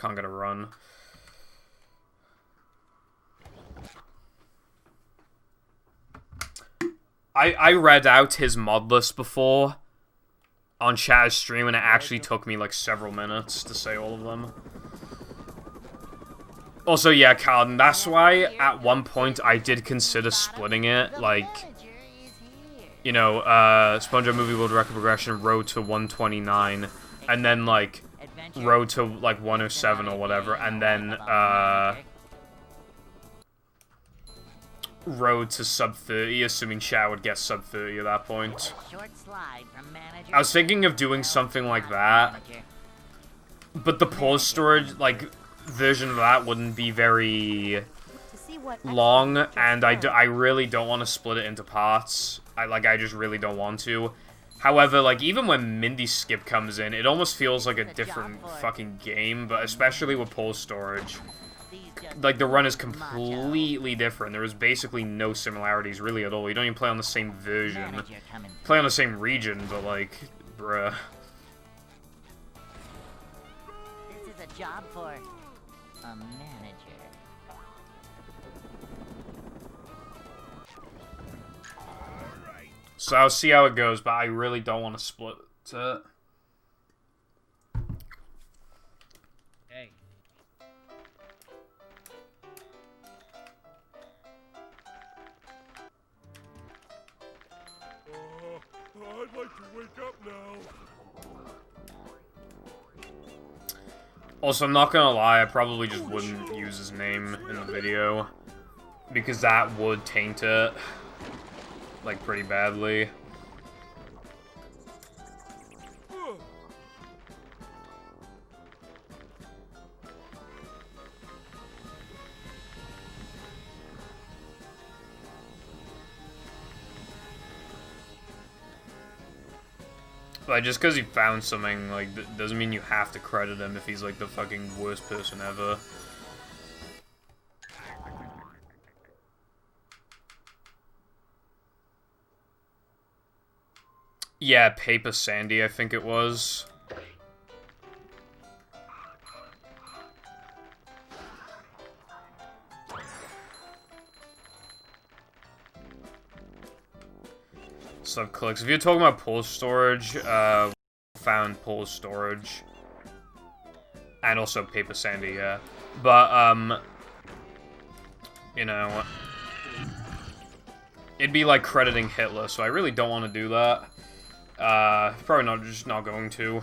Can't get a run. I read out his mod list before on Chat's stream, and it actually took me like several minutes to say all of them. Also, yeah, Carlton, that's why at one point I did consider splitting it, like, you know, SpongeBob Movie World Record Progression, Road to 129, and then, like, Road to, like, 107 or whatever, and then, Road to sub 30, assuming Chat would get sub 30 at that point. I was thinking of doing something like that, but the pause storage, like, version of that wouldn't be very long, and I really don't want to split it into parts. I just really don't want to. However, like, even when Mindy Skip comes in, it almost feels like a different fucking game, but especially with pause storage. Like, the run is completely different. There is basically no similarities, really, at all. You don't even play on the same version. Play on the same region, but, like, bruh. This is a job for a manager. So I'll see how it goes, but I really don't want to split it. Hey. I'd like to wake up now. Also, I'm not gonna lie, I probably just wouldn't use his name in the video, because that would taint it, like, pretty badly. Like, just because he found something, like, doesn't mean you have to credit him if he's, like, the fucking worst person ever. Yeah, Paper Sandy, I think it was. Sub clicks. If you're talking about pause storage, found pause storage. And also Paper Sandy, yeah. But, you know, it'd be like crediting Hitler, so I really don't want to do that. Probably not, just not going to.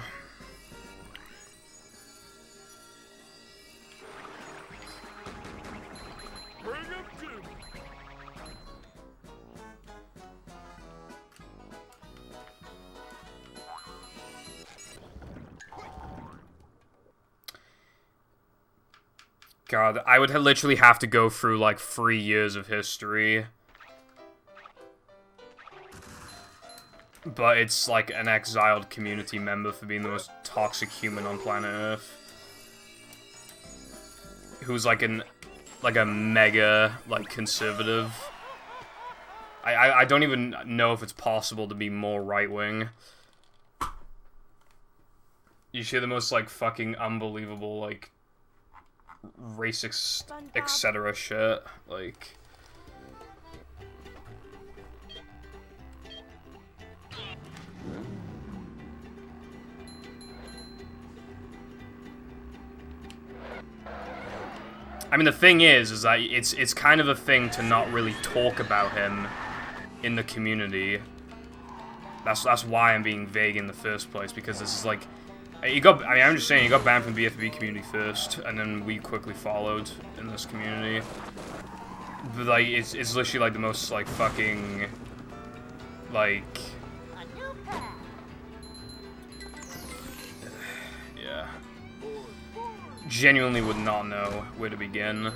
God, I would literally have to go through, like, 3 years of history. But it's, like, an exiled community member for being the most toxic human on planet Earth. Who's, like, a mega, like, conservative. I don't even know if it's possible to be more right-wing. You hear the most, like, fucking unbelievable, like, racist, etc. shit, like... I mean, the thing is that it's kind of a thing to not really talk about him in the community. That's why I'm being vague in the first place, because this is like... I mean, I'm just saying, you got banned from the BFB community first, and then we quickly followed in this community. But, like, it's literally, like, the most, like, fucking... Like... Yeah. Genuinely would not know where to begin.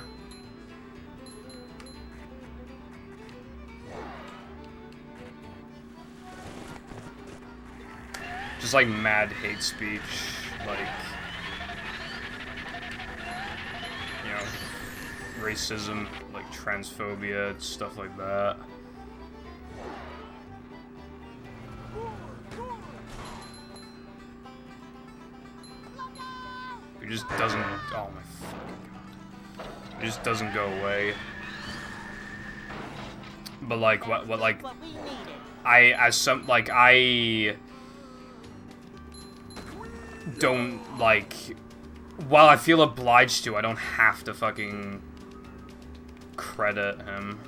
Just like mad hate speech, like, you know, racism, like transphobia, stuff like that. It just doesn't, oh my fucking god. It just doesn't go away. But like, what like, I don't, like, while I feel obliged to, I don't have to fucking credit him,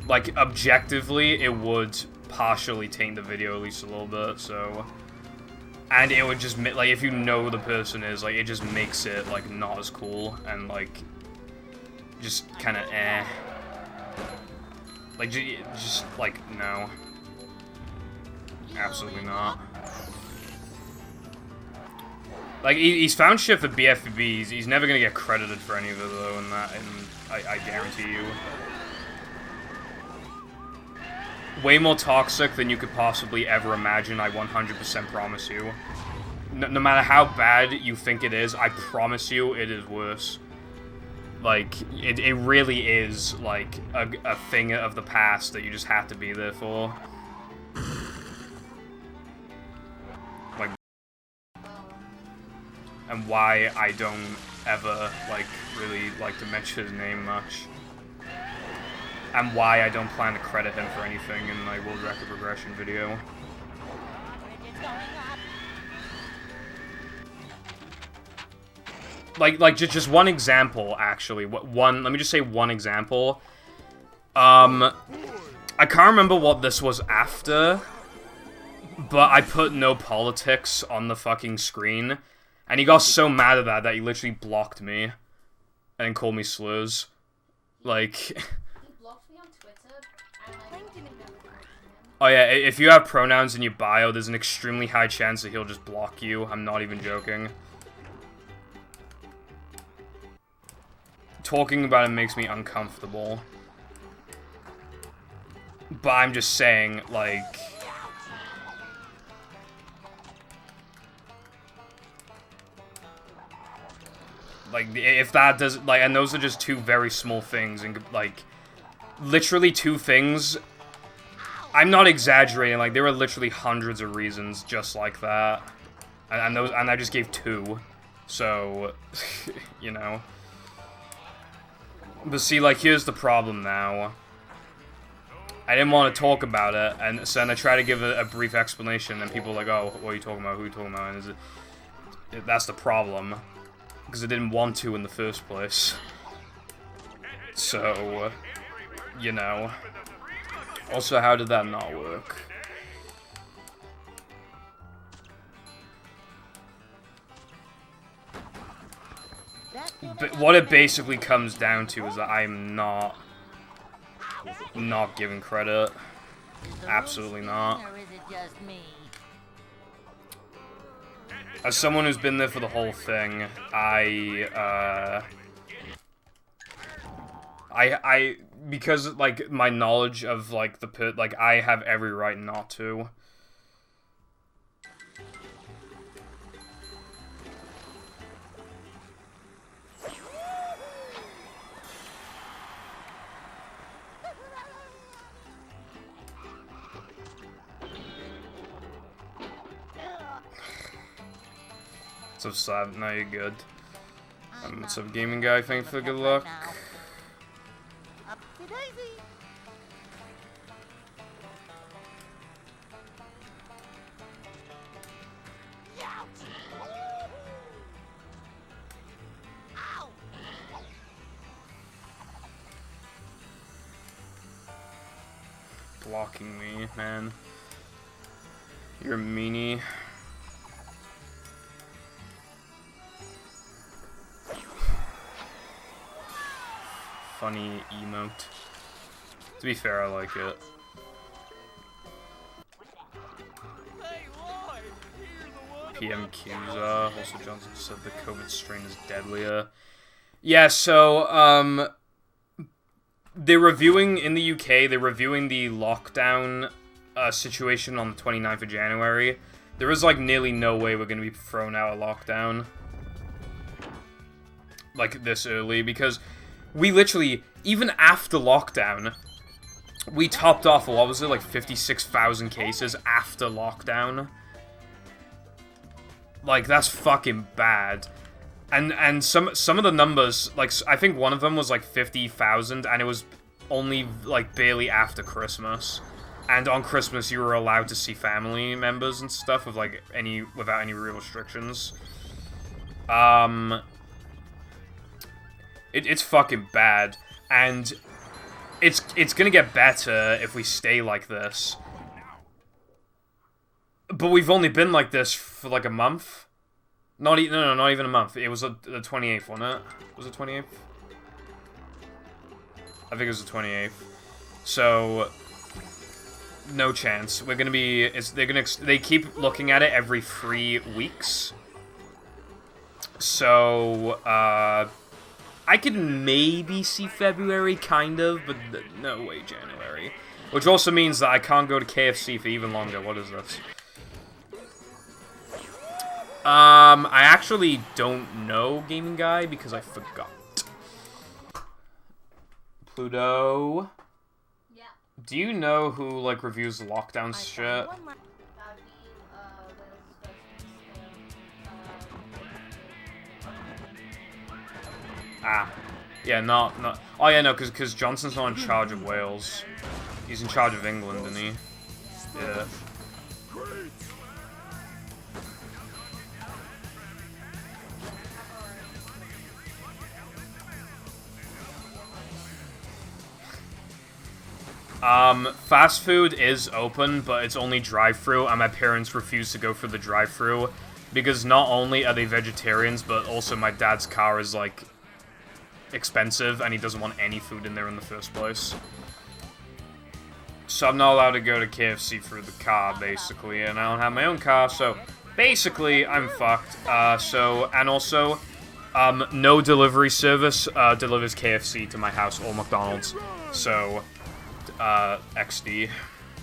like, objectively, it would partially taint the video at least a little bit, so, and it would just, like, if you know who the person is, like, it just makes it, like, not as cool, and, like, just kinda like, just, like, no. Absolutely not. Like, he's found shit for BFB, he's never gonna get credited for any of it, though, and I guarantee you. Way more toxic than you could possibly ever imagine, I 100% promise you. No matter how bad you think it is, I promise you it is worse. Like, it really is, like, a thing of the past that you just have to be there for. Like, and why I don't ever, like, really like to mention his name much. And why I don't plan to credit him for anything in my World Record Regression video. Like just one example, actually. Let me just say one example. I can't remember what this was after, but I put no politics on the fucking screen, and he got so mad at that he literally blocked me, and called me slurs. Like... He blocked me on Twitter, and oh yeah, if you have pronouns in your bio, there's an extremely high chance that he'll just block you. I'm not even joking. Talking about it makes me uncomfortable. But I'm just saying, like... Like, if that does... Like, and those are just two very small things, and, like... Literally two things... I'm not exaggerating, like, there are literally hundreds of reasons just like that. And I just gave two. So, you know... But see, like, here's the problem now. I didn't want to talk about it, and so then I try to give a brief explanation, and people are like, oh, what are you talking about? Who are you talking about? And that's the problem. Because I didn't want to in the first place. So, you know. Also, how did that not work? But what it basically comes down to is that I'm not giving credit. Absolutely not. As someone who's been there for the whole thing, because, like, my knowledge of, like, like, I have every right not to. So sad, now you're good. What's up, gaming guy? Thanks for good luck. Blocking me, man. You're a meanie. Funny emote. To be fair, I like it. PM Cusa. Also, Johnson said the COVID strain is deadlier. Yeah, so, they're reviewing, in the UK, they're reviewing the lockdown situation on the 29th of January. There is, like, nearly no way we're gonna be thrown out of lockdown. Like, this early, because we literally, even after lockdown, we topped off, what was it, like 56,000 cases after lockdown? Like, that's fucking bad. And some of the numbers, like, I think one of them was like 50,000, and it was only like barely after Christmas. And on Christmas, you were allowed to see family members and stuff with like without any real restrictions. It's fucking bad, and it's gonna get better if we stay like this. But we've only been like this for like a month. Not even a month. It was the 28th, wasn't it? Was it 28th? I think it was the 28th. So no chance. We're gonna be. They keep looking at it every 3 weeks. So I could maybe see February, kind of, but no way January. Which also means that I can't go to KFC for even longer. What is this? I actually don't know, Gaming Guy, because I forgot. Pluto. Yeah. Do you know who, like, reviews lockdown shit? Ah. Yeah, not... Oh, yeah, no, because Johnson's not in charge of Wales. He's in charge of England, isn't he? Yeah. Fast food is open, but it's only drive-thru, and my parents refuse to go for the drive-thru, because not only are they vegetarians, but also my dad's car is, like, expensive, and he doesn't want any food in there in the first place. So I'm not allowed to go to KFC through the car, basically, and I don't have my own car, so basically, I'm fucked. And also, no delivery service delivers KFC to my house or McDonald's, so... XD.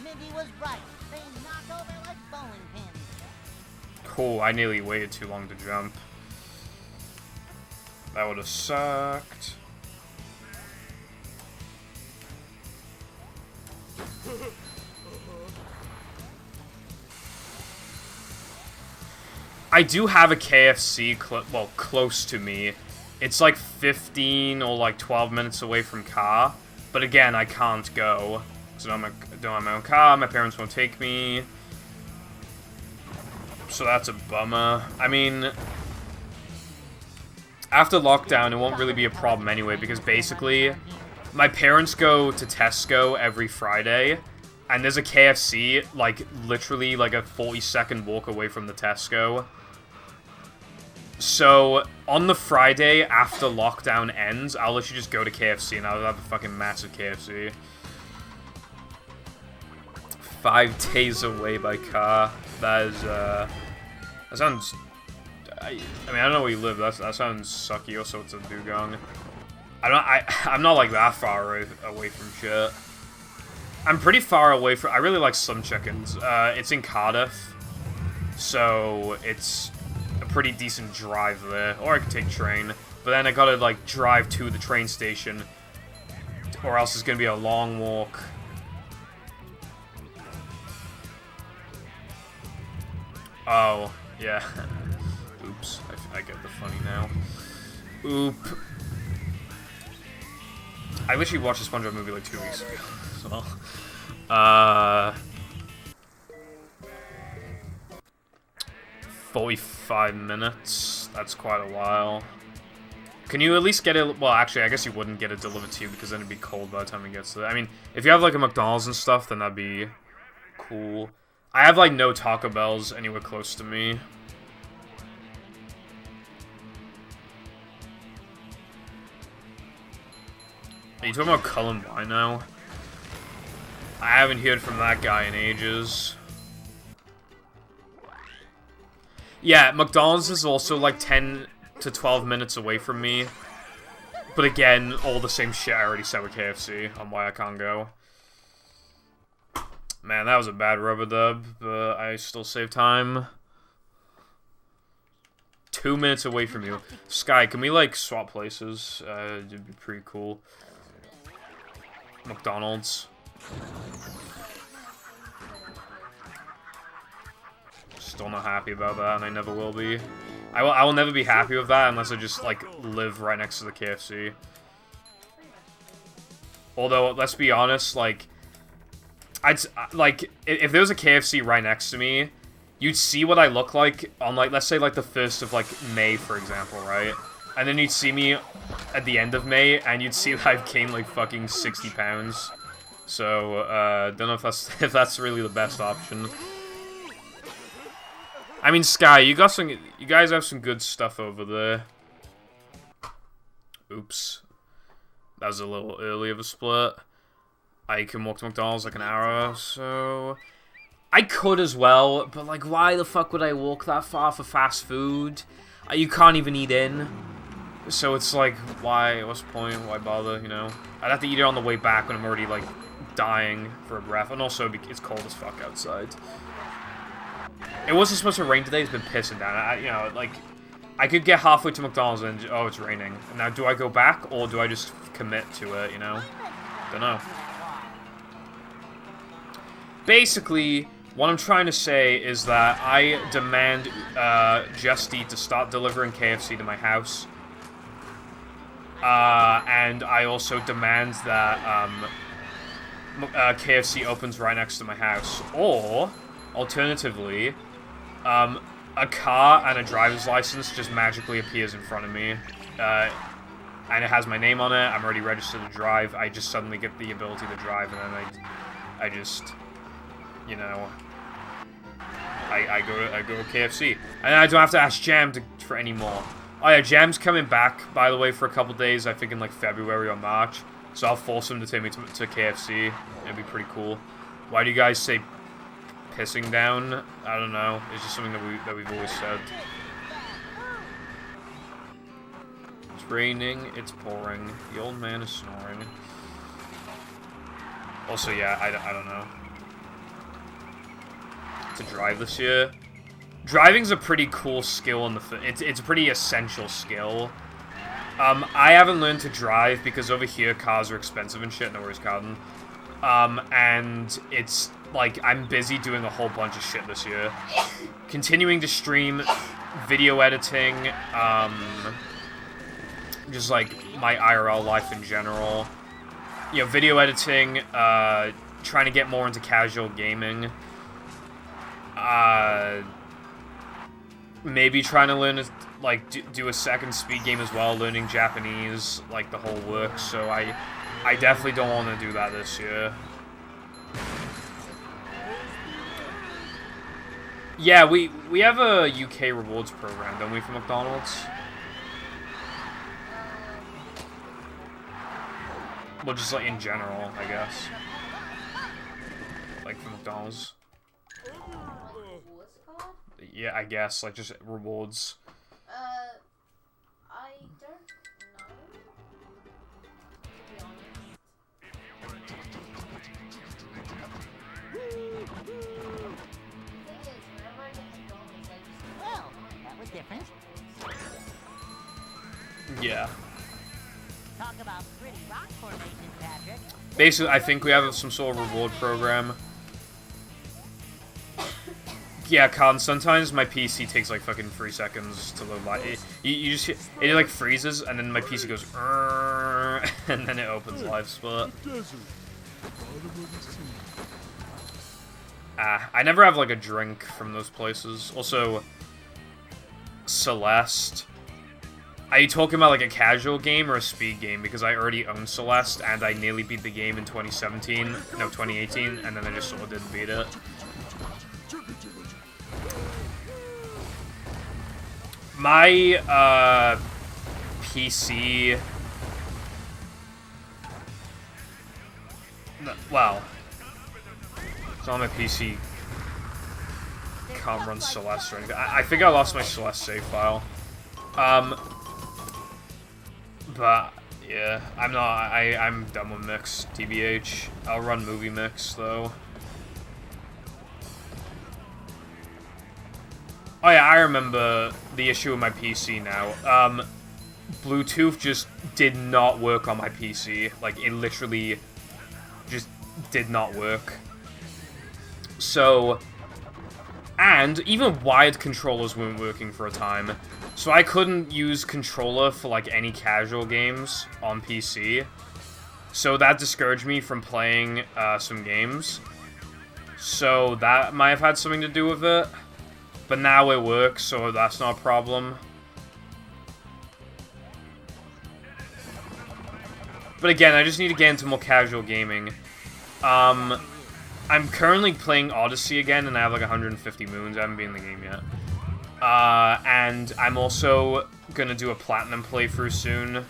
Mindy was right. They knock over like bowling pins. Cool, I nearly waited too long to jump. That would have sucked. I do have a KFC, well, close to me. It's like 15 or like 12 minutes away from car. But again, I can't go, because I don't have my own car, my parents won't take me. So that's a bummer. I mean, after lockdown, it won't really be a problem anyway, because basically, my parents go to Tesco every Friday, and there's a KFC, like, literally, like a 40-second walk away from the Tesco. So, on the Friday after lockdown ends, I'll literally just go to KFC and I'll have a fucking massive KFC. 5 days away by car. That is, that sounds... I mean, I don't know where you live, that sounds sucky. Also, it's a dugong. I'm not like that far away from shit. I'm pretty far away from... I really like Slim Chickens. It's in Cardiff. So, it's... a pretty decent drive there, or I could take train, but then I gotta, like, drive to the train station, or else it's gonna be a long walk. Oh, yeah. Oops, I get the funny now. Oop. I literally watched the SpongeBob movie like 2 weeks ago, so... 45 minutes. That's quite a while. Can you at least get it? Well, actually, I guess you wouldn't get it delivered to you because then it'd be cold by the time it gets there. I mean, if you have like a McDonald's and stuff, then that'd be cool. I have like no Taco Bells anywhere close to me. Are you talking about Cullen Wine now? I haven't heard from that guy in ages. Yeah, McDonald's is also like 10 to 12 minutes away from me. But again, all the same shit I already said with KFC on why I can't go. Man, that was a bad rubber dub, but I still save time. 2 minutes away from you. Sky, can we like swap places? It'd be pretty cool. McDonald's. still not happy about that, and I never will be. I will never be happy with that unless I just, like, live right next to the KFC. Although, let's be honest, like, if there was a KFC right next to me, you'd see what I look like on, like, let's say, like, the 1st of, like, May, for example, right? And then you'd see me at the end of May, and you'd see that I've gained, like, fucking 60 pounds. So, don't know if that's really the best option. I mean, Sky, you guys have some good stuff over there. Oops. That was a little early of a split. I can walk to McDonald's like an hour, so... I could as well, but, like, why the fuck would I walk that far for fast food? You can't even eat in. So it's like, why? What's the point? Why bother, you know? I'd have to eat it on the way back when I'm already, like, dying for a breath. And also, it's cold as fuck outside. It wasn't supposed to rain today. It's been pissing down. You know, like, I could get halfway to McDonald's and, oh, it's raining. Now, do I go back, or do I just commit to it, you know? Don't know. Basically, what I'm trying to say is that I demand Just Eat to start delivering KFC to my house. And I also demand that KFC opens right next to my house. Or, alternatively, a car and a driver's license just magically appears in front of me. And it has my name on it. I'm already registered to drive. I just suddenly get the ability to drive, and then I just, you know, I go to KFC, and I don't have to ask Jam for any more. Oh yeah, Jam's coming back, by the way, for a couple days. I think in like February or March. So I'll force him to take me to KFC. It'd be pretty cool. Why do you guys say pissing down? I don't know. It's just something that we've always said. It's raining. It's pouring. The old man is snoring. Also, yeah, I don't know. To drive this year. Driving's a pretty cool skill in the it's a pretty essential skill. I haven't learned to drive because over here cars are expensive and shit, no worries, Carden. And it's like I'm busy doing a whole bunch of shit this year. Continuing to stream, video editing, just like my IRL life in general. You know, video editing, trying to get more into casual gaming. Maybe trying to learn, like, do a second speed game as well, learning Japanese, like, the whole works, so I definitely don't want to do that this year. Yeah, we have a UK rewards program, don't we, for McDonald's? Well, just, like, in general, I guess. Like, for McDonald's. Yeah, I guess, like, just rewards. I don't know. To be honest. Well, that was different. Yeah. Talk about pretty rock formation, Patrick. Basically, I think we have some sort of reward program. Yeah, Con, sometimes my PC takes like fucking 3 seconds to load live. You just it like freezes, and then my PC goes, and then it opens live split. I never have like a drink from those places. Also, Celeste. Are you talking about like a casual game or a speed game? Because I already own Celeste, and I nearly beat the game in 2017, no, 2018, and then I just sort of didn't beat it. My, PC... Well... It's not my PC can't run Celeste or anything. I think I lost my Celeste save file. But, yeah, I'm done with Mix, TBH. I'll run Movie Mix, though. Oh yeah, I remember the issue with my PC now. Bluetooth just did not work on my PC. Like, it literally just did not work. So, And even wired controllers weren't working for a time. So I couldn't use controller for, like, any casual games on PC. So that discouraged me from playing some games. So that might have had something to do with it. But now it works, so that's not a problem. But again, I just need to get into more casual gaming. I'm currently playing Odyssey again, and I have like 150 moons. I haven't been in the game yet. And I'm also gonna do a platinum playthrough soon.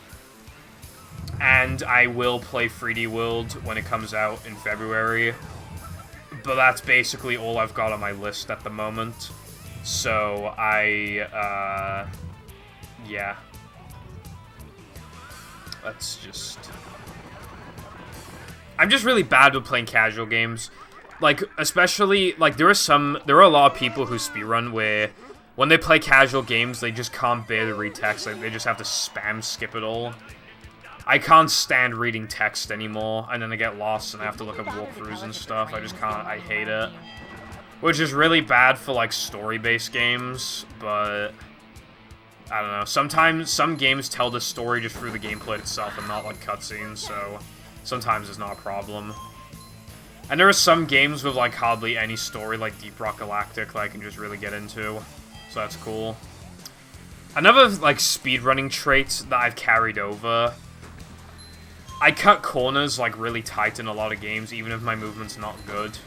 And I will play 3D World when it comes out in February. But that's basically all I've got on my list at the moment. So, yeah. Let's just... I'm just really bad with playing casual games. Like, especially, like, there are a lot of people who speedrun where when they play casual games, they just can't bear to read text. Like, they just have to spam skip it all. I can't stand reading text anymore, and then I get lost and I have to look up walkthroughs and stuff. I just can't, I hate it. Which is really bad for, like, story-based games, but... I don't know. Sometimes, some games tell the story just through the gameplay itself and not, like, cutscenes, so... Sometimes it's not a problem. And there are some games with, like, hardly any story, like Deep Rock Galactic, that I can just really get into. So that's cool. Another, like, speedrunning trait that I've carried over... I cut corners, like, really tight in a lot of games, even if my movement's not good.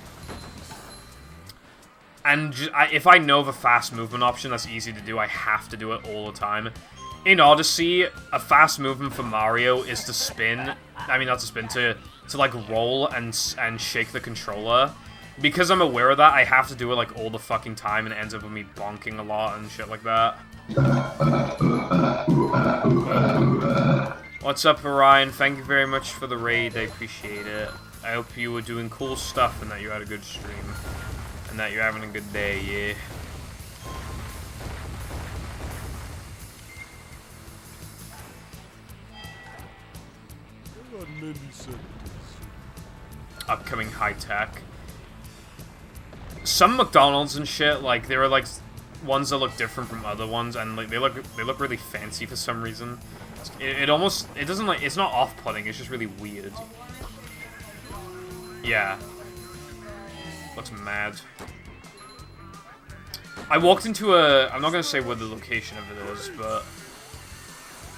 And if I know the fast movement option that's easy to do, I have to do it all the time. In Odyssey, a fast movement for Mario is to spin. I mean, not to spin, to like, roll and shake the controller. Because I'm aware of that, I have to do it, like, all the fucking time, and it ends up with me bonking a lot and shit like that. What's up, Orion? Thank you very much for the raid. I appreciate it. I hope you were doing cool stuff and that you had a good stream. And that you're having a good day, yeah. Upcoming high-tech. Some McDonald's and shit, like, there are, like, ones that look different from other ones, and, like, they look really fancy for some reason. It doesn't, like, it's not off-putting, it's just really weird. Yeah. Looks mad. I walked into I'm not gonna say what the location of it is, but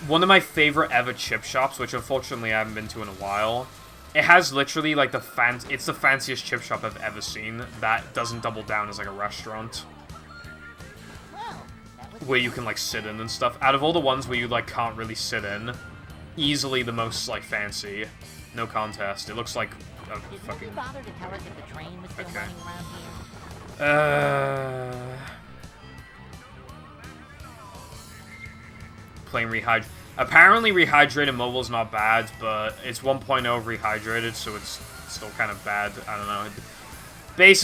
one of my favorite ever chip shops, which unfortunately I haven't been to in a while. It has literally, like, it's the fanciest chip shop I've ever seen that doesn't double down as, like, a restaurant. Where you can, like, sit in and stuff. Out of all the ones where you, like, can't really sit in, easily the most, like, fancy. No contest. It looks like a fucking... Did you bother to tell us if the train was still Okay. running around here? Playing Rehydrated. Apparently Rehydrated mobile is not bad, but it's 1.0 Rehydrated, so it's still kind of bad. I don't know.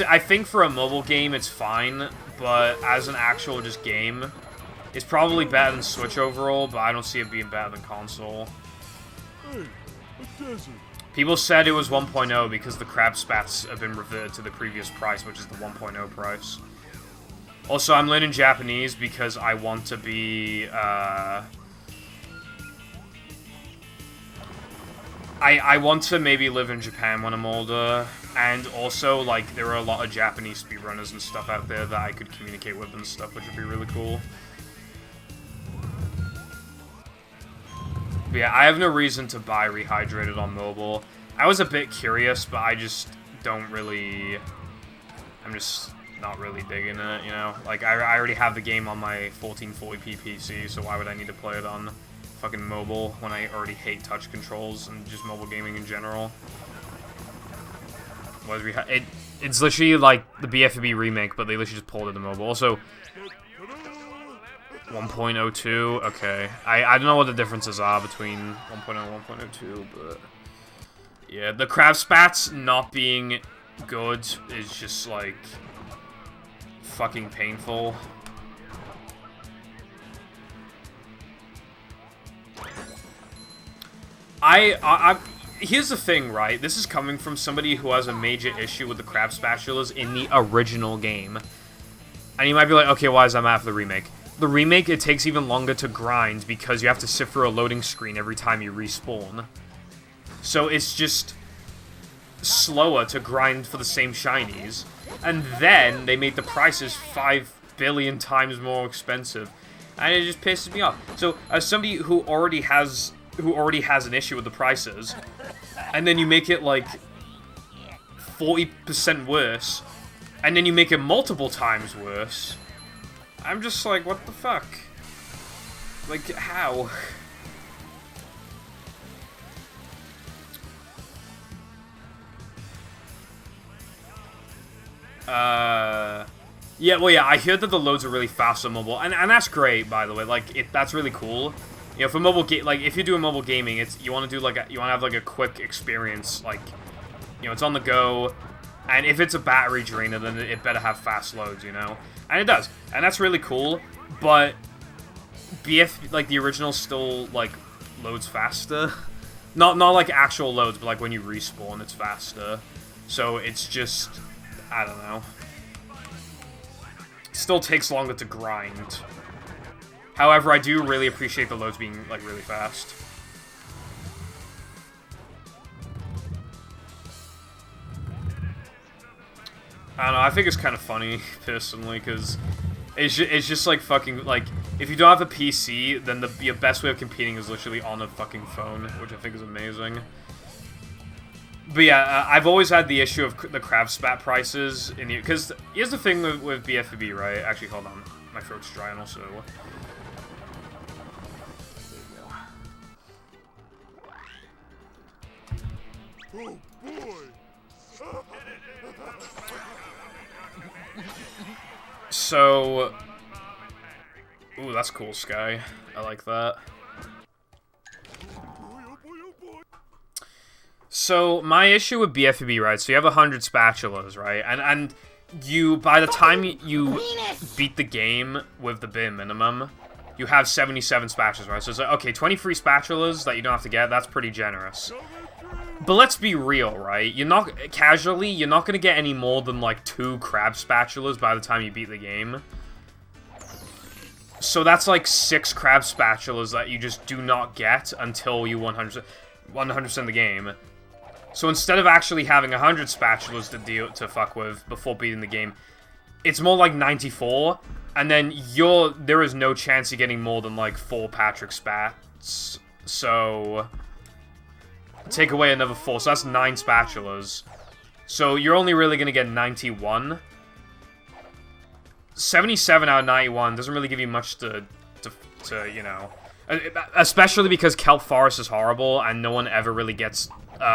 I think for a mobile game it's fine, but as an actual just game, it's probably better than Switch overall, but I don't see it being better than console. Hey, a desert. People said it was 1.0 because the crab spats have been reverted to the previous price, which is the 1.0 price. Also, I'm learning Japanese because I want to be, I want to maybe live in Japan when I'm older, and also, like, there are a lot of Japanese speedrunners and stuff out there that I could communicate with and stuff, which would be really cool. But yeah, I have no reason to buy Rehydrated on mobile. I was a bit curious, but I just don't really... I'm just not really digging it, you know? Like, I already have the game on my 1440p PC, so why would I need to play it on fucking mobile when I already hate touch controls and just mobile gaming in general? It's literally like the BFB remake, but they literally just pulled it to mobile. Also, 1.02, okay. I don't know what the differences are between 1.0 and 1.02, but... Yeah, the crab spats not being good is just, like, fucking painful. Here's the thing, right? This is coming from somebody who has a major issue with the crab spatulas in the original game. And you might be like, okay, why is that matter for the remake? The remake, it takes even longer to grind because you have to sit through a loading screen every time you respawn. So it's just slower to grind for the same shinies. And then they made the prices 5 billion times more expensive. And it just pisses me off. So as somebody who already has an issue with the prices, and then you make it like 40% worse, and then you make it multiple times worse, I'm just like, what the fuck? Like, how? Yeah, well, yeah, I hear that the loads are really fast on mobile, and that's great, by the way. Like, that's really cool. You know, for mobile like, if you're doing mobile gaming, you want to do, like, you want to have, like, a quick experience, like, you know, it's on the go, and if it's a battery drainer, then it better have fast loads, you know? And it does, and that's really cool, but like, the original still, like, loads faster. Not like actual loads, but, like, when you respawn, it's faster. So, it's just, I don't know. Still takes longer to grind. However, I do really appreciate the loads being, like, really fast. I don't know, I think it's kind of funny, personally, because it's just like fucking, like, if you don't have a PC, then your best way of competing is literally on a fucking phone, which I think is amazing. But yeah, I've always had the issue of the crab spat prices in the, because here's the thing with BFB, right? Actually, hold on, my throat's dry and also. Oh boy! So, ooh, that's cool, Sky. I like that. So, my issue with BFB, right, so you have 100 spatulas, right, and you, by the time you beat the game with the bare minimum, you have 77 spatulas, right, so it's like, okay, 20 free spatulas that you don't have to get, that's pretty generous. But let's be real, right, you're not gonna get any more than, like, 2 crab spatulas by the time you beat the game. So that's, like, 6 crab spatulas that you just do not get until you 100% the game. So instead of actually having 100 spatulas to fuck with before beating the game, it's more like 94, and then there is no chance of getting more than like 4 Patrick spats. So take away another 4, so that's 9 spatulas. So you're only really gonna get 91. 77 out of 91 doesn't really give you much to you know, especially because Kelp Forest is horrible and no one ever really gets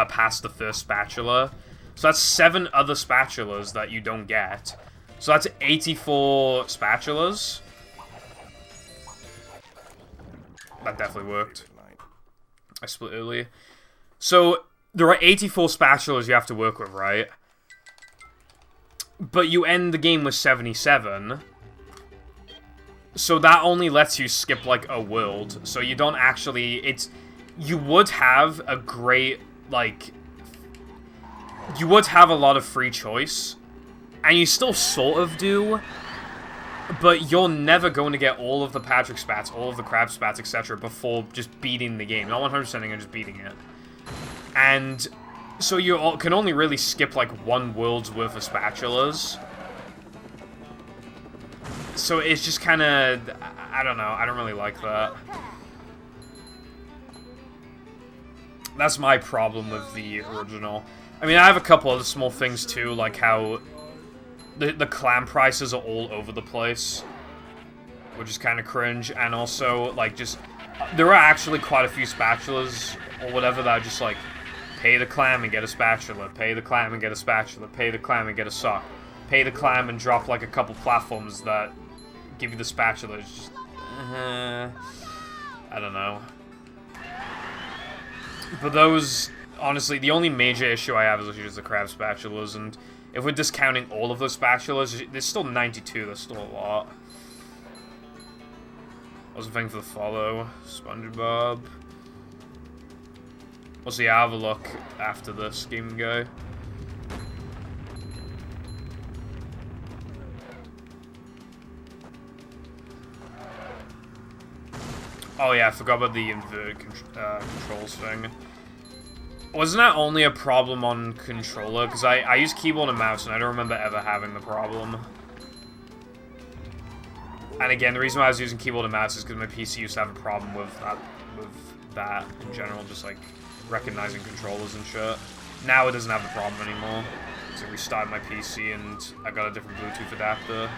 past the first spatula. So that's 7 other spatulas that you don't get. So that's 84 spatulas. That definitely worked. I split early. So there are 84 spatulas you have to work with, right? But you end the game with 77. So that only lets you skip, like, a world. So you don't actually... You would have a great, like... You would have a lot of free choice. And you still sort of do. But you're never going to get all of the Patrick spats, all of the crab spats, etc. before just beating the game. Not 100%ing and just beating it. And... So you can only really skip, like, 1 world's worth of spatulas. So it's just kind of... I don't know. I don't really like that. That's my problem with the original. I mean, I have a couple other small things, too, like how the clam prices are all over the place, which is kind of cringe. And also, like, just... There are actually quite a few spatulas or whatever that are just, like... Pay the clam and get a spatula. Pay the clam and get a spatula. Pay the clam and get a sock. Pay the clam and drop like a couple platforms that give you the spatula. It's just... I don't know. But those... Honestly, the only major issue I have is just the crab spatulas. And if we're discounting all of those spatulas, there's still 92. That's still a lot. I was thanking for the follow. SpongeBob. We'll see, I'll have a look after this game guy. Oh yeah, I forgot about the inverted controls thing. Wasn't that only a problem on controller? Because I use keyboard and mouse, and I don't remember ever having the problem. And again, the reason why I was using keyboard and mouse is because my PC used to have a problem with that in general, just like recognizing controllers and shit. Now it doesn't have the problem anymore. So I restarted my PC and I got a different Bluetooth adapter.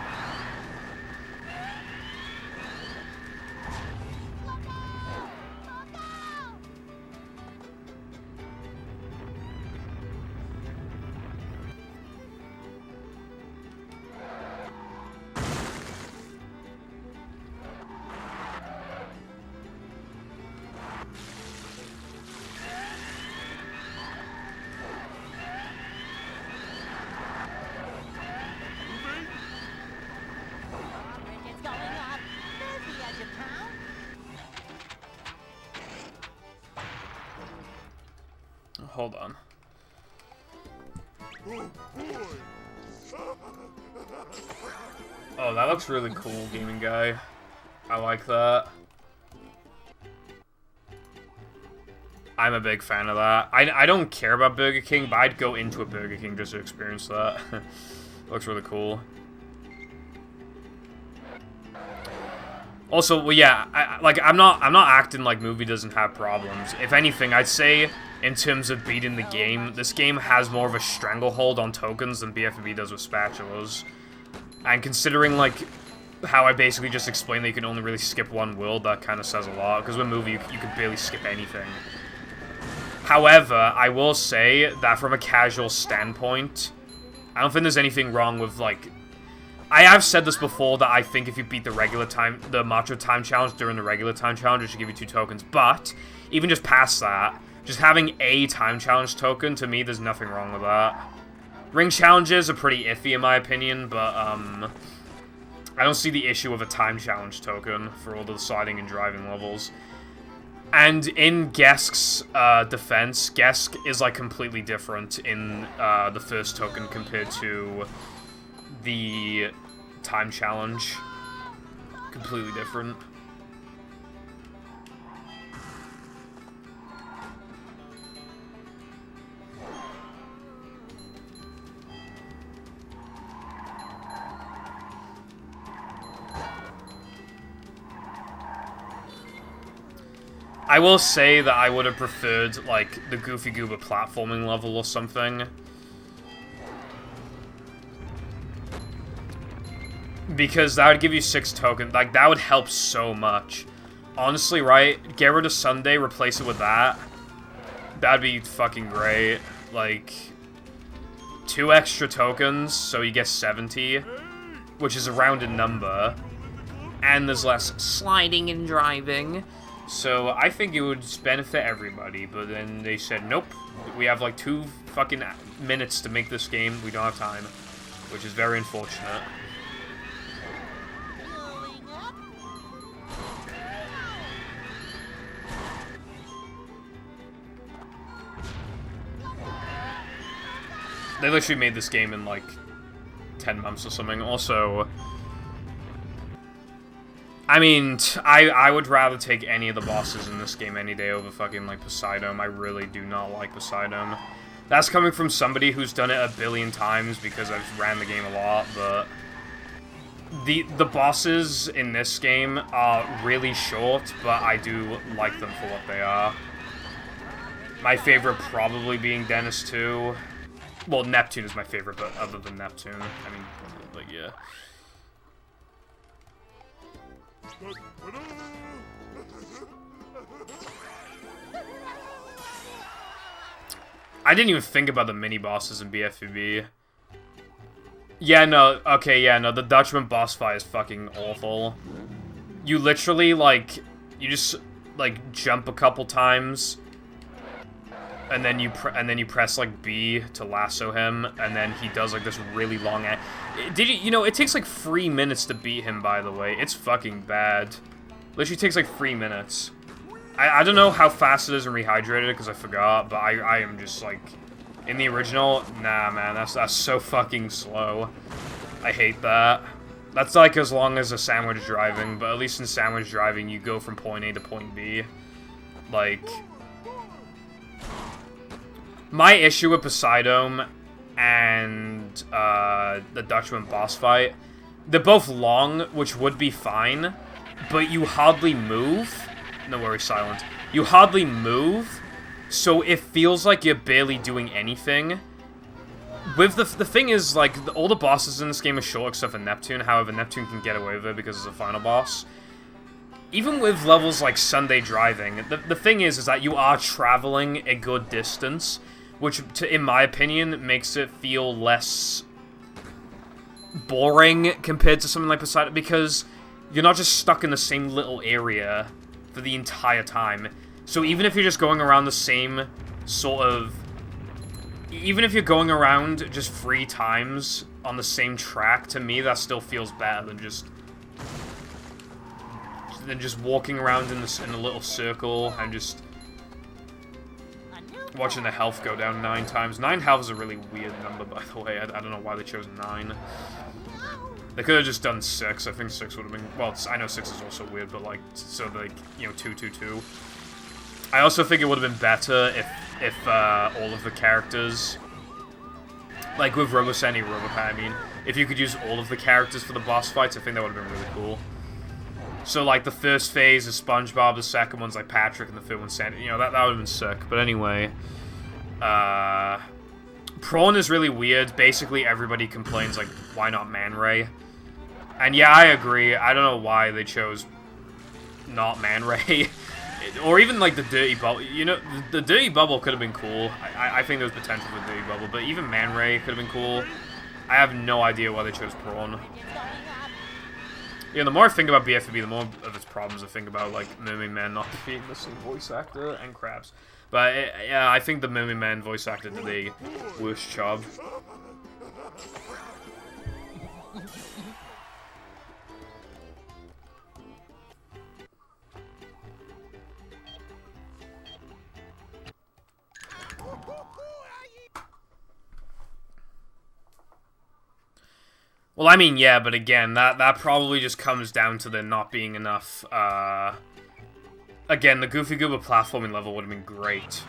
Bridget's going up. There's the edge of town. Hold on. Oh boy! Oh, that looks really cool, gaming guy. I like that. I'm a big fan of that. I don't care about Burger King, but I'd go into a Burger King just to experience that. Looks really cool. Also, well, yeah, I'm not acting like movie doesn't have problems. If anything, I'd say in terms of beating the game, this game has more of a stranglehold on tokens than BFB does with spatulas. And considering like how I basically just explained that you can only really skip one world, that kind of says a lot. Because with movie, you can barely skip anything. However, I will say that from a casual standpoint, I don't think there's anything wrong with, like... I have said this before, that I think if you beat the Macho Time Challenge during the regular Time Challenge, it should give you 2 tokens. But, even just past that, just having a Time Challenge token, to me, there's nothing wrong with that. Ring challenges are pretty iffy, in my opinion, but, I don't see the issue of a Time Challenge token for all the sliding and driving levels. And in Gesk's defense, Gesk is like completely different in the first token compared to the Time Challenge. Completely different. I will say that I would have preferred, like, the Goofy Goober platforming level or something. Because that would give you 6 tokens. Like, that would help so much. Honestly, right? Get rid of Sunday, replace it with that. That'd be fucking great. Like, 2 extra tokens, so you get 70. Which is a rounded number. And there's less sliding and driving. So, I think it would benefit everybody, but then they said, nope, we have like 2 fucking minutes to make this game, we don't have time. Which is very unfortunate. They literally made this game in like 10 months or something. Also, I mean, I would rather take any of the bosses in this game any day over fucking, like, Poseidon. I really do not like Poseidon. That's coming from somebody who's done it a billion times because I've ran the game a lot, but... The bosses in this game are really short, but I do like them for what they are. My favorite probably being Dennis 2. Well, Neptune is my favorite, but other than Neptune, I mean, like, yeah. I didn't even think about the mini-bosses in BFB. Yeah, no, okay, yeah, no, the Dutchman boss fight is fucking awful. You literally, like, you just, like, jump a couple times, and then you press, like, B to lasso him, and then he does, like, this really long... you know, it takes, like, 3 minutes to beat him, by the way. It's fucking bad. Literally takes, like, 3 minutes. I don't know how fast it is in Rehydrated, because I forgot, but I am just, like... In the original, nah, man, that's so fucking slow. I hate that. That's like as long as a sandwich driving, but at least in sandwich driving, you go from point A to point B. Like, my issue with Poseidon and the Dutchman boss fight, they're both long, which would be fine, but you hardly move. No worries, silent. You hardly move, so it feels like you're barely doing anything. With the thing is, like, all the bosses in this game are short except for Neptune. However, Neptune can get away with it because it's a final boss. Even with levels like Sunday Driving, the thing is that you are traveling a good distance, which, in my opinion, makes it feel less boring compared to something like Poseidon, because you're not just stuck in the same little area for the entire time. So even if you're just going around the same sort of... Even if you're going around just 3 times on the same track, to me that still feels better than just walking around in a little circle and just watching the health go down 9 times. 9 health is a really weird number, by the way. I don't know why they chose 9. They could have just done 6. I think 6 would have been... Well, I know 6 is also weird, but, like, so, like, you know, 2, 2, 2. I also think it would have been better if all of the characters... Like, with Robosani and Robopat, I mean, if you could use all of the characters for the boss fights, I think that would have been really cool. So, like, the first phase is SpongeBob, the second one's, like, Patrick, and the third one's Sandy. You know, that would have been sick. But anyway... Prawn is really weird. Basically, everybody complains, like, why not Man Ray? And yeah, I agree. I don't know why they chose not Man Ray. Or even, like, the Dirty Bubble. You know, the Dirty Bubble could have been cool. I think there was potential for Dirty Bubble. But even Man Ray could have been cool. I have no idea why they chose Prawn. Yeah, the more I think about BFB, the more of its problems I think about, like, Mermaid Man not being the same voice actor and Krabs. But, yeah, I think the Mermaid Man voice actor did the worst job. Well, I mean, yeah, but again, that probably just comes down to there not being enough, Again, the Goofy Goober platforming level would have been great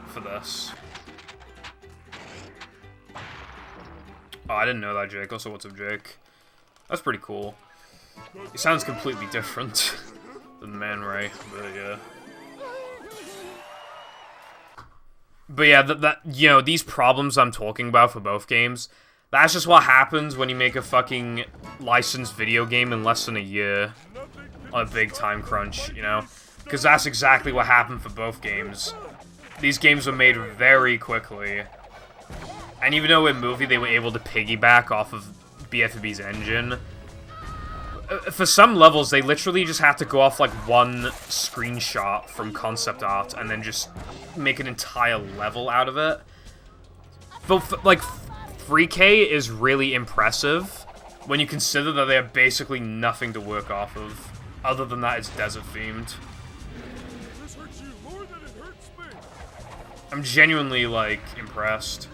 for this. Oh, I didn't know that, Jake. Also, what's up, Jake? That's pretty cool. He sounds completely different than Man Ray, but yeah. But yeah, that you know, these problems I'm talking about for both games, that's just what happens when you make a fucking licensed video game in less than a year. On a big time crunch, you know? Because that's exactly what happened for both games. These games were made very quickly. And even though in movie they were able to piggyback off of BFB's engine, for some levels they literally just had to go off like one screenshot from concept art and then just make an entire level out of it. But like 3K is really impressive when you consider that they have basically nothing to work off of. Other than that, it's desert themed. This hurts you more than it hurts me. I'm genuinely, like, impressed.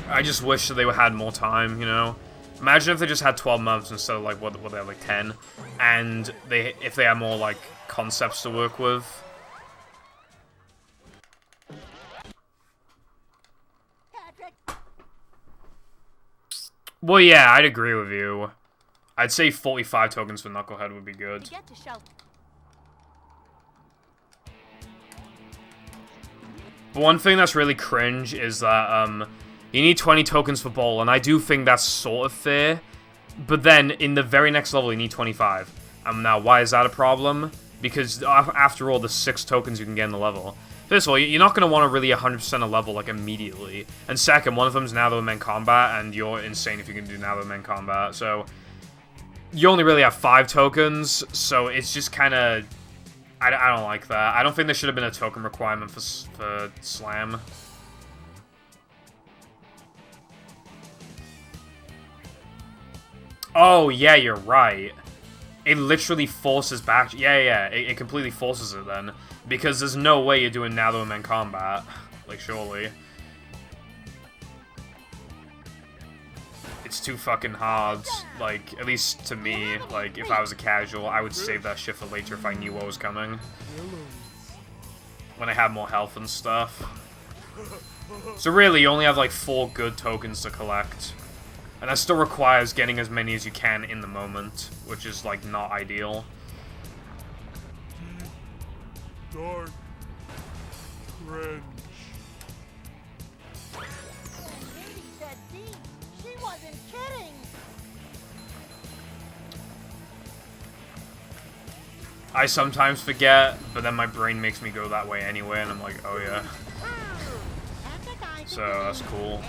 I just wish that they had more time, you know? Imagine if they just had 12 months instead of, like, what they have, like, 10. And if they had more, like, concepts to work with. Well, yeah, I'd agree with you. I'd say 45 tokens for Knucklehead would be good. But one thing that's really cringe is that, you need 20 tokens for Bowl, and I do think that's sort of fair. But then, in the very next level, you need 25. Now, why is that a problem? Because, after all, there's 6 tokens you can get in the level. First of all, you're not going to want to really 100% a level, like, immediately. And second, one of them's Now That We're Men Combat, and you're insane if you can do Now That We're Men Combat, so... You only really have 5 tokens, so it's just kind of... I don't like that. I don't think there should have been a token requirement for Slam. Oh, yeah, you're right. It literally forces back... Yeah, it completely forces it then. Because there's no way you're doing Now That We're Men Combat. Like, surely. It's too fucking hard. Like, at least to me, like, if I was a casual, I would save that shit for later if I knew what was coming. When I had more health and stuff. So really, you only have like 4 good tokens to collect. And that still requires getting as many as you can in the moment, which is like not ideal. Dark. Cringe. Katie said deep. She wasn't kidding. I sometimes forget, but then my brain makes me go that way anyway, and I'm like, oh yeah. So that's cool.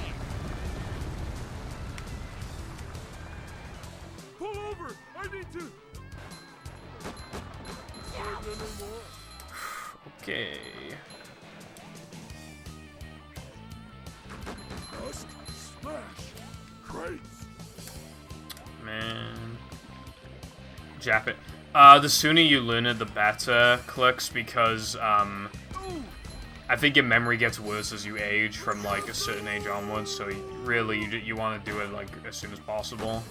Pull over! I need to. Okay. Dust, smash, crates. Man. Jap it. The sooner you learn it, the better, Clicks, because, I think your memory gets worse as you age from, like, a certain age onwards, so you want to do it, like, as soon as possible.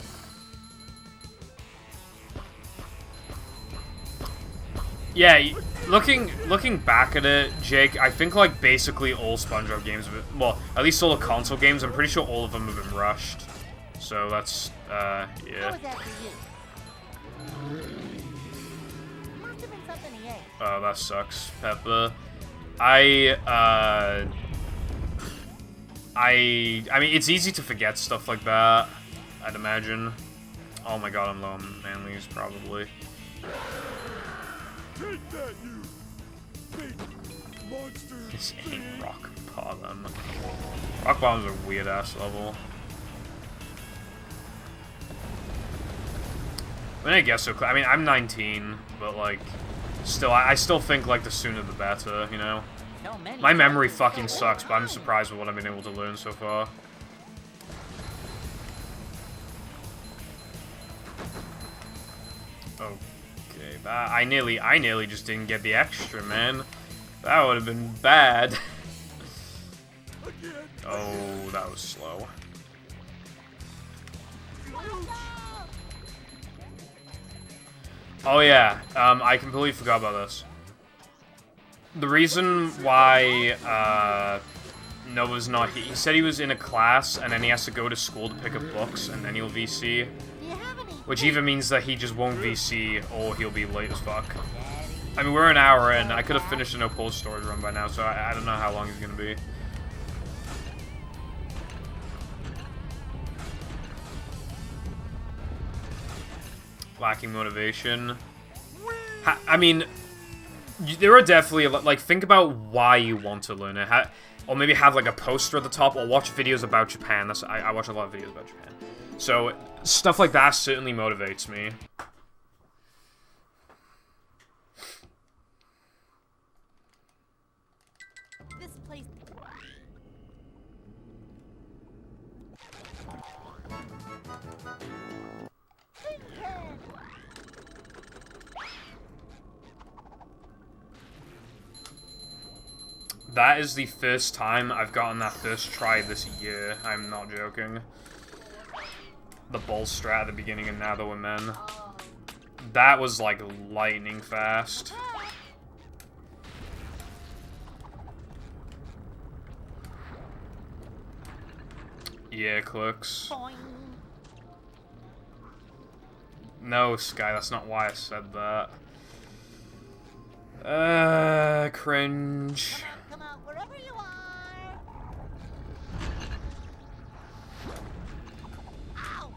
Yeah, looking back at it, Jake, I think, like, basically all SpongeBob games, well, at least all the console games, I'm pretty sure all of them have been rushed. So that's, yeah. How was that for you? Must have been something he ate. Oh, that sucks, Peppa. I mean, it's easy to forget stuff like that, I'd imagine. Oh my god, I'm low on manlies, probably. Take that, you big monster. This ain't Rock Bottom. Rock Bottom's a weird-ass level. I mean, I guess so. I mean, I'm 19, but, like, still, I still think, like, the sooner the better, you know? So many My memory fucking sucks, but I'm surprised with what I've been able to learn so far. Okay, I nearly just didn't get the extra, man. That would have been bad. Oh, that was slow. Oh yeah, I completely forgot about this. The reason why, Noah's not here, he said he was in a class, and then he has to go to school to pick up books, and then he'll VC. Do you have any? Which either means that he just won't VC, or he'll be late as fuck. I mean, we're an hour in, I could have finished a no-pause storage run by now, so I don't know how long he's gonna be. Lacking motivation. I mean, there are definitely, like, think about why you want to learn it. Or maybe have, like, a poster at the top, or watch videos about Japan. I watch a lot of videos about Japan. So, stuff like that certainly motivates me. This place. That is the first time I've gotten that first try this year. I'm not joking. The bull strat at the beginning of Now That We're Men. That was like lightning fast. Yeah, clicks. Boing. No, Sky, that's not why I said that. Cringe. Come out wherever you are. Ow!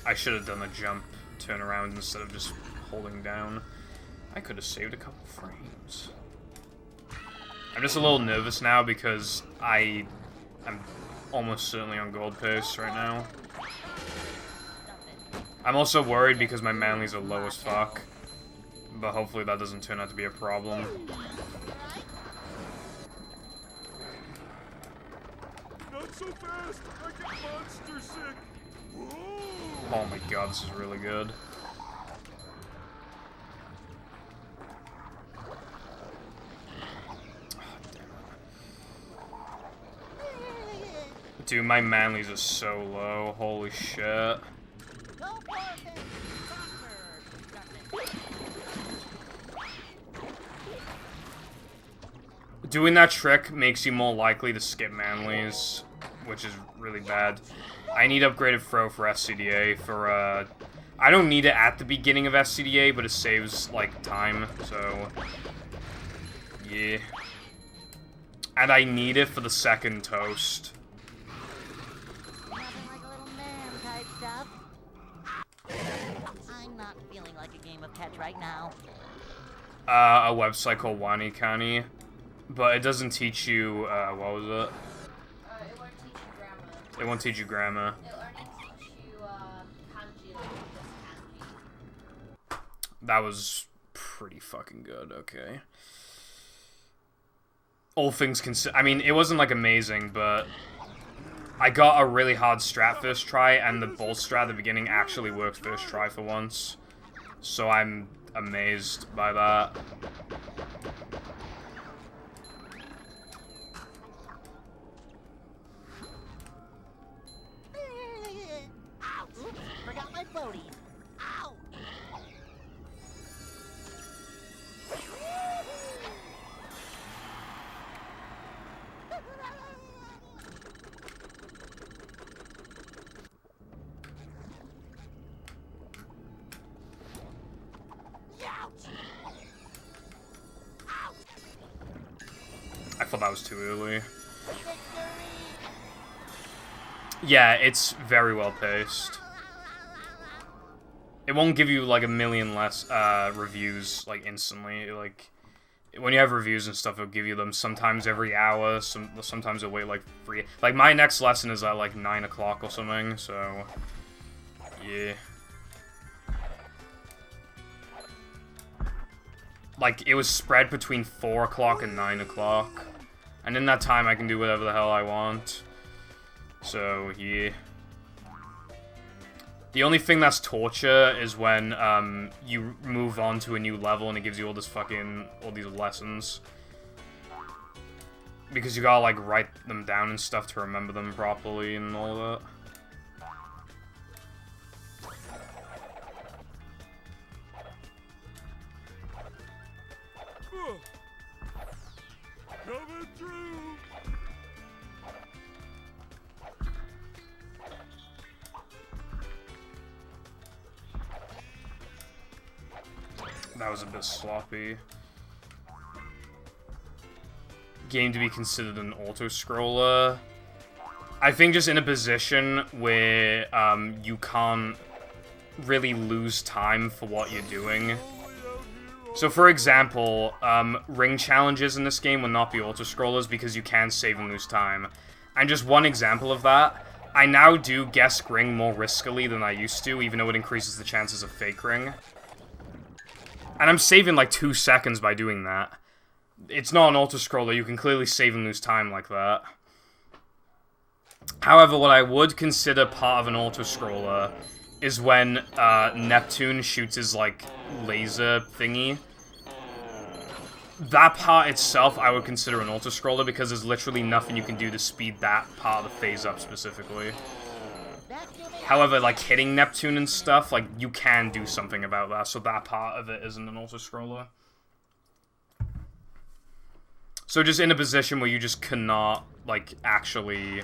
I should have done a jump turn around instead of just holding down. I could have saved a couple frames. I'm just a little nervous now because I'm almost certainly on gold pace right now. I'm also worried because my manlies are low as fuck. But hopefully that doesn't turn out to be a problem. Not so fast! I get monster sick! Whoa! Oh my god, this is really good. Dude, my manlies are so low. Holy shit. Go forth and conquer. Doing that trick makes you more likely to skip manlies, which is really bad. I need upgraded throw for SCDA for, I don't need it at the beginning of SCDA, but it saves, like, time, so... Yeah. And I need it for the second toast. Nothing like a little man type stuff. I'm not feeling like a game of catch right now. A website called Wanikani, but it doesn't teach you, what was it? It won't teach you grammar. It won't teach you grammar. It only teach you kanji, like just kanji. That was pretty fucking good, okay. All things considered, I mean, it wasn't, like, amazing, but I got a really hard strat first try, and the bolt strat at the beginning actually worked first try for once. So I'm amazed by that. Ow! Oops, forgot my floaties. Ow! I thought that was too early. Victory! Yeah, it's very well paced. It won't give you, like, a million less, reviews, like, instantly. Like, when you have reviews and stuff, it'll give you them sometimes every hour, sometimes it'll wait, like, 3... Like, my next lesson is at, like, 9 o'clock or something, so... Yeah. Like, it was spread between 4 o'clock and 9 o'clock. And in that time, I can do whatever the hell I want. So, yeah. The only thing that's torture is when, you move on to a new level and it gives you all this fucking, all these lessons. Because you gotta, like, write them down and stuff to remember them properly and all that. Coming through! That was a bit sloppy. Game to be considered an auto-scroller. I think just in a position where you can't really lose time for what you're doing. So for example, ring challenges in this game will not be auto-scrollers because you can save and lose time. And just one example of that, I now do guess ring more riskily than I used to, even though it increases the chances of fake ring. And I'm saving like 2 seconds by doing that. It's not an auto-scroller, you can clearly save and lose time like that. However, what I would consider part of an auto-scroller is when Neptune shoots his, like, laser thingy. That part itself I would consider an auto-scroller because there's literally nothing you can do to speed that part of the phase up specifically. However, like, hitting Neptune and stuff, like, you can do something about that, so that part of it isn't an auto-scroller. So just in a position where you just cannot, like, actually,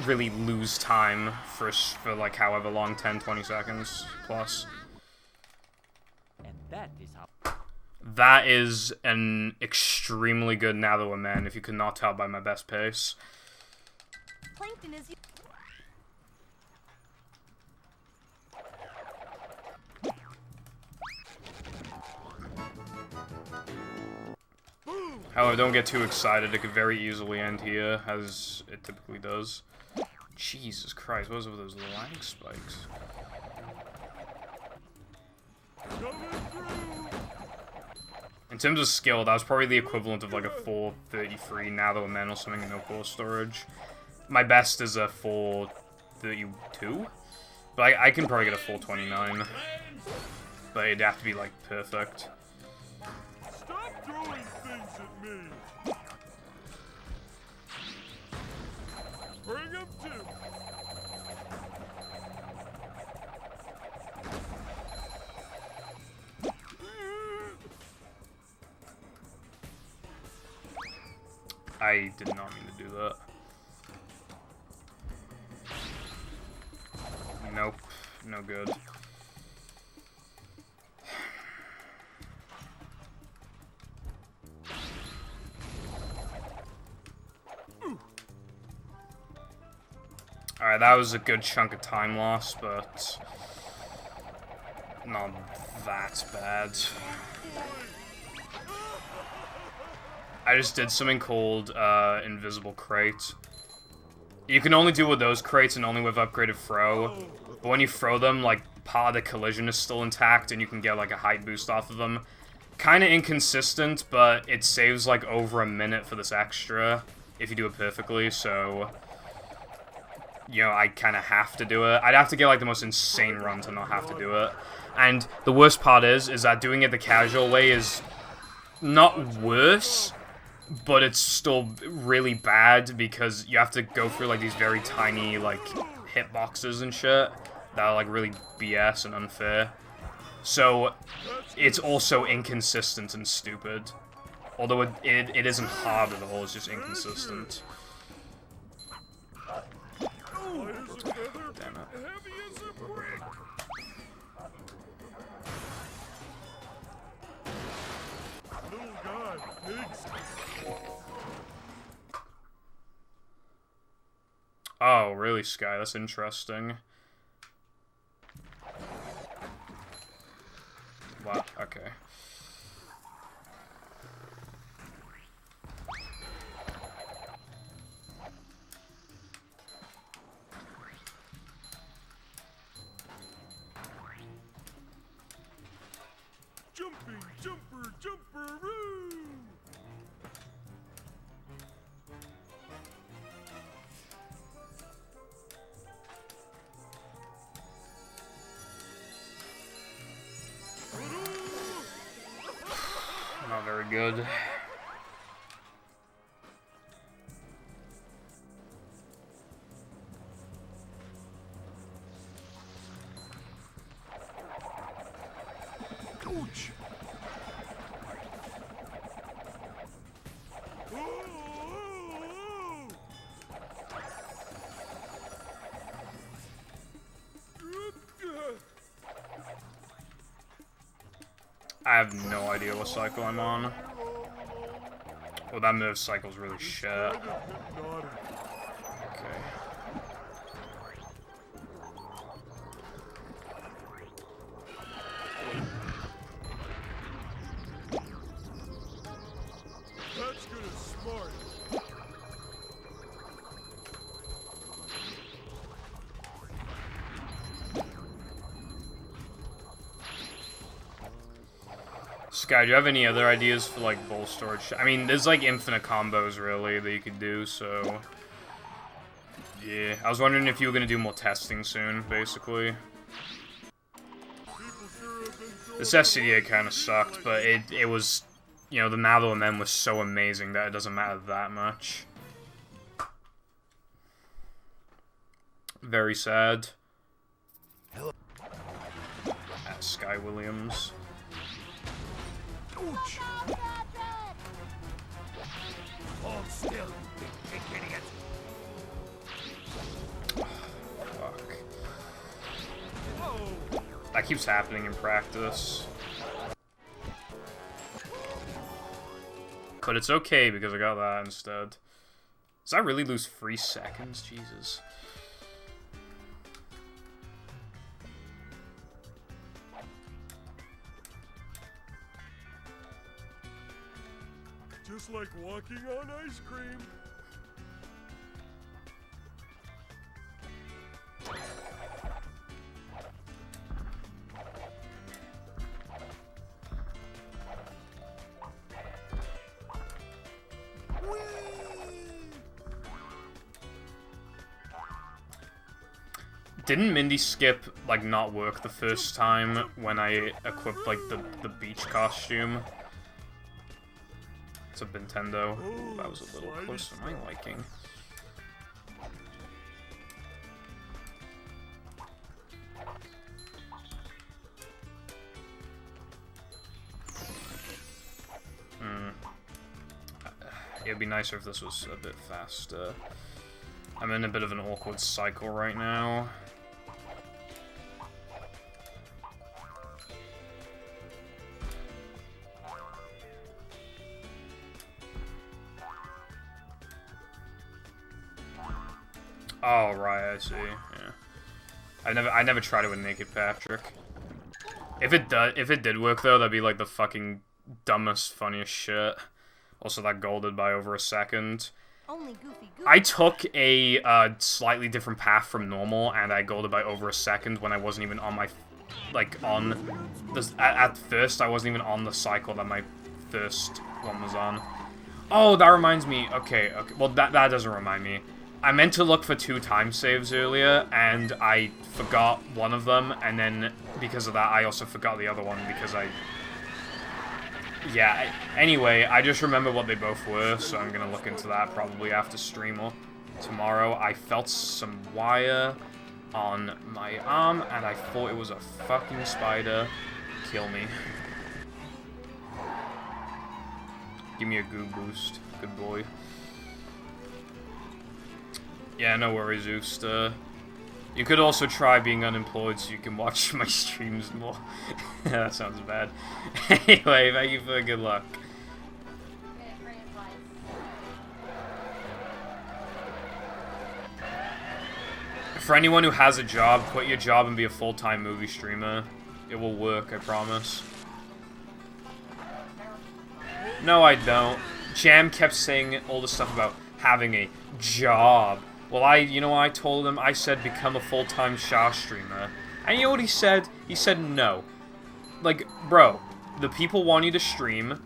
really lose time for like, however long, 10, 20 seconds plus. And that is how... That is an extremely good Now That We're Men, if you could not tell by my best pace. Plankton is... However, don't get too excited, it could very easily end here, as it typically does. Jesus Christ, what was with those lag spikes? In terms of skill, that was probably the equivalent of like a 433 Now That We're Men or something, no core storage. My best is a 432, but I can probably get a 429. But it'd have to be like perfect. Stop throwing things at me! I did not mean to do that. Nope. No good. Alright, that was a good chunk of time loss, but not that bad. I just did something called Invisible Crate. You can only do with those crates and only with upgraded throw. But when you throw them, like, part of the collision is still intact and you can get, like, a height boost off of them. Kinda inconsistent, but it saves, like, over a minute for this extra if you do it perfectly, so... You know, I kinda have to do it. I'd have to get, like, the most insane run to not have to do it. And the worst part is that doing it the casual way is not worse, but it's still really bad because you have to go through, like, these very tiny, like, hitboxes and shit that are, like, really BS and unfair. So, it's also inconsistent and stupid. Although it isn't hard at all, it's just inconsistent. Damn it. Oh, really, Sky? That's interesting. Wow, okay. Jumping, jumper, jumperoo! Not very good. Ouch! I have no idea what cycle I'm on. Well, that move cycle's really shit. Okay. That's good and smart. Sky, do you have any other ideas for, like, bowl storage? I mean, there's, like, infinite combos, really, that you could do, so... Yeah, I was wondering if you were gonna do more testing soon, basically. This SCDA kind of sucked, but it was... You know, the Mather Men was so amazing that it doesn't matter that much. Very sad. At Sky Williams. Ouch! Hold still, you big idiot. Fuck. That keeps happening in practice. But it's okay because I got that instead. Does that really lose 3 seconds? Jesus. Just like walking on ice cream. Didn't Mindy skip, like, not work the first time when I equipped, like, the beach costume? It's a Nintendo. Ooh, that was a little close to my liking. It'd be nicer if this was a bit faster. I'm in a bit of an awkward cycle right now. Oh, right, I see. Yeah. I never tried it with Naked Patrick. If it did work though, that'd be like the fucking dumbest, funniest shit. Also, that golded by over a second. Only goofy. I took a slightly different path from normal, and I golded by over a second when I wasn't even on my, like, on the, at first I wasn't even on the cycle that my first one was on. Oh, that reminds me. Okay. Well, that doesn't remind me. I meant to look for 2 time saves earlier, and I forgot one of them, and then because of that, I also forgot the other one because yeah, anyway, I just remember what they both were, so I'm gonna look into that probably after stream or tomorrow. I felt some wire on my arm, and I thought it was a fucking spider. Kill me. Give me a goo boost. Good boy. Yeah, no worries, Ooster. You could also try being unemployed so you can watch my streams more. That sounds bad. Anyway, thank you for good luck. Okay, great advice. For anyone who has a job, quit your job and be a full-time movie streamer. It will work, I promise. No, I don't. Jam kept saying all the stuff about having a job. Well, you know what I told him? I said become a full-time Shah streamer. And you know what he said? He said no. Like, bro, the people want you to stream.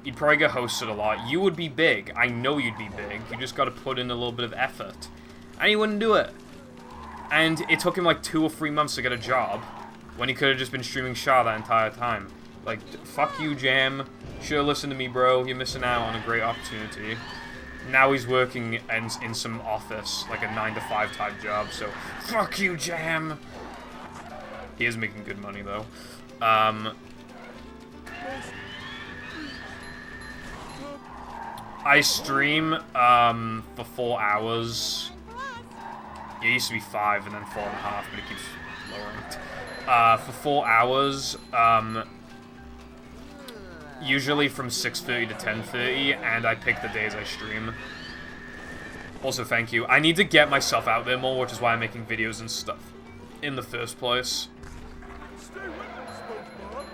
You'd probably get hosted a lot. You would be big. I know you'd be big. You just gotta put in a little bit of effort. And he wouldn't do it. And it took him like 2 or 3 months to get a job, when he could have just been streaming Shah that entire time. Like, fuck you, Jam. Should've listened to me, bro. You're missing out on a great opportunity. Now he's working in some office, like a 9 to 5 type job, so fuck you, Jam! He is making good money, though. I stream, for 4 hours. It used to be 5 and then 4.5, but it keeps lowering. For 4 hours, usually from 6:30 to 10:30, and I pick the days I stream. Also, thank you. I need to get myself out there more, which is why I'm making videos and stuff in the first place. Stay with me, SpongeBob.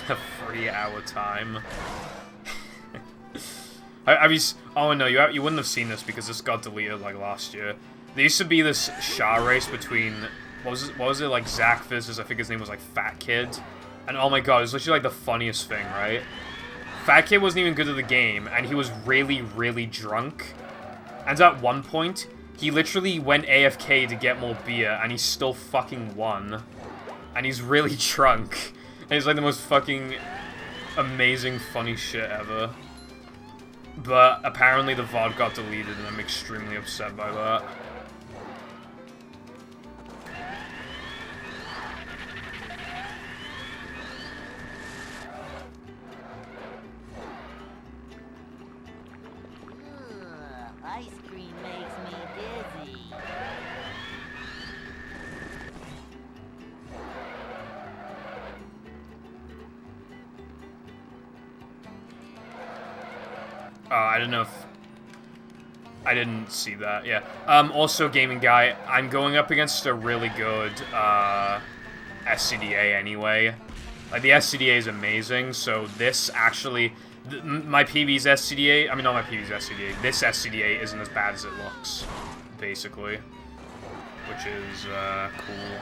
A 3-hour time. Have you? Oh no, you wouldn't have seen this because this got deleted like last year. There used to be this Shah race between, what was it, like Zach versus, I think his name was like Fat Kid. And oh my god, it was literally like the funniest thing, right? Fat Kid wasn't even good at the game, and he was really, really drunk. And at one point, he literally went AFK to get more beer, and he still fucking won. And he's really drunk. And it's like the most fucking amazing, funny shit ever. But apparently the VOD got deleted, and I'm extremely upset by that. Ice cream makes me dizzy. I don't know if... I didn't see that, yeah. Also, Gaming Guy, I'm going up against a really good, SCDA anyway. Like, the SCDA is amazing, so this actually... my PB's SCDA... I mean, not my PB's SCDA. This SCDA isn't as bad as it looks, basically. Which is, cool.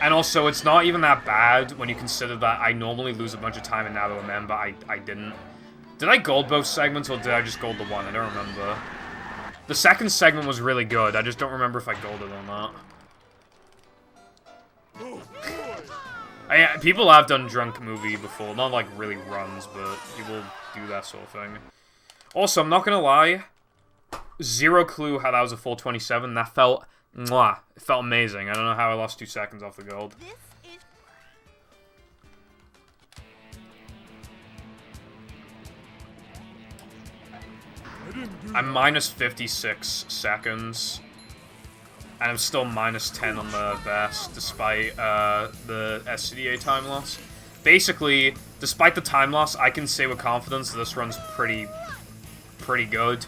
And also, it's not even that bad when you consider that I normally lose a bunch of time, and now that I remember, I didn't. Did I gold both segments, or did I just gold the one? I don't remember. The second segment was really good. I just don't remember if I golded or not. Oh, boy. People have done drunk movie before. Not like really runs, but people do that sort of thing. Also, I'm not gonna lie. Zero clue how that was a full 27. That felt... mwah. It felt amazing. I don't know how I lost 2 seconds off the gold. This is I'm minus 56 seconds. And I'm still minus 10 on the best, despite the SCDA time loss. Basically, despite the time loss, I can say with confidence that this run's pretty good.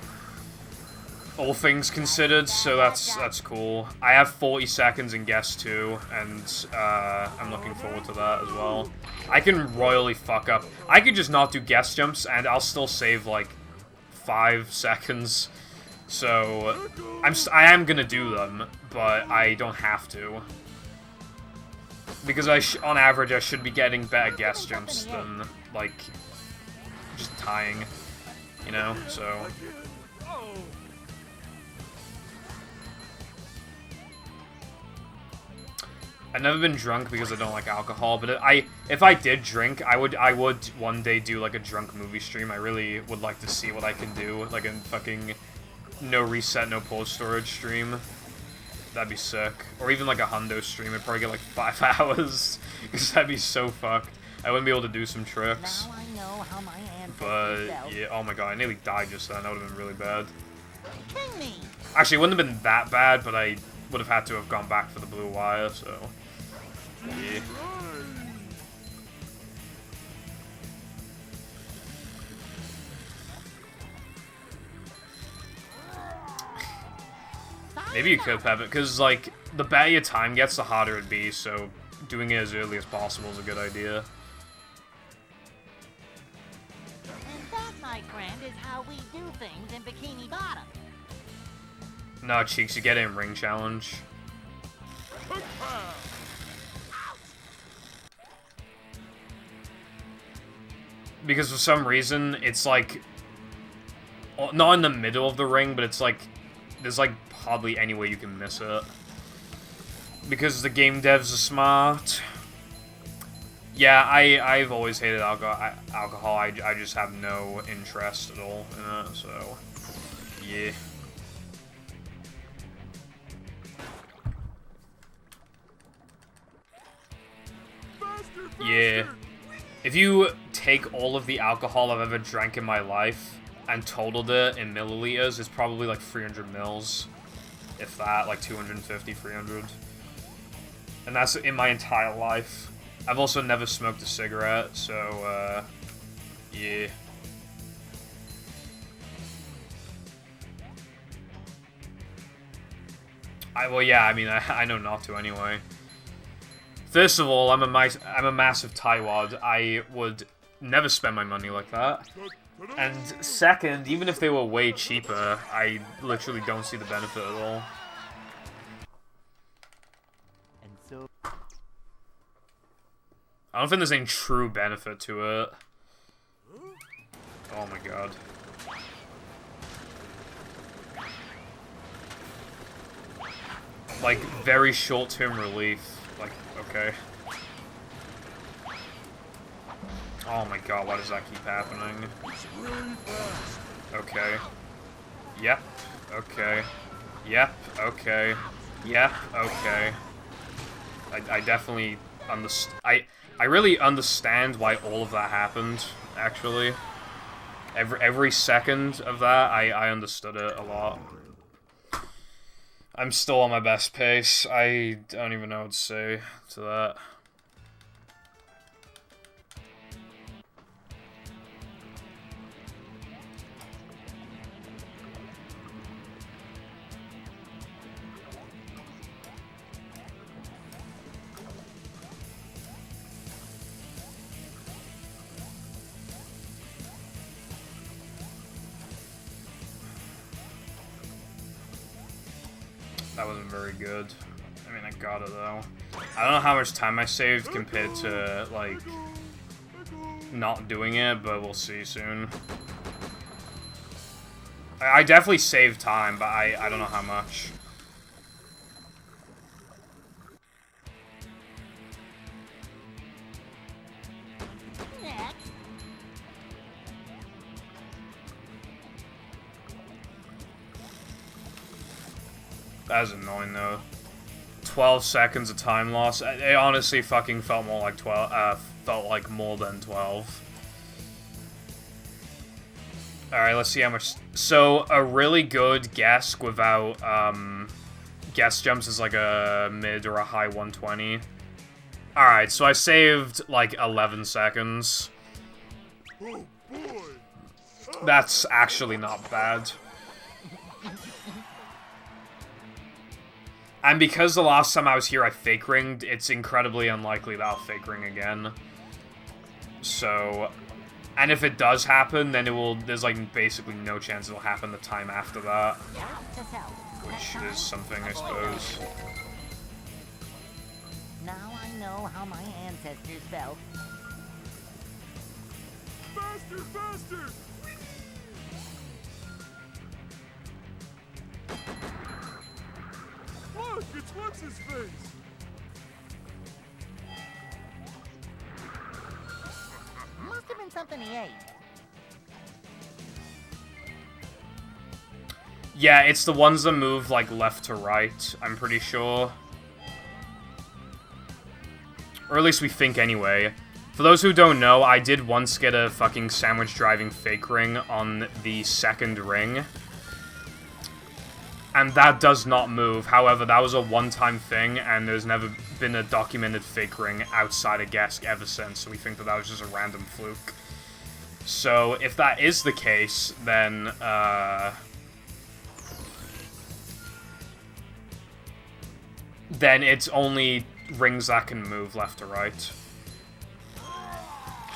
All things considered, so that's cool. I have 40 seconds in guess 2, and I'm looking forward to that as well. I can royally fuck up. I could just not do guess jumps, and I'll still save, like, 5 seconds. So, I am gonna do them, but I don't have to. Because on average, I should be getting better guess jumps than, like, just tying, you know, so... I've never been drunk because I don't like alcohol, but if I did drink, I would one day do, like, a drunk movie stream. I really would like to see what I can do, like, a fucking no reset, no pause storage stream. That'd be sick. Or even, like, a hundo stream. I'd probably get, like, 5 hours, because that'd be so fucked. I wouldn't be able to do some tricks. Now I know how my But, felt. yeah, oh my god, I nearly died just then. That would have been really bad. King me. Actually, it wouldn't have been that bad, but I would have had to have gone back for the blue wire, so... Yeah. Maybe you could have it, because, like, the better your time gets, the harder it'd be, so doing it as early as possible is a good idea. And that, my friend, is how we do things in Bikini Bottom. No, Cheeks, you get it in Ring Challenge. Because for some reason, it's like... Not in the middle of the ring, but it's like... There's like hardly any way you can miss it. Because the game devs are smart. Yeah, I've always hated alcohol. I just have no interest at all in it, so... Yeah. Yeah. If you take all of the alcohol I've ever drank in my life and totaled it in milliliters, it's probably like 300 mils. If that, like 250, 300. And that's in my entire life. I've also never smoked a cigarette, so, yeah. Well, yeah, I mean, I know not to anyway. First of all, I'm a massive tightwad. I would never spend my money like that. And second, even if they were way cheaper, I literally don't see the benefit at all. And so... I don't think there's any true benefit to it. Oh my god. Like, very short-term relief. Like, okay. Oh my god, why does that keep happening? Okay. Yep. Okay. Yep. Okay. Yep. Okay. I definitely understand. I really understand why all of that happened, actually. Every second of that, I understood it a lot. I'm still on my best pace. I don't even know what to say to that. That wasn't very good. I mean, I got it, though. I don't know how much time I saved compared to, like, not doing it, but we'll see soon. I definitely saved time, but I don't know how much. Next. That was annoying, though. 12 seconds of time loss. It honestly fucking felt more like 12. Felt like more than 12. Alright, let's see how much... So, a really good guess without, guess jumps is like a mid or a high 120. Alright, so I saved, like, 11 seconds. Oh boy! That's actually not bad. And because the last time I was here I fake ringed, it's incredibly unlikely that I'll fake ring again. So... And if it does happen, then it will... There's, like, basically no chance it'll happen the time after that. Which is something, I suppose. Now I know how my ancestors felt. Faster, faster! Look, it's what's his face. Must have been something he ate. Yeah, it's the ones that move, like, left to right, I'm pretty sure. Or at least we think anyway. For those who don't know, I did once get a fucking sandwich driving fake ring on the second ring. And that does not move. However, that was a one-time thing, and there's never been a documented fake ring outside of Gesk ever since, so we think that that was just a random fluke. So, if that is the case, then, then it's only rings that can move left to right.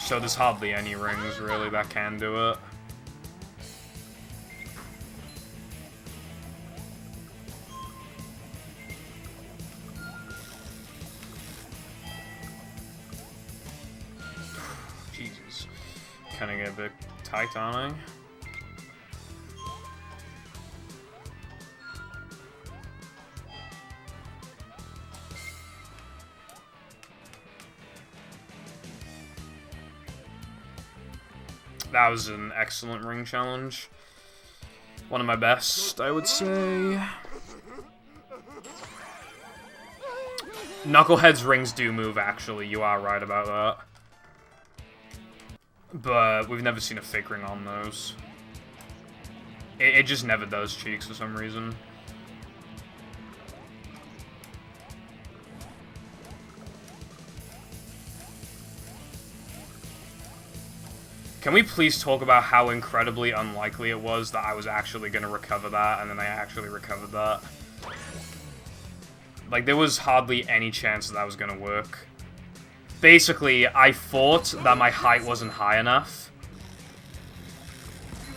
So there's hardly any rings, really, that can do it. Jesus. Kind of get a bit tight on it. That was an excellent ring challenge. One of my best, I would say. Knucklehead's rings do move, actually. You are right about that. But we've never seen a fake ring on those. It just never does cheeks for some reason. Can we please talk about how incredibly unlikely it was that I was actually going to recover that, and then I actually recovered that? Like, there was hardly any chance that that was going to work. Basically, I thought that my height wasn't high enough.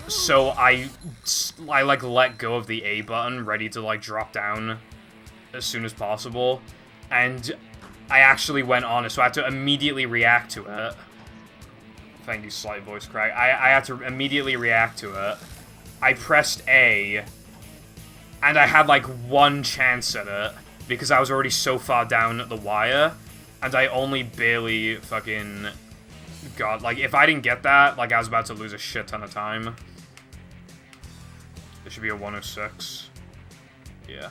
So I like, let go of the A button, ready to, like, drop down as soon as possible. And I actually went on it, so I had to immediately react to it. Thank you, slight voice crack. I had to immediately react to it. I pressed A, and I had, like, one chance at it, because I was already so far down the wire, and I only barely fucking got, like, if I didn't get that, like, I was about to lose a shit ton of time. It should be a 106. Yeah.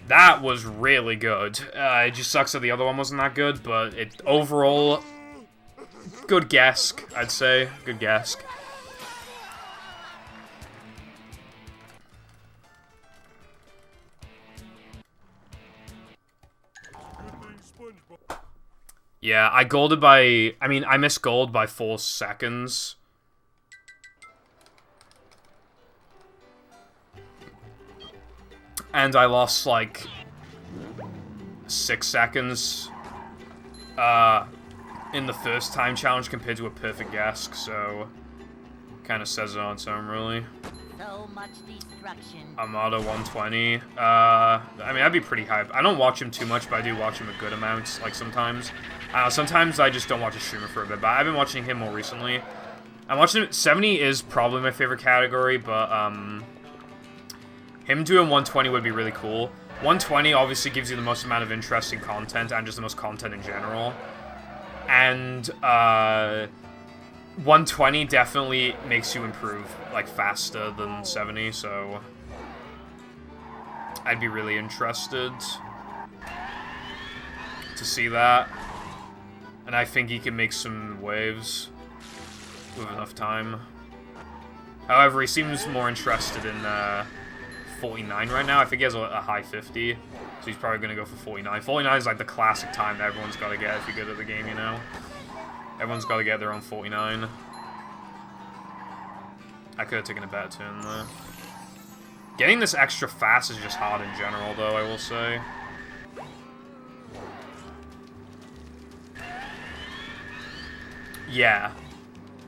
That was really good. It just sucks that the other one wasn't that good, but it overall... Good guess, I'd say. Good guess. Yeah, I golded by... I mean, I missed gold by 4 seconds. And I lost, like, 6 seconds. In the first time challenge compared to a perfect guess, so kind of says it on its own, really. So much destruction. Armada 120. I mean, that'd be pretty high. I don't watch him too much, but I do watch him a good amount, like, sometimes. Sometimes I just don't watch a streamer for a bit, but I've been watching him more recently. I'm watching him... 70 is probably my favorite category, but, him doing 120 would be really cool. 120 obviously gives you the most amount of interesting content, and just the most content in general. And, 120 definitely makes you improve, like, faster than 70, so... I'd be really interested to see that. And I think he can make some waves with enough time. However, he seems more interested in 49 right now. I think he has a high 50, so he's probably going to go for 49. 49 is like the classic time that everyone's got to get if you're good at the game, you know? Everyone's got to get their own 49. I could have taken a better turn there. Getting this extra fast is just hard in general, though, I will say. Yeah.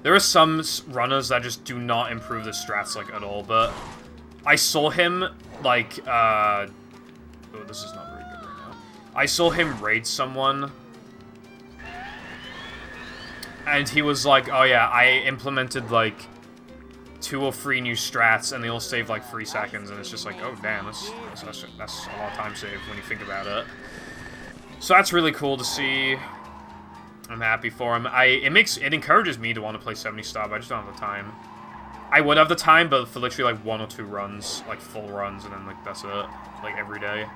There are some runners that just do not improve the strats, like, at all, but I saw him, like, oh, this is not very good right now. I saw him raid someone, and he was like, oh yeah, I implemented, like, 2 or 3 new strats, and they all save, like, 3 seconds, and it's just like, oh, damn, that's a lot of time saved when you think about it. So that's really cool to see. I'm happy for him. It encourages me to want to play 70 star, but I just don't have the time. I would have the time, but for literally like 1 or 2 runs, like full runs, and then like that's it, like every day.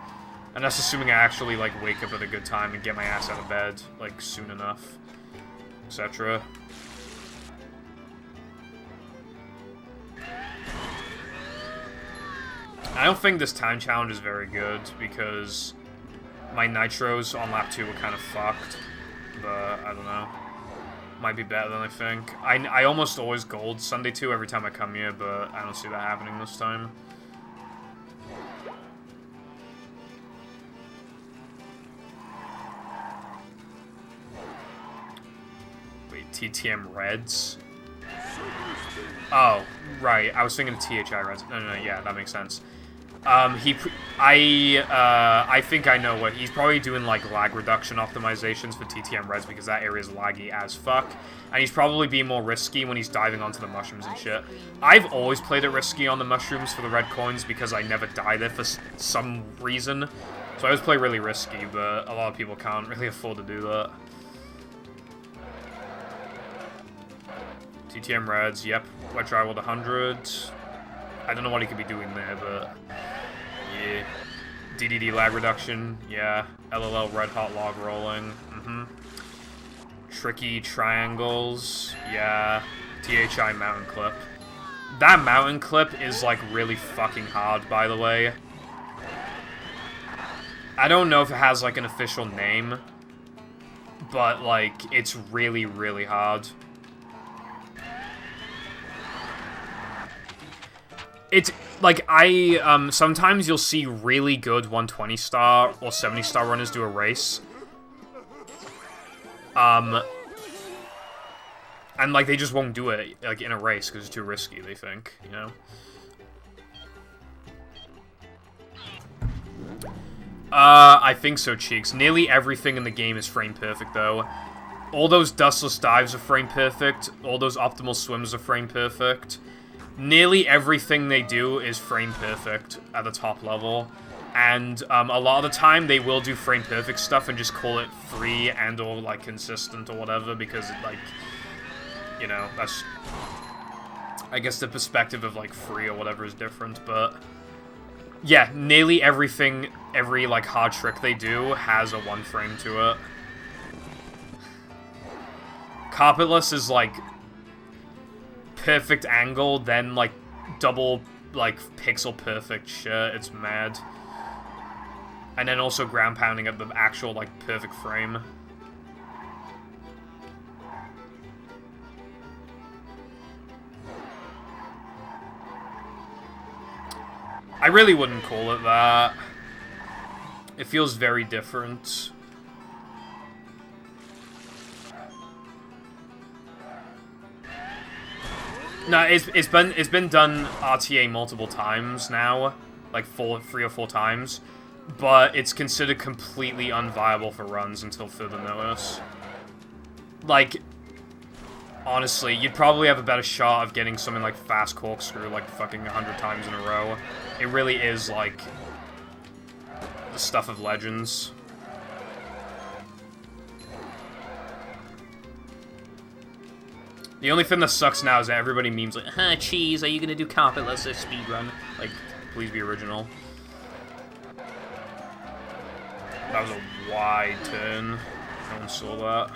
And that's assuming I actually like wake up at a good time and get my ass out of bed like soon enough, etc. I don't think this time challenge is very good because my nitros on lap 2 were kind of fucked. But I don't know. Might be better than I think. I almost always gold Sunday 2 every time I come here, but I don't see that happening this time. Wait, TTM Reds? Oh, right. I was thinking THI Reds. No, yeah, that makes sense. I think I know what he's probably doing, like lag reduction optimizations for TTM Reds because that area is laggy as fuck, and he's probably being more risky when he's diving onto the mushrooms and shit. I've always played it risky on the mushrooms for the red coins because I never die there for some reason, so I always play really risky, but a lot of people can't really afford to do that. TTM Reds, yep. Wedge rivaled 100. I don't know what he could be doing there, but yeah. DDD lag reduction, yeah. LLL red hot log rolling, Tricky triangles, yeah. THI mountain clip. That mountain clip is like really fucking hard, by the way. I don't know if it has like an official name, but like it's really, really hard. It's, like, sometimes you'll see really good 120 star or 70 star runners do a race. And, like, they just won't do it, like, in a race because it's too risky, they think, you know? I think so, Cheeks. Nearly everything in the game is frame perfect, though. All those dustless dives are frame perfect. All those optimal swims are frame perfect. Nearly everything they do is frame perfect at the top level, and a lot of the time they will do frame perfect stuff and just call it free and or like consistent or whatever because it, like, you know, that's, I guess the perspective of like free or whatever is different, but yeah, nearly everything, every like hard trick they do has a 1 frame to it. Carpetless is like perfect angle, then like double like pixel perfect shit. It's mad. And then also ground pounding at the actual like perfect frame. I really wouldn't call it that. It feels very different. No, it's been done RTA multiple times now, like 3 or 4 times, but it's considered completely unviable for runs until further notice. Like, honestly, you'd probably have a better shot of getting something like fast corkscrew like fucking 100 times in a row. It really is like the stuff of legends. The only thing that sucks now is that everybody memes like, huh, cheese, are you gonna do carpetless or speedrun? Like, please be original. That was a wide turn. No one saw that.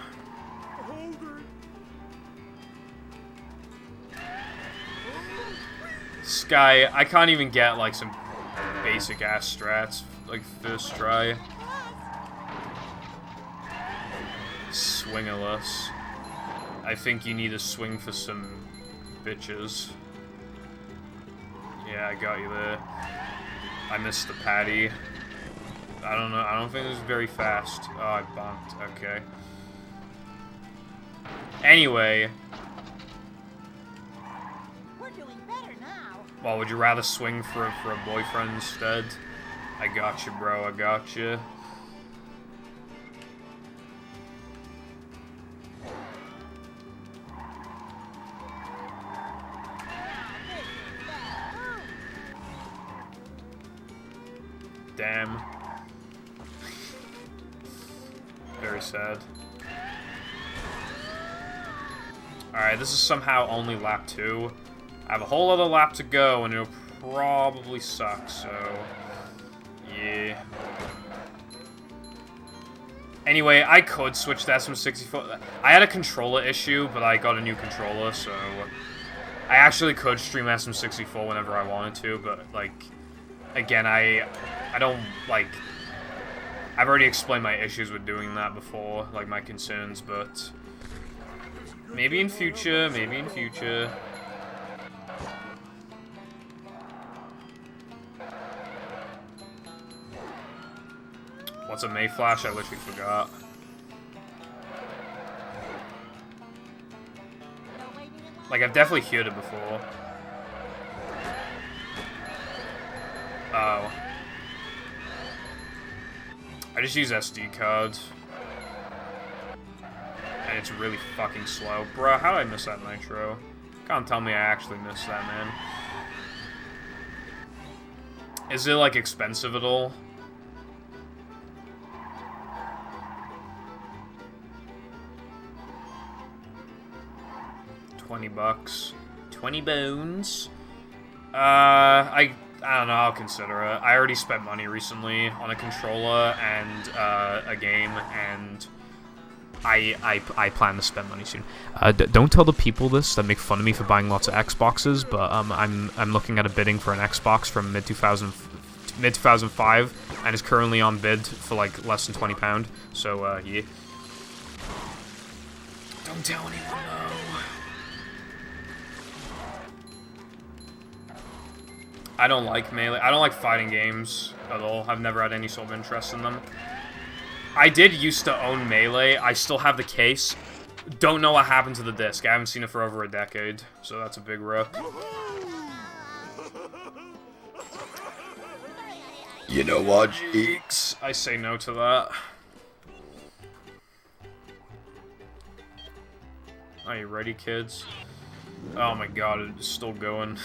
This guy, I can't even get, like, some basic ass strats, like, first try. Swingerless. I think you need to swing for some bitches. Yeah, I got you there. I missed the patty. I don't know, I don't think it was very fast. Oh, I bumped, okay. Anyway. We're doing better now. Well, would you rather swing for a boyfriend instead? I got you, bro, I got you. Damn. Very sad. Alright, this is somehow only lap 2. I have a whole other lap to go, and it'll probably suck, so... yeah. Anyway, I could switch to SM64. I had a controller issue, but I got a new controller, so... I actually could stream SM64 whenever I wanted to, but, like... Again, I don't, like... I've already explained my issues with doing that before, like, my concerns, but... Maybe in future, maybe in future. What's a Mayflash? I literally forgot. Like, I've definitely heard it before. Oh. I just use SD cards. And it's really fucking slow. Bruh, how did I miss that nitro? Can't tell me I actually missed that, man. Is it, like, expensive at all? $20. 20 bones. I don't know, I'll consider it. I already spent money recently on a controller and a game, and I plan to spend money soon. Don't tell the people this that make fun of me for buying lots of Xboxes, but I'm looking at a bidding for an Xbox from mid 2005, and is currently on bid for like less than £20. So yeah. Don't tell anyone though. I don't like melee. I don't like fighting games at all. I've never had any sort of interest in them. I did used to own Melee. I still have the case. Don't know what happened to the disc. I haven't seen it for over a decade, so that's a big rook. You know what, Jeeks? I say no to that. Are you ready, kids? Oh my god, it's still going.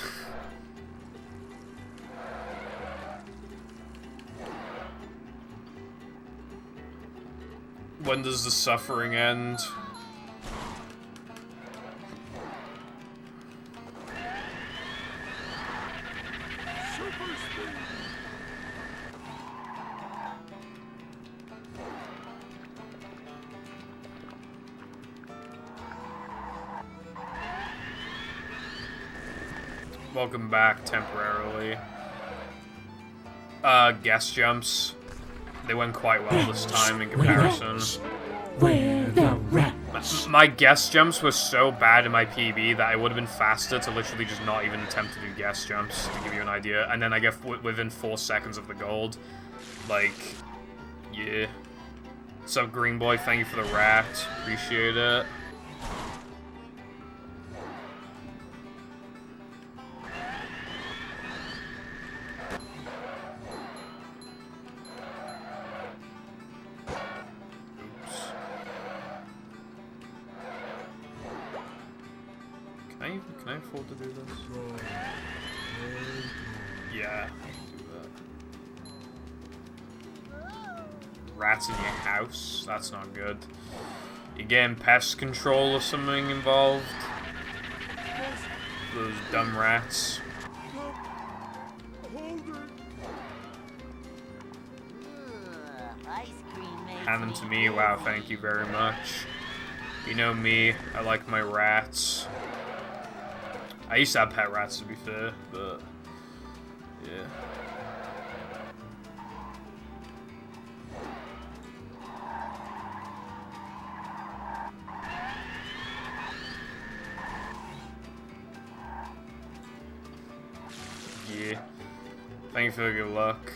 When does the suffering end? Welcome back temporarily. Guest jumps. They went quite well this time in comparison. Where the rats? My guest jumps were so bad in my PB that it would have been faster to literally just not even attempt to do guest jumps, to give you an idea. And then I get within 4 seconds of the gold. Like, yeah. What's up, Green Boy? Thank you for the rat. Appreciate it. Can I afford to do this? Yeah, do that. Rats in your house? That's not good. You getting pest control or something involved? Those dumb rats. Hand them to me. Wow, thank you very much. You know me, I like my rats. I used to have pet rats, to be fair, but yeah. Yeah. Thank you for the good luck.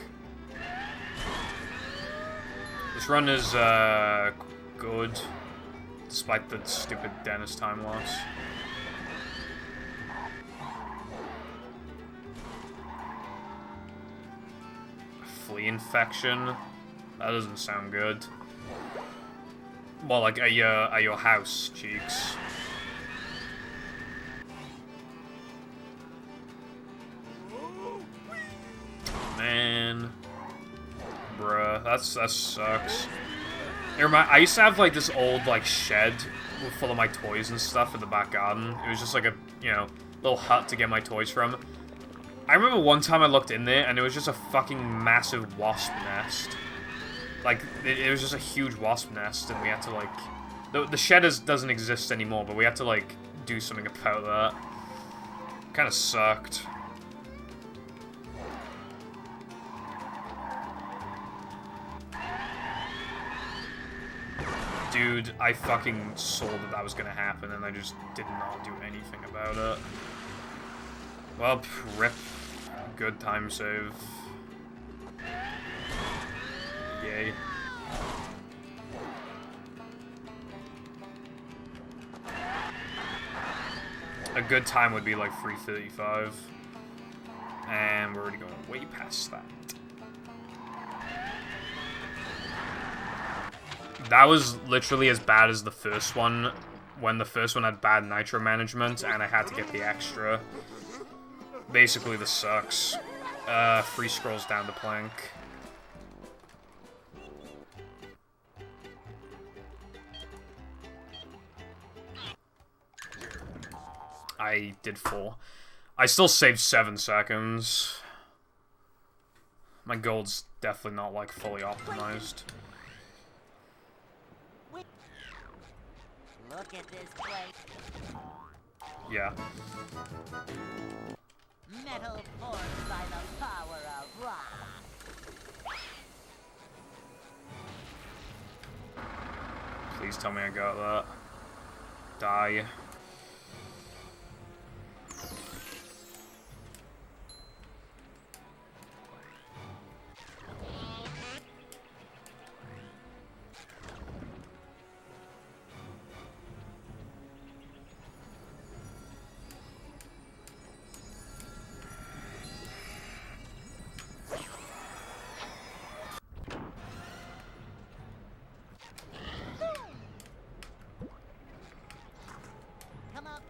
This run is good, despite the stupid dentist time loss. Flea infection? That doesn't sound good. Well, like at your house, cheeks. Man. Bruh, that sucks. I used to have like this old like shed full of my toys and stuff in the back garden. It was just like a, you know, little hut to get my toys from. I remember one time I looked in there and it was just a fucking massive wasp nest. Like, it was just a huge wasp nest and we had to like... The shed doesn't exist anymore, but we had to like do something about that. Kinda sucked. Dude, I fucking saw that was gonna happen and I just did not do anything about it. Well, rip. Good time save. Yay. A good time would be like 3:35. And we're already going way past that. That was literally as bad as the first one, when the first one had bad nitro management and I had to get the extra. Basically, this sucks. 3 scrolls down the plank. I did 4. I still saved 7 seconds. My gold's definitely not, like, fully optimized. Look at this place. Yeah. Metal forged by the power of rock. Please tell me I got that. Die.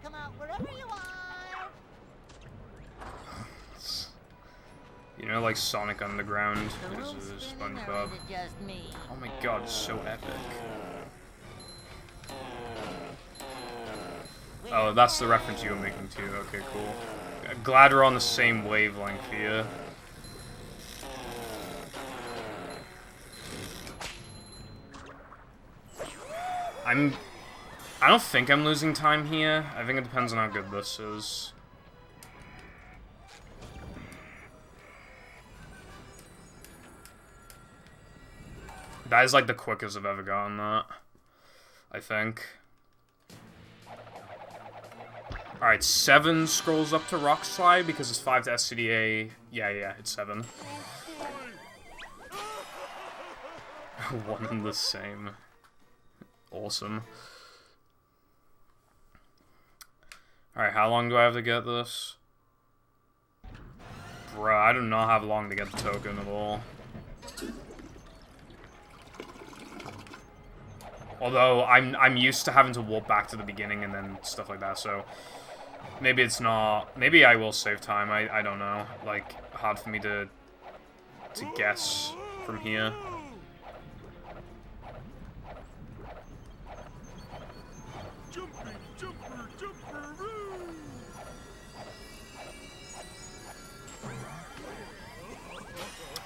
Come out, wherever you are. You know, like Sonic Underground The is room's spinning, SpongeBob. or is it just me? Oh my god, it's so epic. Oh, that's the reference you were making too. Okay, cool. Glad we're on the same wavelength here. I don't think I'm losing time here. I think it depends on how good this is. That is like the quickest I've ever gotten that, I think. Alright, 7 scrolls up to Rock Slide because it's 5 to SCDA. Yeah, it's 7. One and the same. Awesome. Alright, how long do I have to get this? Bruh, I do not have long to get the token at all. Although, I'm used to having to warp back to the beginning and then stuff like that, so... Maybe it's not... Maybe I will save time, I don't know. Like, hard for me to guess from here.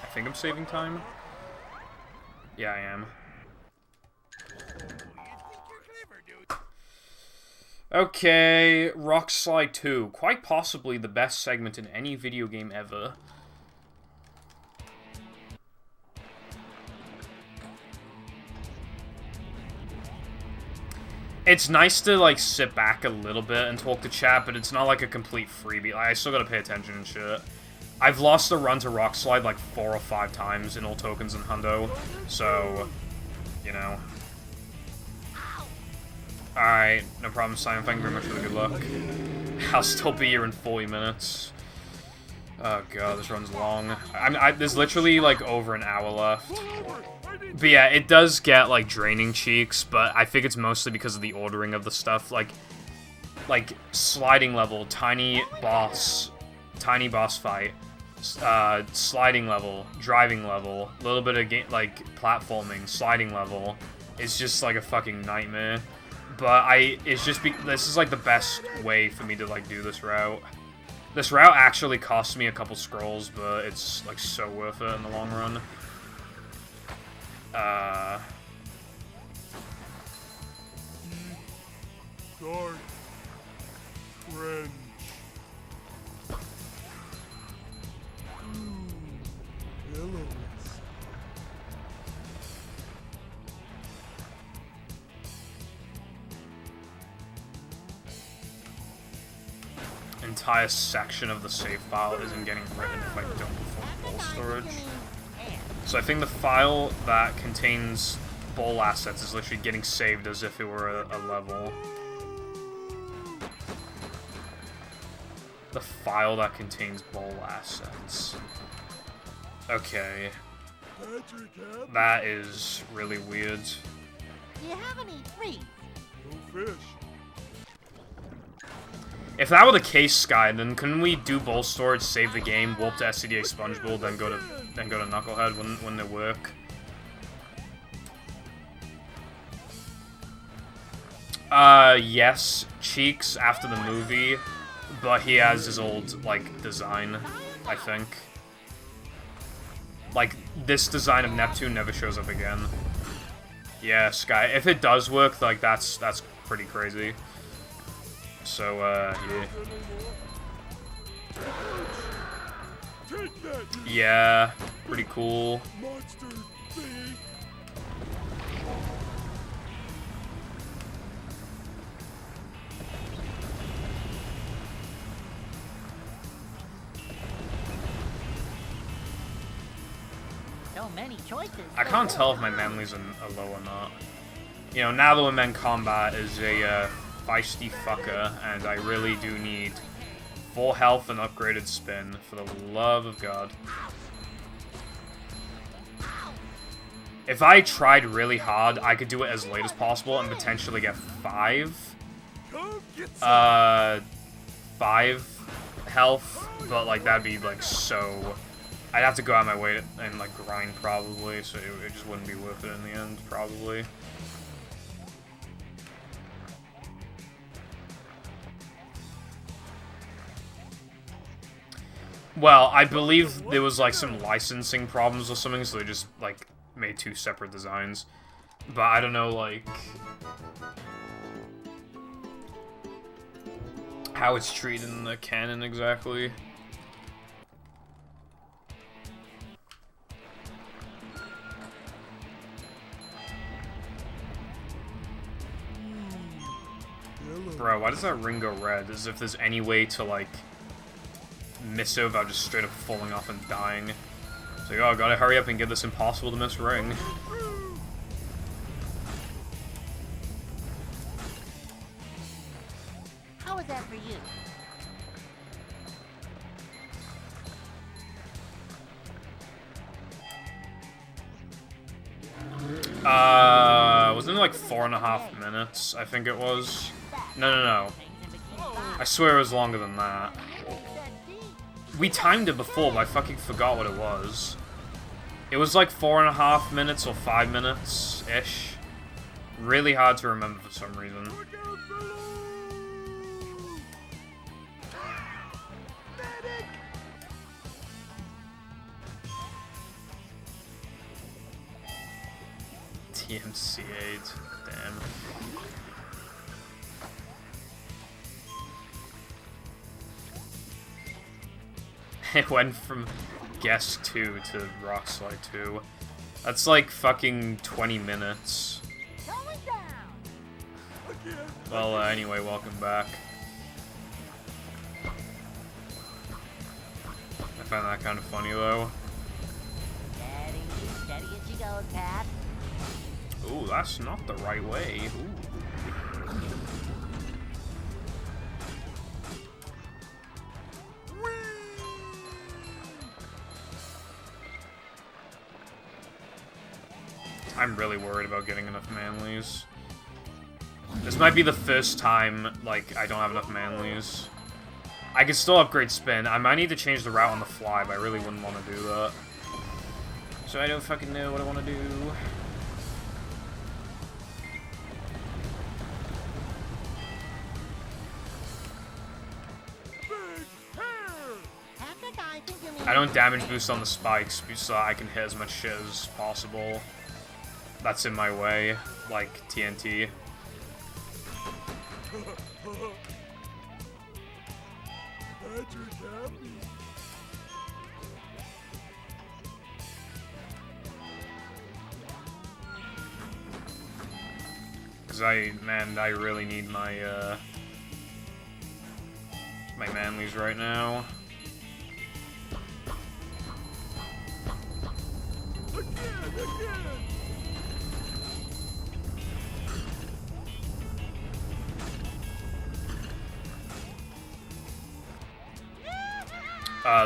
I think I'm saving time. Yeah, I am. Okay, Rock Slide 2. Quite possibly the best segment in any video game ever. It's nice to, like, sit back a little bit and talk to chat, but it's not, like, a complete freebie. Like, I still gotta pay attention and shit. I've lost a run to Rock Slide, like, 4 or 5 times in all tokens and hundo, so, you know. Alright, no problem, Simon. Thank you very much for the good luck. I'll still be here in 40 minutes. Oh god, this run's long. There's literally, like, over an hour left. But yeah, it does get, like, draining cheeks, but I think it's mostly because of the ordering of the stuff. Like sliding level, tiny boss fight, sliding level, driving level, a little bit of platforming, sliding level. It's just, like, a fucking nightmare. But this is, like, the best way for me to, like, do this route. This route actually costs me a couple scrolls, but it's, like, so worth it in the long run. Dark. Cringe. Pillows. Entire section of the save file isn't getting written if I don't perform bowl storage. So I think the file that contains bowl assets is literally getting saved as if it were a level. The file that contains bowl assets. Okay. That is really weird. Do you have any treats? No fish. If that were the case, Sky, then couldn't we do bowl storage, save the game, warp to SCDA SpongeBob, then go to Knucklehead? Wouldn't it work? Yes, Cheeks after the movie, but he has his old, like, design, I think. Like, this design of Neptune never shows up again. Yeah, Sky, if it does work, like, that's pretty crazy. So, yeah. Yeah, pretty cool. So many choices. I can't tell if my manly's a low or not. You know, now that we're in combat is a, feisty fucker, and I really do need full health and upgraded spin, for the love of God. If I tried really hard, I could do it as late as possible and potentially get 5 health, but, like, that'd be, like, so... I'd have to go out of my way and, like, grind, probably, so it just wouldn't be worth it in the end, probably. Well, I believe there was, like, some licensing problems or something, so they just, like, made 2 separate designs. But I don't know, like, how it's treated in the canon exactly. Bro, why does that ring go red? As if there's any way to, like, miss it without just straight up falling off and dying. It's like, oh, gotta hurry up and get this impossible to miss ring. How is that for you? Wasn't it like 4.5 minutes? I think it was. No. I swear it was longer than that. We timed it before, but I fucking forgot what it was. It was like 4.5 minutes or 5 minutes-ish. Really hard to remember for some reason. TMC8, damn. It went from Guess 2 to Rock Slide 2. That's like fucking 20 minutes. Going down. Well, anyway, welcome back. I found that kind of funny, though. Steady, steady as you go, cat. Ooh, that's not the right way. Ooh. I'm really worried about getting enough manlies. This might be the first time, like, I don't have enough manlies. I can still upgrade spin. I might need to change the route on the fly, but I really wouldn't want to do that. So I don't fucking know what I want to do. I don't damage boost on the spikes so I can hit as much shit as possible. That's in my way, like TNT. Patrick happy. Cause man, I really need my my manlies right now. Again.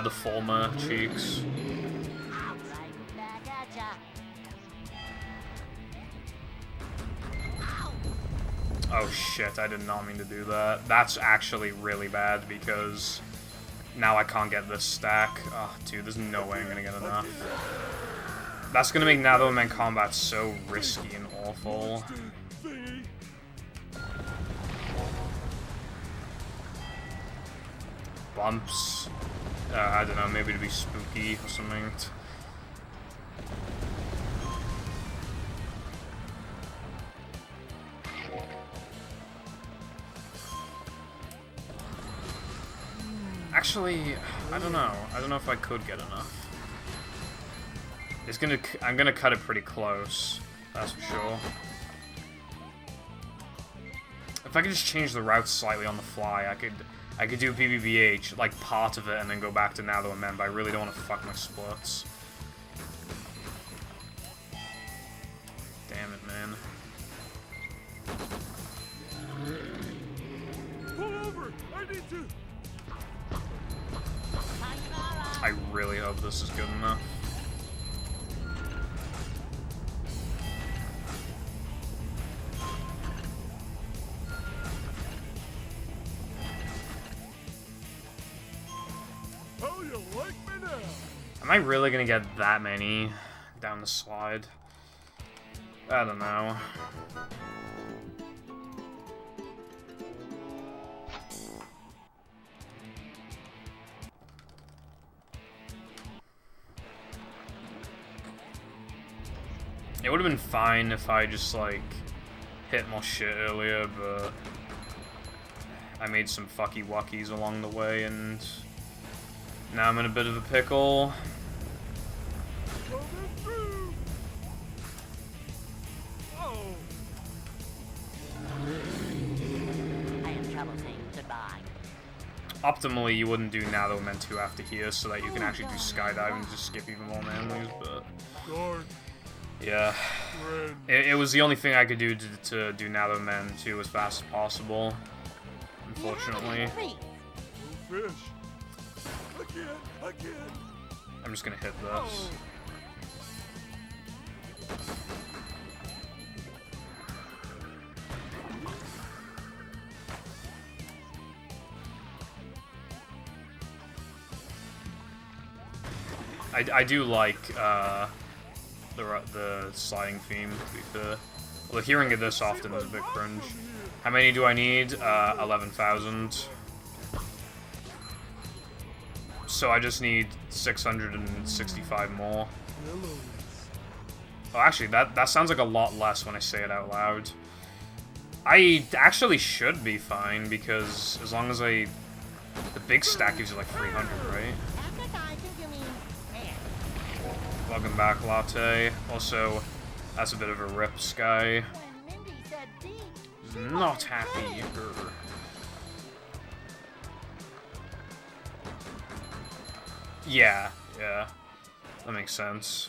The Fulma cheeks. Right back at ya. Oh shit, I did not mean to do that. That's actually really bad because now I can't get this stack. Oh, dude, there's no way I'm gonna get enough. That's gonna make Natho Man combat so risky and awful. Bumps. I don't know, maybe to be spooky or something. Actually, I don't know. I don't know if I could get enough. I'm gonna cut it pretty close. That's for sure. If I could just change the route slightly on the fly, I could do BBBH, like part of it, and then go back to Natho and Men, but I really don't want to fuck my splits. Damn it, man. Pull over! I need to. I really hope this is good enough. How you like me now? Am I really gonna get that many down the slide? I don't know. It would have been fine if I just, like, hit more shit earlier, but I made some fucky wuckies along the way, and now I'm in a bit of a pickle. Coming through. Oh. I am troubleshooting. Goodbye. Optimally, you wouldn't do Natho Men 2 after here, so that you can actually do skydive and just skip even more manlies, but Guard. yeah. Friend. It was the only thing I could do to do Natho Men 2 as fast as possible, unfortunately. No fish. Again. I'm just gonna hit this. I do like the sliding theme, to be fair. Well, hearing it this often is a bit cringe. How many do I need? 11,000. So I just need 665 more. Oh, actually, that sounds like a lot less when I say it out loud. I actually should be fine, because as long as the big stack gives you like 300, right? Welcome back, Latte. Also, that's a bit of a rip, Sky. When Mindy said D, she Not wasn't happy. kidding. Yeah, yeah. That makes sense.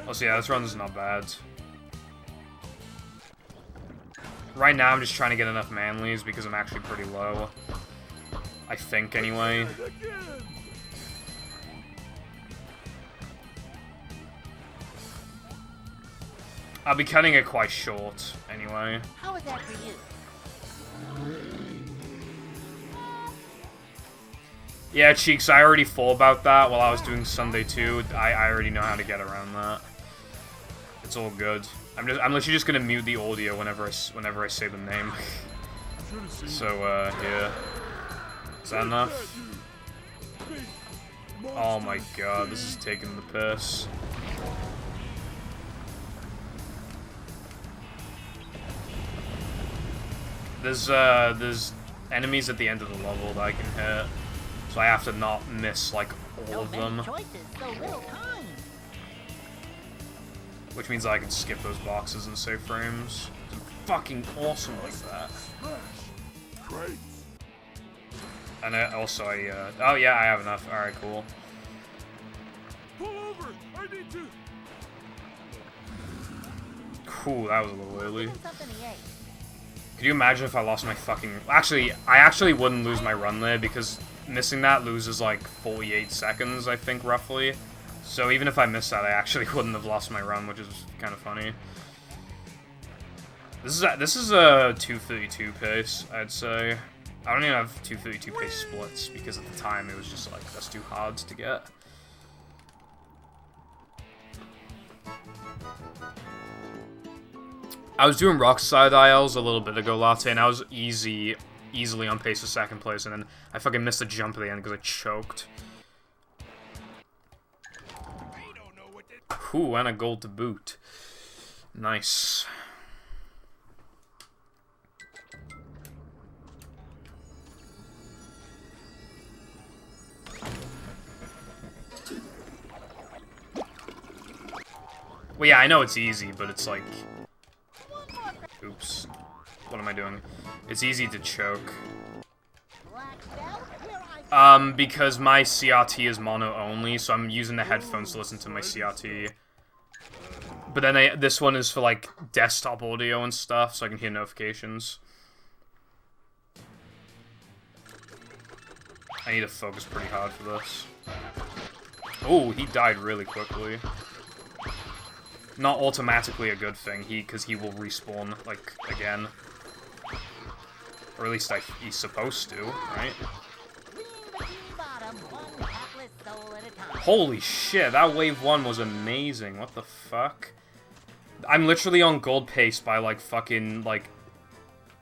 Also, yeah, this run's not bad. Right now, I'm just trying to get enough manlies because I'm actually pretty low. I think, anyway. I'll be cutting it quite short, anyway. How was that for you? Yeah, Cheeks, I already thought about that while I was doing Sunday 2. I already know how to get around that. It's all good. I'm literally just gonna mute the audio whenever I say the name. So, yeah. Is that enough? Oh my god, this is taking the piss. There's enemies at the end of the level that I can hit. So I have to not miss, like, all So of many them. choices, so little time. Which means I can skip those boxes and save frames. It's fucking awesome like that. Great. And also, oh yeah, I have enough. Alright, cool. Pull over. I need to. Cool, that was a little early. Something he ate. Could you imagine if I lost my fucking... Actually, I actually wouldn't lose my run there because missing that loses like 48 seconds, I think, roughly. So even if I missed that, I actually wouldn't have lost my run, which is kind of funny. This is a 232 pace, I'd say. I don't even have 232 pace splits because at the time it was just like, that's too hard to get. I was doing Rockside ILs a little bit ago, Latte, and I was easily on pace for second place, and then I fucking missed a jump at the end because I choked. Ooh, and a gold to boot. Nice. Well, yeah, I know it's easy, but it's like... Oops. What am I doing? It's easy to choke. Black belt, here I Because my CRT is mono only, so I'm using the headphones to listen to my CRT. But then this one is for, like, desktop audio and stuff, so I can hear notifications. I need to focus pretty hard for this. Oh, he died really quickly. Not automatically a good thing, because he will respawn, like, again. Or at least he's supposed to, right? Holy shit, that wave 1 was amazing. What the fuck? I'm literally on gold pace by, like, fucking, like,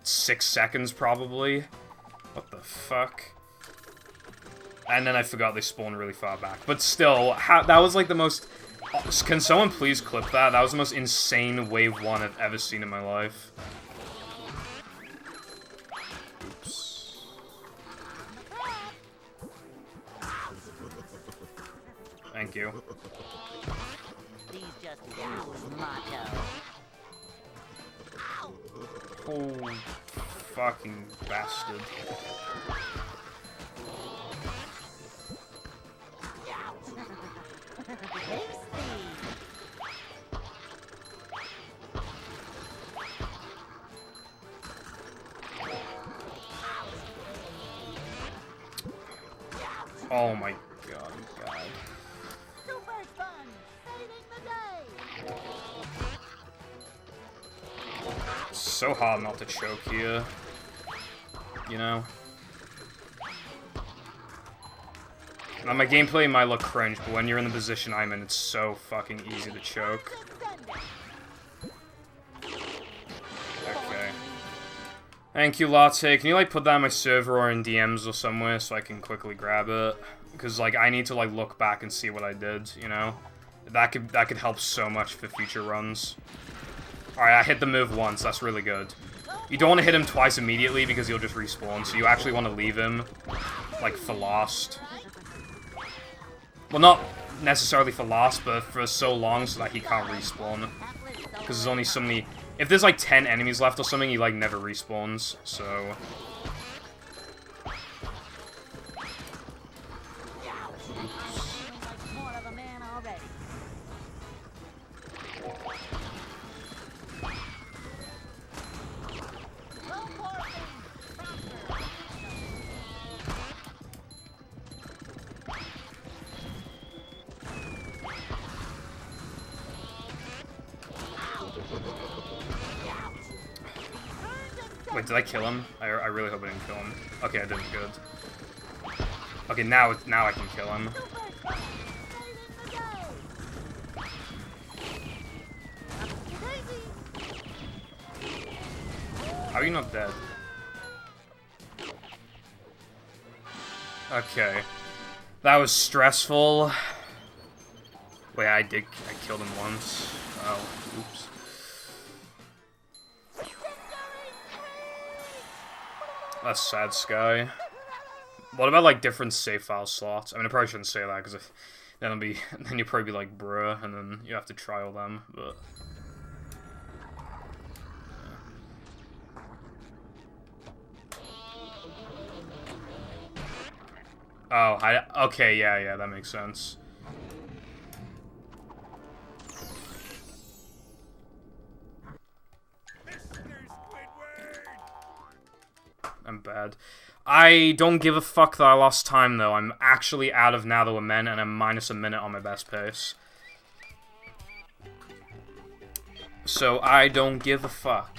6 seconds, probably. What the fuck? And then I forgot they spawned really far back. But still, that was, like, the most... Can someone please clip that? That was the most insane wave 1 I've ever seen in my life. Oops. Thank you. He's just Gal's motto. Oh, fucking bastard. Oh my god, Super fun, saving the day. So hard not to choke here. You know? Now, my gameplay might look cringe, but when you're in the position I'm in, it's so fucking easy to choke. Okay. Thank you, Latte. Can you, like, put that on my server or in DMs or somewhere so I can quickly grab it? Because, like, I need to, like, look back and see what I did, you know? That could help so much for future runs. Alright, I hit the move once. That's really good. You don't want to hit him twice immediately because he'll just respawn, so you actually want to leave him, like, for last. Well, not necessarily for last, but for so long so that he can't respawn. Because there's only so many... If there's like 10 enemies left or something, he like never respawns, so... Wait, did I kill him? I really hope I didn't kill him. Okay, I didn't. Good. Okay, now I can kill him. How are you not dead? Okay. That was stressful. Wait, I killed him once. Oh, oops. That's sad, Sky. What about, like, different save file slots? I mean, I probably shouldn't say that, because then you'll probably be like, bruh, and then you have to trial them, but... Oh, okay, yeah, that makes sense. I'm bad. I don't give a fuck that I lost time, though. I'm actually out of Now That We're Men, and I'm minus a minute on my best pace. So I don't give a fuck.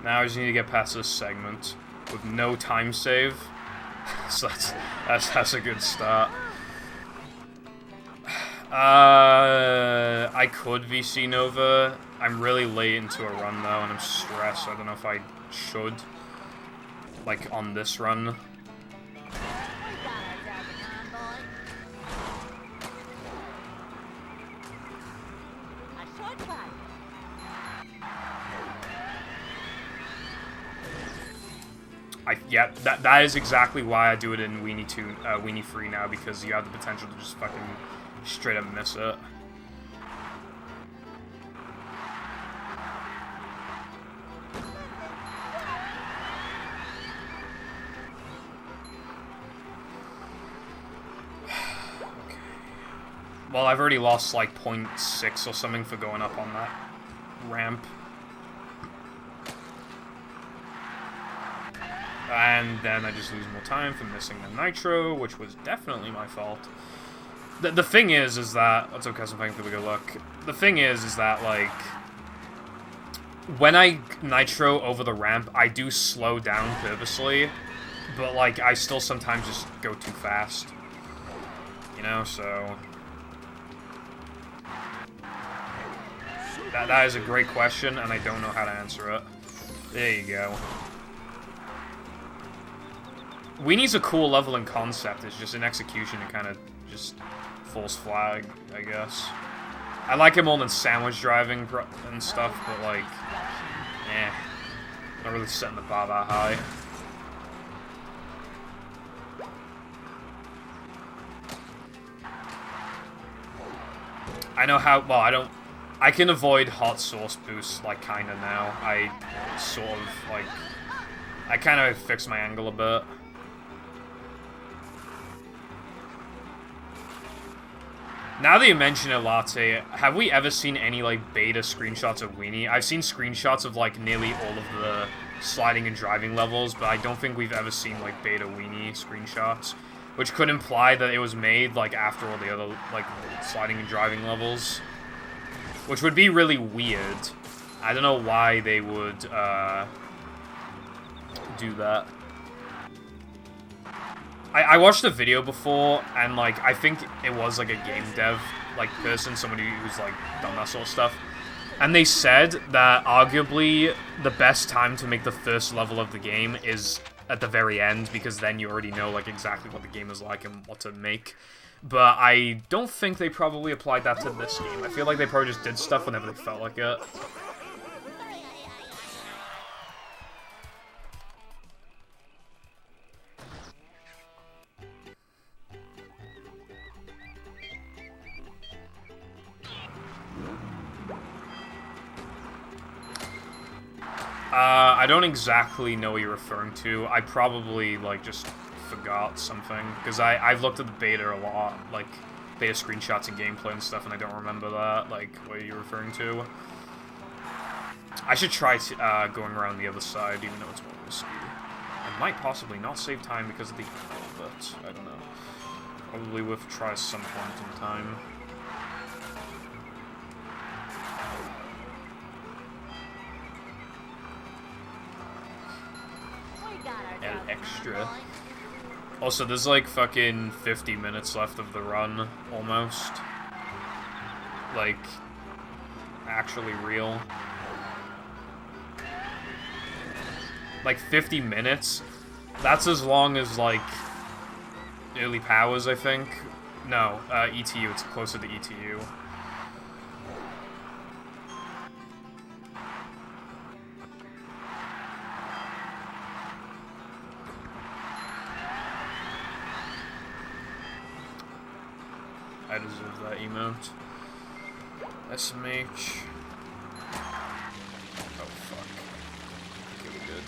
Now I just need to get past this segment with no time save. So that's a good start. I could VC Nova. I'm really late into a run though, and I'm stressed. So I don't know if I should, like, on this run. Yeah, that is exactly why I do it in Weenie Free now, because you have the potential to just fucking straight up miss it. Okay. Well, I've already lost like 0.6 or something for going up on that ramp. And then I just lose more time for missing the nitro, which was definitely my fault. The thing is that... That's okay, so thank you for the good luck. The thing is that, like... When I nitro over the ramp, I do slow down purposely. But, like, I still sometimes just go too fast. You know, so... That is a great question, and I don't know how to answer it. There you go. Weenie's a cool level in concept, it's just in execution it kind of just falls flag, I guess. I like it more than sandwich driving and stuff, but like, not really setting the bar that high. I know how, well, I can avoid hot sauce boosts, like, kinda now. I sort of, like, I kind of fixed my angle a bit. Now that you mention it, Latte, have we ever seen any, like, beta screenshots of Weenie? I've seen screenshots of, like, nearly all of the sliding and driving levels, but I don't think we've ever seen, like, beta Weenie screenshots, which could imply that it was made, like, after all the other, like, sliding and driving levels, which would be really weird. I don't know why they would, do that. I watched a video before, and, like, I think it was, like, a game dev, like, person, somebody who's, like, done that sort of stuff. And they said that, arguably, the best time to make the first level of the game is at the very end, because then you already know, like, exactly what the game is like and what to make. But I don't think they probably applied that to this game. I feel like they probably just did stuff whenever they felt like it. I don't exactly know what you're referring to. I probably, like, just forgot something. Because I've looked at the beta a lot, like, beta screenshots and gameplay and stuff, and I don't remember that, like, what you're referring to. I should try going around the other side, even though it's more risky. I might possibly not save time because of the angle, but I don't know. Probably worth a try at some point in time. El extra. Also, there's like fucking 50 minutes left of the run, almost. Like, actually real. Like, 50 minutes? That's as long as, like, early powers, I think. No, ETU, it's closer to ETU. I deserve that emote. SMH. Oh, fuck. Okay, we're good.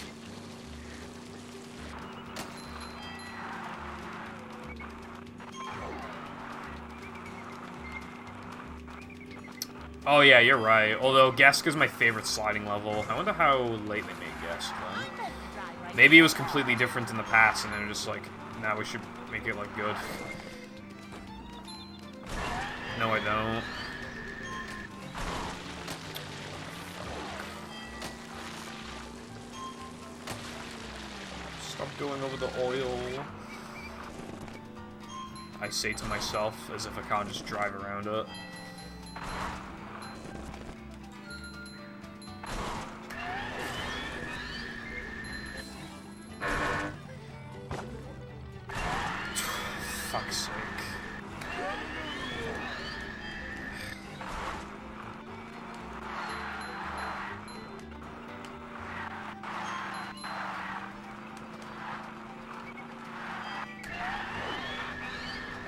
Oh yeah, you're right. Although Geska's my favorite sliding level. I wonder how late they made Gesk then. Maybe it was completely different in the past, and they're just like, now we should make it like good. No, I don't. Stop going over the oil. I say to myself as if I can't just drive around it. Fuck's sake.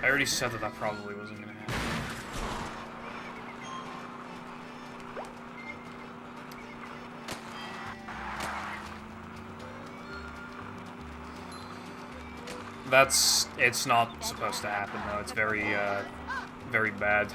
I already said that probably wasn't gonna happen. It's not supposed to happen though. It's very, very bad.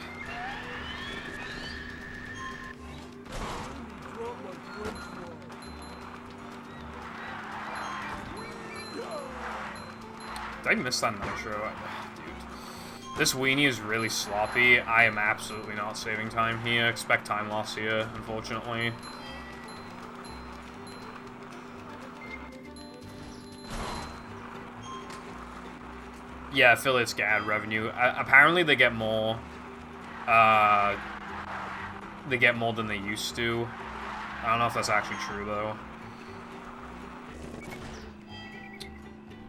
Did I miss that nitro? Dude. This weenie is really sloppy. I am absolutely not saving time here. Expect time loss here, unfortunately. Yeah, affiliates get ad revenue. Apparently they get more. They get more than they used to. I don't know if that's actually true, though.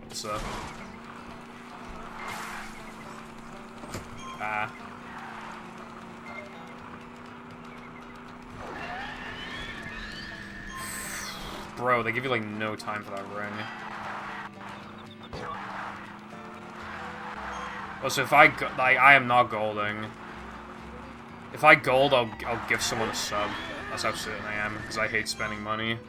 What's up? Ah. Bro, they give you, like, no time for that ring. Also, if I am not golding. If I gold, I'll give someone a sub. That's how certain I am, because I hate spending money.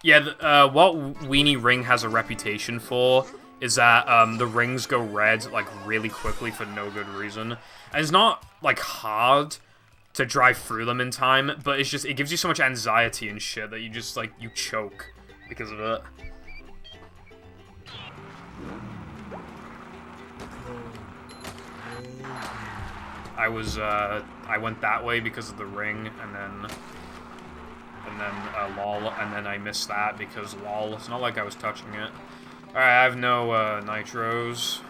Yeah, what Weenie Ring has a reputation for is that the rings go red, like, really quickly for no good reason. And it's not, like, hard to drive through them in time, but it's just, it gives you so much anxiety and shit that you just, like, you choke because of it. I went that way because of the ring, and then lol, and then I missed that because lol. It's not like I was touching it. Alright, I have no, nitros.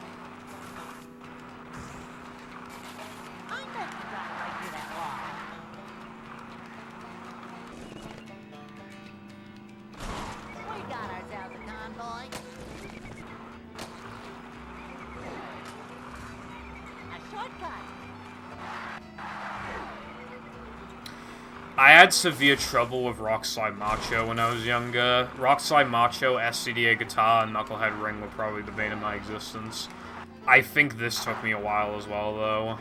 I had severe trouble with Rock Slide Macho when I was younger. Rock Slide Macho, SCDA Guitar, and Knucklehead Ring were probably the bane of my existence. I think this took me a while as well, though.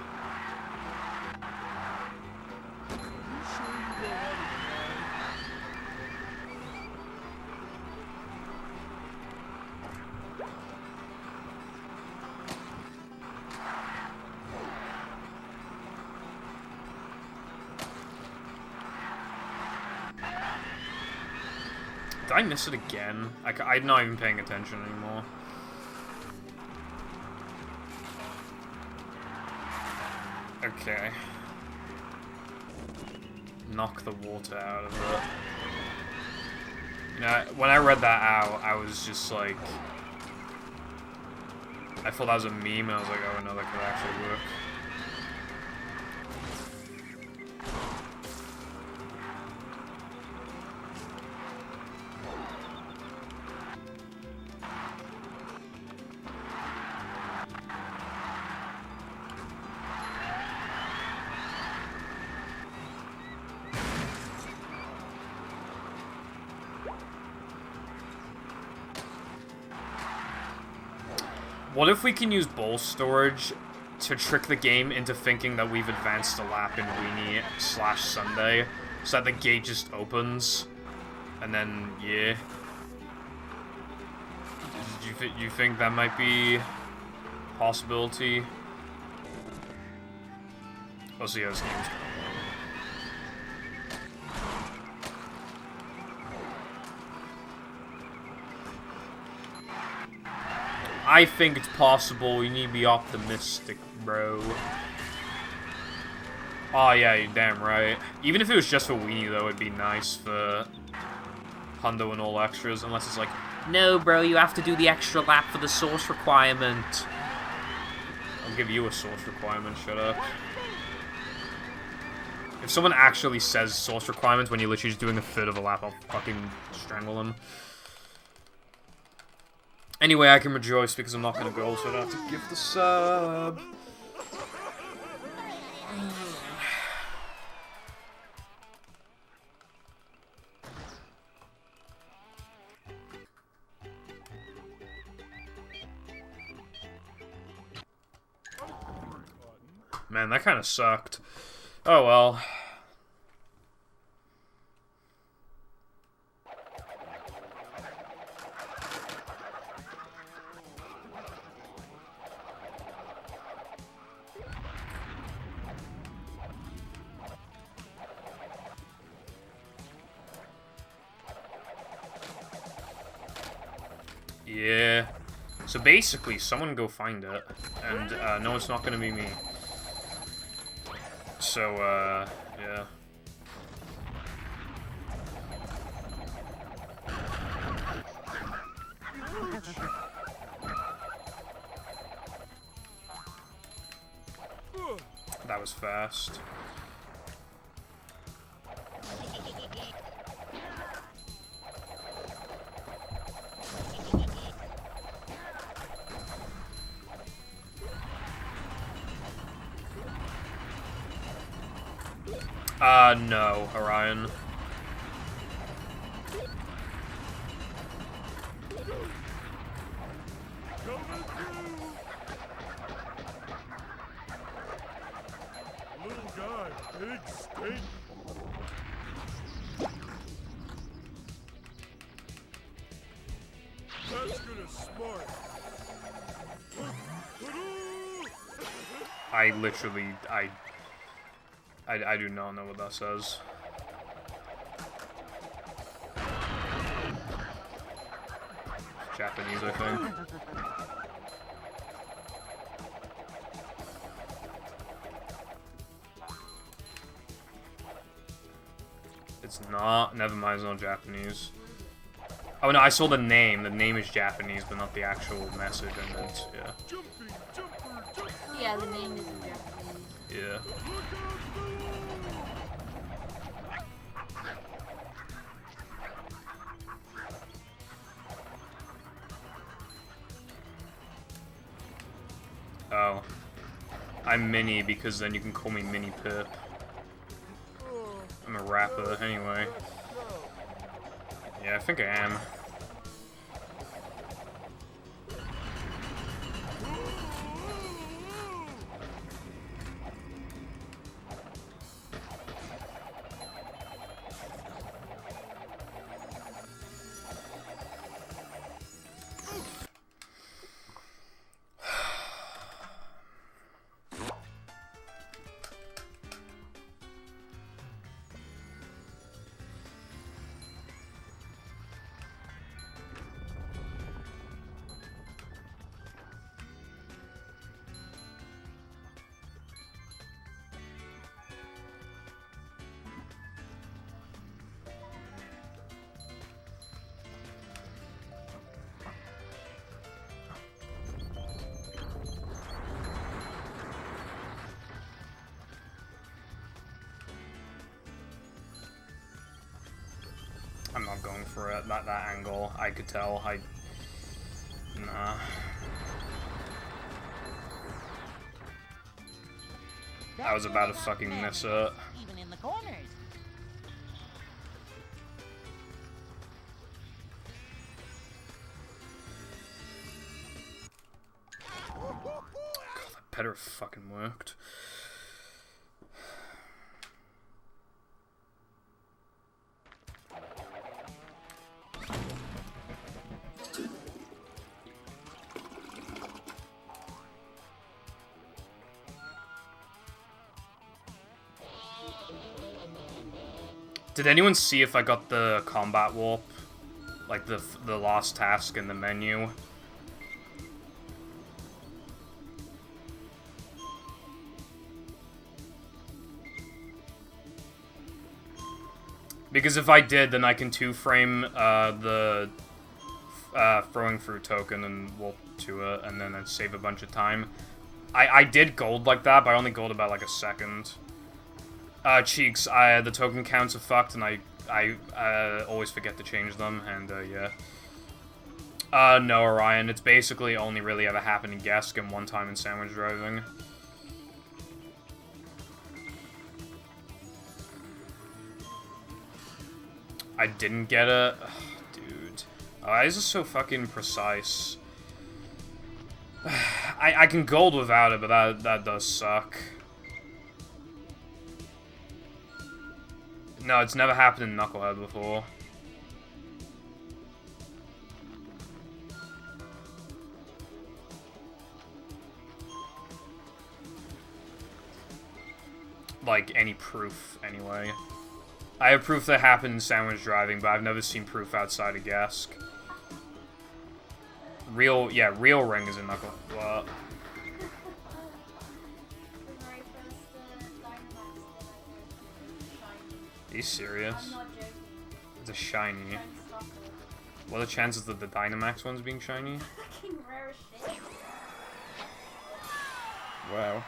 Did I miss it again? I'm not even paying attention anymore. Okay. Knock the water out of it. You know, when I read that out, I was just like... I thought that was a meme, and I was like, oh no, that could actually work. What if we can use bowl storage to trick the game into thinking that we've advanced a lap in Weenie/Sunday, so that the gate just opens, and then, yeah. Do you think that might be a possibility? We'll see how this game's going. I think it's possible. You need to be optimistic, bro. Oh yeah, you're damn right. Even if it was just for Weenie, though, it'd be nice for Hundo and all extras. Unless it's like, no, bro, you have to do the extra lap for the source requirement. I'll give you a source requirement. Shut up. If someone actually says source requirements when you're literally just doing a third of a lap, I'll fucking strangle them. Anyway, I can rejoice because I'm not going to go, so I don't have to give the sub. Man, that kind of sucked. Oh well. Yeah. So basically, someone go find it. And, no, it's not gonna be me. So, yeah. That was fast. No, Orion. Little guy, big steak. That's gonna smart. I literally, I do not know what that says. Japanese, I think. It's not. Never mind, it's not Japanese. Oh no, I saw the name. The name is Japanese, but not the actual message I meant. Yeah. Yeah, the name is Japanese. Yeah. Oh. I'm Mini because then you can call me Mini Pip. I'm a rap jumper, anyway. Yeah, I think I am. I'm not going for it. That angle, I could tell. Nah. I was about to fucking miss it. Even in the corners. God, that better have fucking worked. Did anyone see if I got the combat warp? Like the last task in the menu? Because if I did, then I can two-frame the throwing fruit token and warp to it, and then I'd save a bunch of time. I did gold like that, but I only gold about like a second. Cheeks, the token counts are fucked, and I always forget to change them, and, yeah. No, Orion, it's basically only really ever happened in Gesk and one time in sandwich driving. I didn't get it? Ugh, dude. This is so fucking precise. I can gold without it, but that does suck. No, it's never happened in Knucklehead before. Like, any proof, anyway. I have proof that happened in sandwich driving, but I've never seen proof outside of Gesk. Real ring is in Knucklehead. What? Are you serious? I'm not joking. It's a shiny. What are the chances that the Dynamax one's being shiny? Fucking rare as shit. Wow.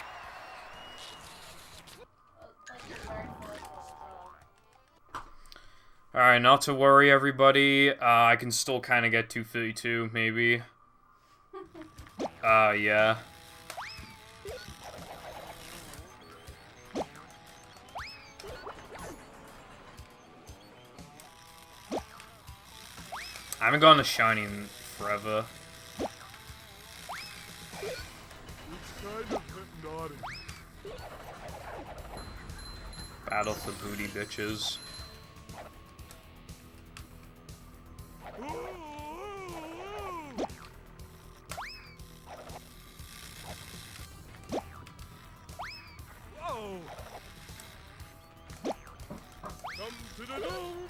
Alright, not to worry, everybody. I can still kind of get 232, maybe. Yeah. I haven't gone to shiny in forever. It's kind of hypnotic. Battle for booty bitches. Whoa! Come to the dome!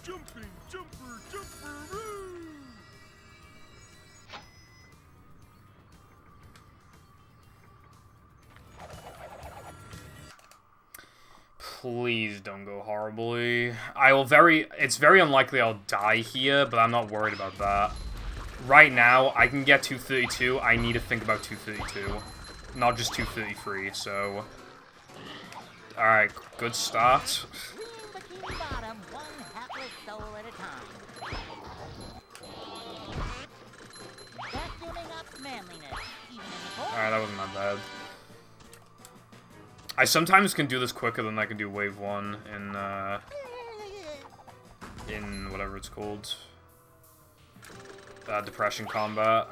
Jumping, jumper, woo! Please don't go horribly. It's very unlikely I'll die here, but I'm not worried about that. Right now, I can get 232. I need to think about 232. Not just 233, so... Alright, good start. Bikini Bottom, one hapless soul at a time. Vacuuming up manliness, even in the cold. Alright, that wasn't that bad. I sometimes can do this quicker than I can do wave 1 in whatever it's called. Depression combat.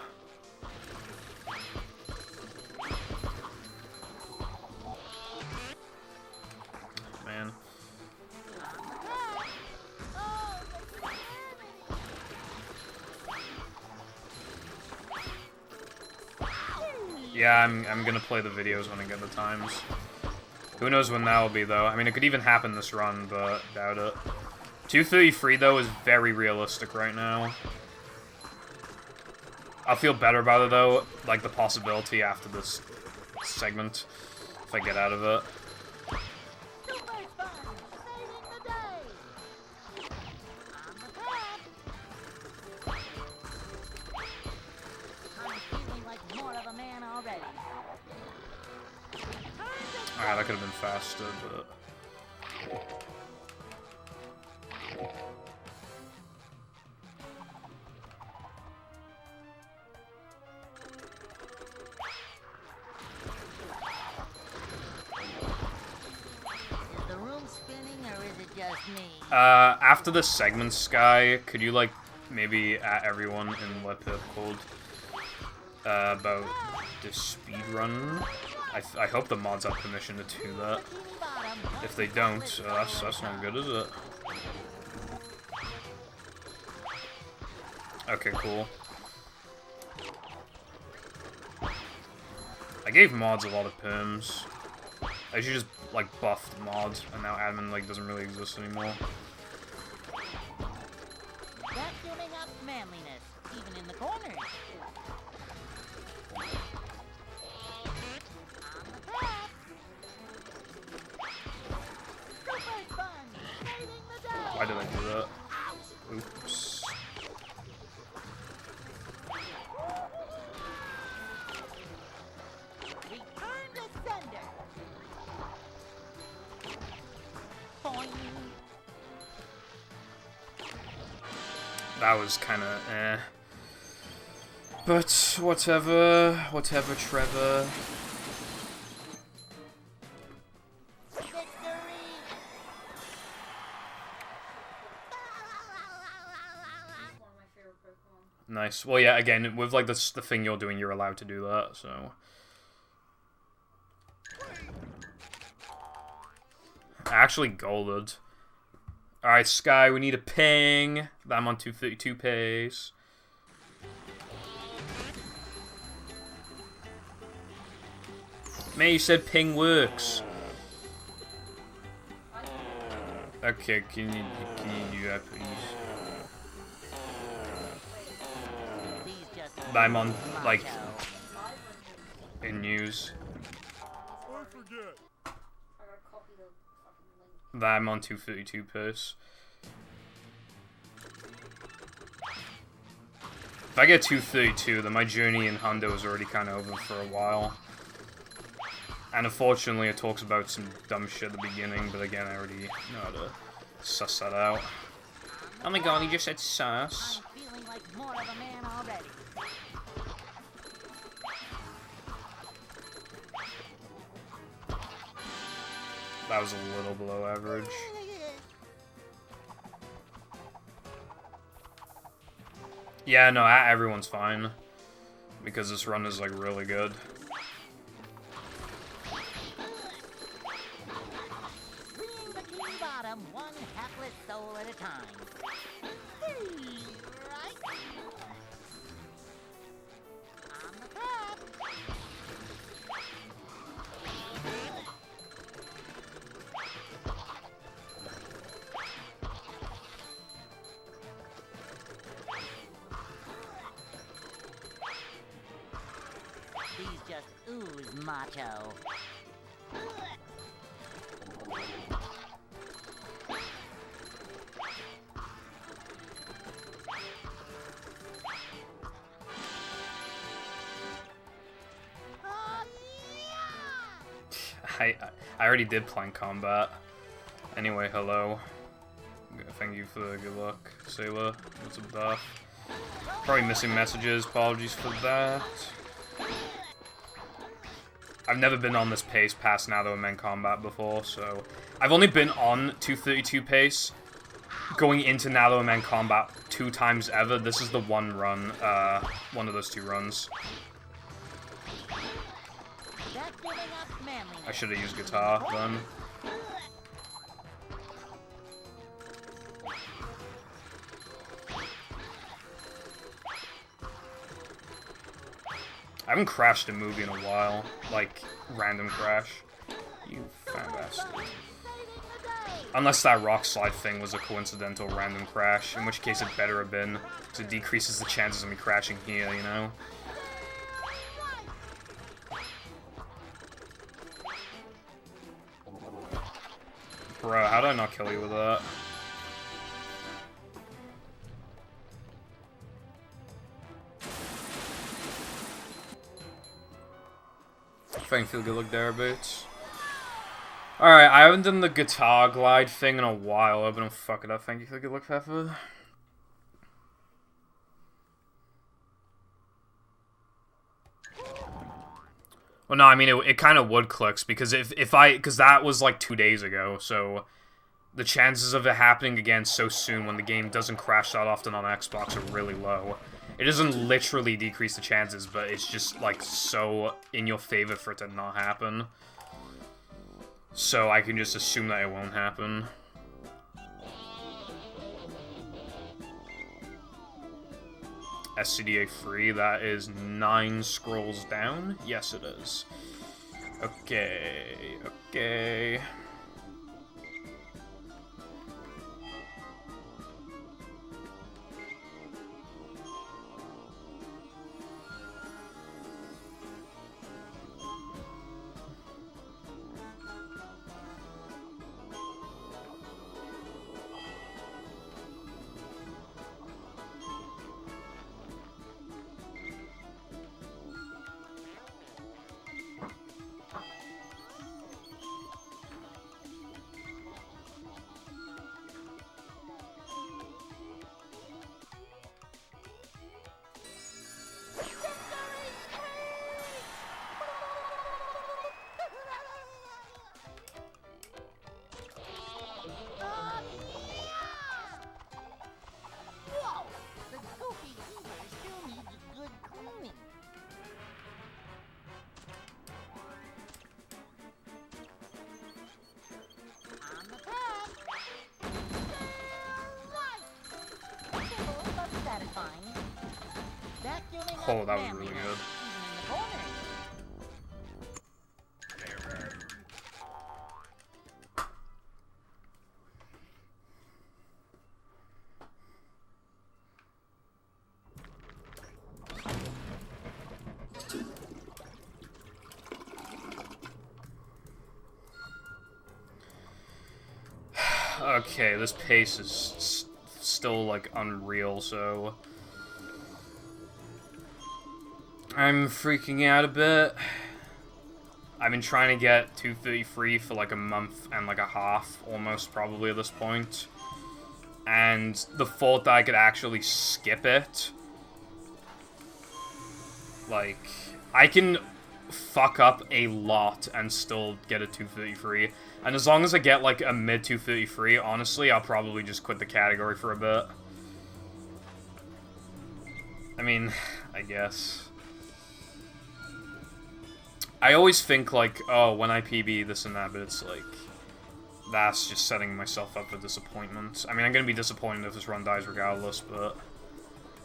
Man. Yeah, I'm gonna play the videos when I get the times. Who knows when that will be, though. I mean, it could even happen this run, but doubt it. 233, though, is very realistic right now. I'll feel better about it, though, like the possibility after this segment, if I get out of it. Alright, that could have been faster, but... Is the room spinning or is it just me? After this segment, Sky, could you, like, maybe at everyone in what Pip called about the speedrun? I hope the mods have permission to do that. If they don't, that's not good, is it? Okay, cool. I gave mods a lot of perms. I should just, like, buff the mods, and now admin, like, doesn't really exist anymore. Vacuuming up manliness, even in the corners. Why did I do that? Oops. Return to sender. Boing. That was kind of eh. But whatever, Trevor. Nice. Well, yeah, again, with, like, the thing you're doing, you're allowed to do that, so... I actually golded. Alright, Sky, we need a ping. I'm on 232 pace. Man, you said ping works. Okay, can you do that, please? I'm on, like, in news. I forget. That I'm on 232 pace. If I get 232, then my journey in Hondo is already kind of over for a while. And unfortunately, it talks about some dumb shit at the beginning, but again, I already know how to suss that out. Oh my god, he just said sus. I'm feeling like more of a man already. That was a little below average. Yeah, no, everyone's fine. Because this run is, like, really good. Freeing bikini bottom, one hapless soul at a time. Right? On the top. These just ooze macho. I already did plank combat. Anyway, hello. Thank you for the good luck, Sailor. What's up, Duff? Probably missing messages. Apologies for that. I've never been on this pace past Now That We're Men Combat before, so... I've only been on 232 pace going into Now That We're Men Combat 2 times ever. This is the one run, one of those 2 runs. I should have used guitar then. I haven't crashed a movie in a while. Like, random crash. You fat bastard. Unless that rock slide thing was a coincidental random crash, in which case it better have been, because it decreases the chances of me crashing here, you know? Bro, how did I not kill you with that? Thank you, good luck there, boots. Alright, I haven't done the guitar glide thing in a while. I don't fuck it up. Thank you for the good luck, Pepper. Well, no, I mean, it kind of would clicks, because because that was like 2 days ago, so the chances of it happening again so soon when the game doesn't crash that often on Xbox are really low. It doesn't literally decrease the chances, but it's just, like, so in your favor for it to not happen. So I can just assume that it won't happen. SCDA free, that is 9 scrolls down? Yes, it is. Okay, okay. Oh, that was really good. Okay, this pace is still, like, unreal, so... I'm freaking out a bit. I've been trying to get 233 for like a month and like a half, almost, probably at this point. And the thought that I could actually skip it... Like, I can fuck up a lot and still get a 233. And as long as I get like a mid 233, honestly, I'll probably just quit the category for a bit. I mean, I guess... I always think, like, oh, when I PB this and that, but it's like, that's just setting myself up for disappointment. I mean, I'm gonna be disappointed if this run dies regardless, but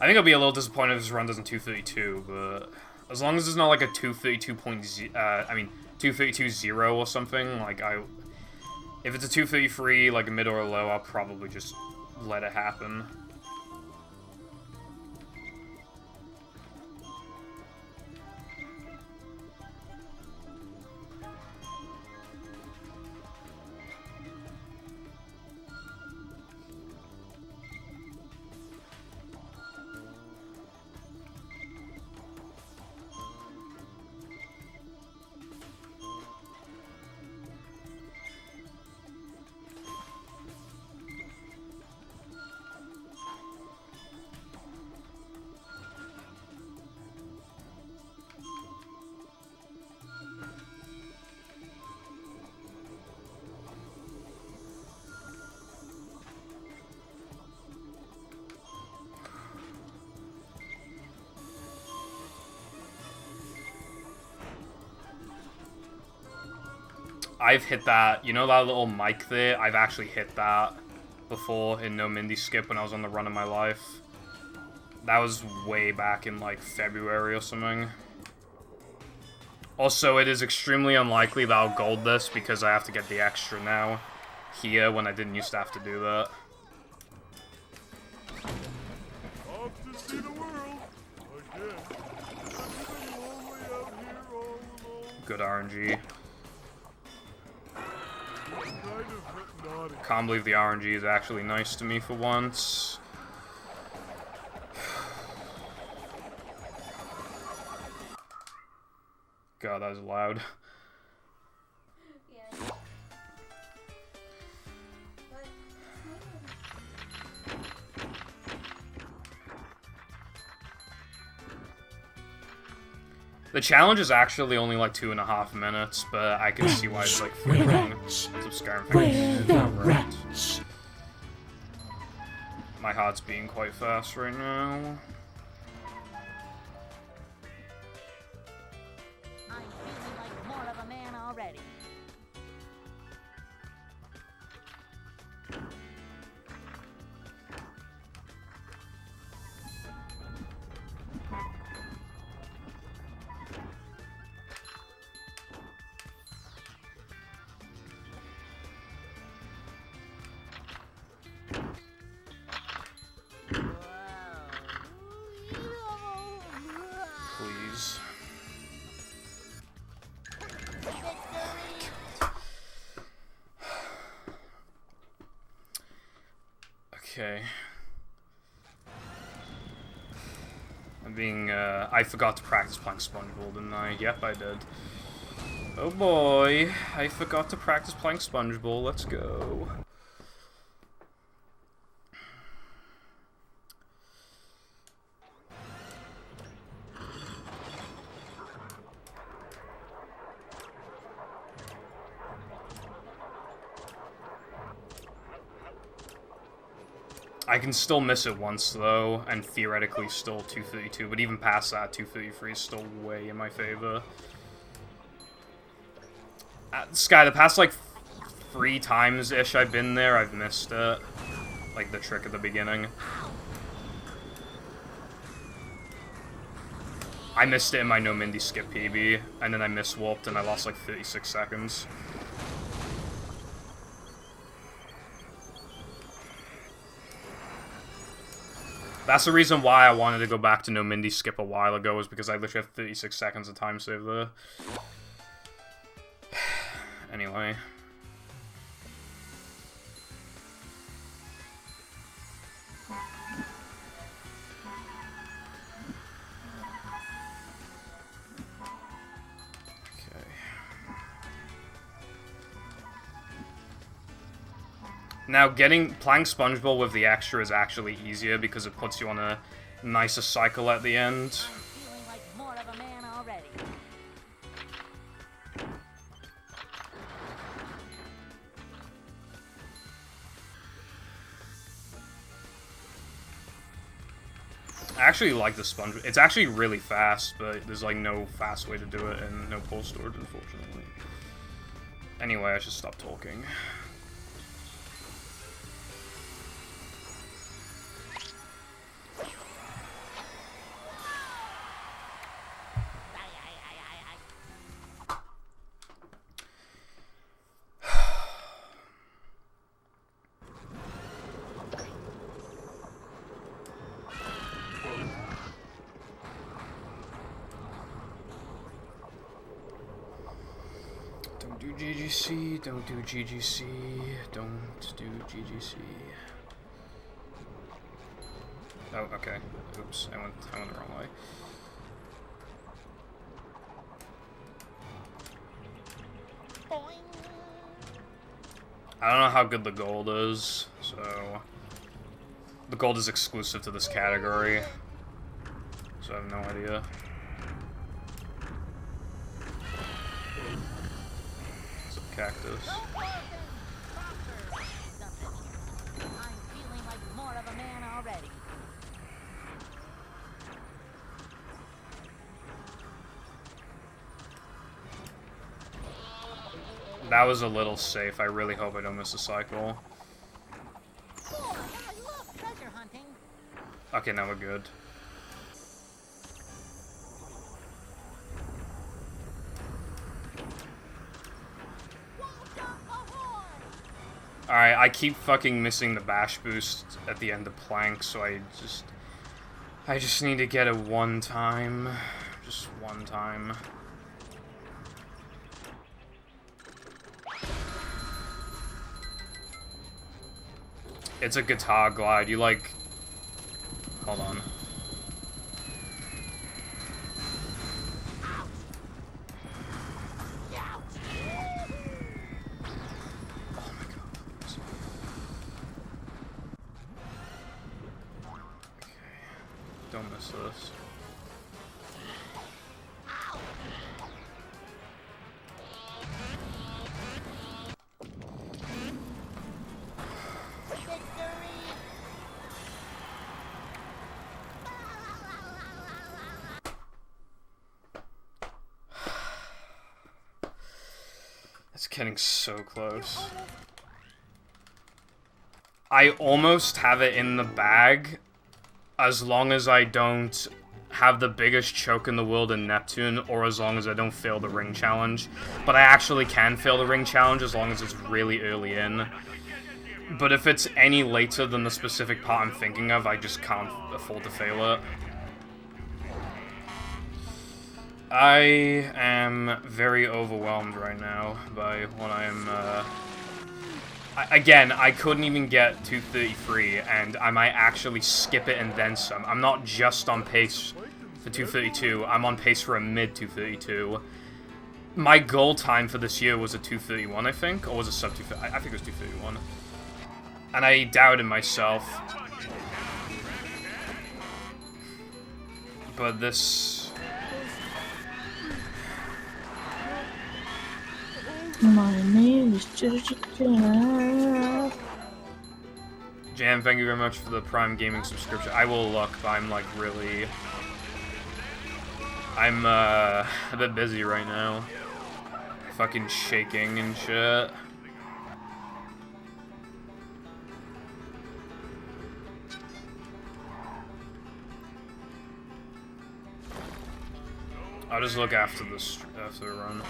I think I'll be a little disappointed if this run doesn't 232, but as long as it's not like a 232.0, I mean, 232.0 or something, like, if it's a 233, like, a mid or a low, I'll probably just let it happen. I've hit that. You know that little mic there? I've actually hit that before in No Mindy Skip when I was on the run of my life. That was way back in, like, February or something. Also, it is extremely unlikely that I'll gold this because I have to get the extra now here when I didn't used to have to do that. Off to see the world again. Everybody lonely out here all alone. Good RNG. Kind of hypnotic. Can't believe the RNG is actually nice to me for once. God, that was loud. Yeah. But The challenge is actually only like 2.5 minutes, but I can see why it's like freaking Rats. subscribe. Where the rats? My heart's beating quite fast right now. I'm feeling like more of a man already. Please. Okay. I forgot to practice playing SpongeBob, didn't I? Yep, I did. Oh boy, I forgot to practice playing SpongeBob, let's go. I can still miss it once, though, and theoretically still 232, but even past that, 233 is still way in my favor. Sky, the past, like, 3 times-ish I've been there, I've missed it. Like, the trick at the beginning. I missed it in my No Mindy Skip PB, and then I miss-warped, and I lost, like, 36 seconds. That's the reason why I wanted to go back to No Mindy Skip a while ago, was because I literally have 36 seconds of time save there. Anyway. Okay. Now, playing SpongeBob with the extra is actually easier because it puts you on a nicer cycle at the end. I'm feeling like more of a man already. I actually like the SpongeBob. It's actually really fast, but there's like no fast way to do it and no pull storage, unfortunately. Anyway, I should stop talking. Don't do GGC, don't do GGC, don't do GGC. Oh, okay. Oops, I went the wrong way. I don't know how good the gold is, so... The gold is exclusive to this category, so I have no idea. Cactus. I'm feeling like more of a man already. That was a little safe. I really hope I don't miss a cycle. Boy, I love treasure hunting. Okay, now we're good. Alright, I keep fucking missing the bash boost at the end of plank, so I just need to get it one time. Just one time. It's a guitar glide. You like... Hold on. Oh my god, please. Okay. Don't miss this. It's getting so close. I almost have it in the bag, as long as I don't have the biggest choke in the world in Neptune, or as long as I don't fail the ring challenge. But I actually can fail the ring challenge as long as it's really early in. But if it's any later than the specific part I'm thinking of, I just can't afford to fail it. I am very overwhelmed right now by what I am, again, I couldn't even get 233, and I might actually skip it and then some. I'm not just on pace for 232, I'm on pace for a mid 232. My goal time for this year was a 231, I think, or was it sub 230? I think it was 231. And I doubted myself. But this... My name is Jessica. Jam, thank you very much for the Prime Gaming subscription. I will look, but I'm like really... I'm a bit busy right now. Fucking shaking and shit. I'll just look after the run.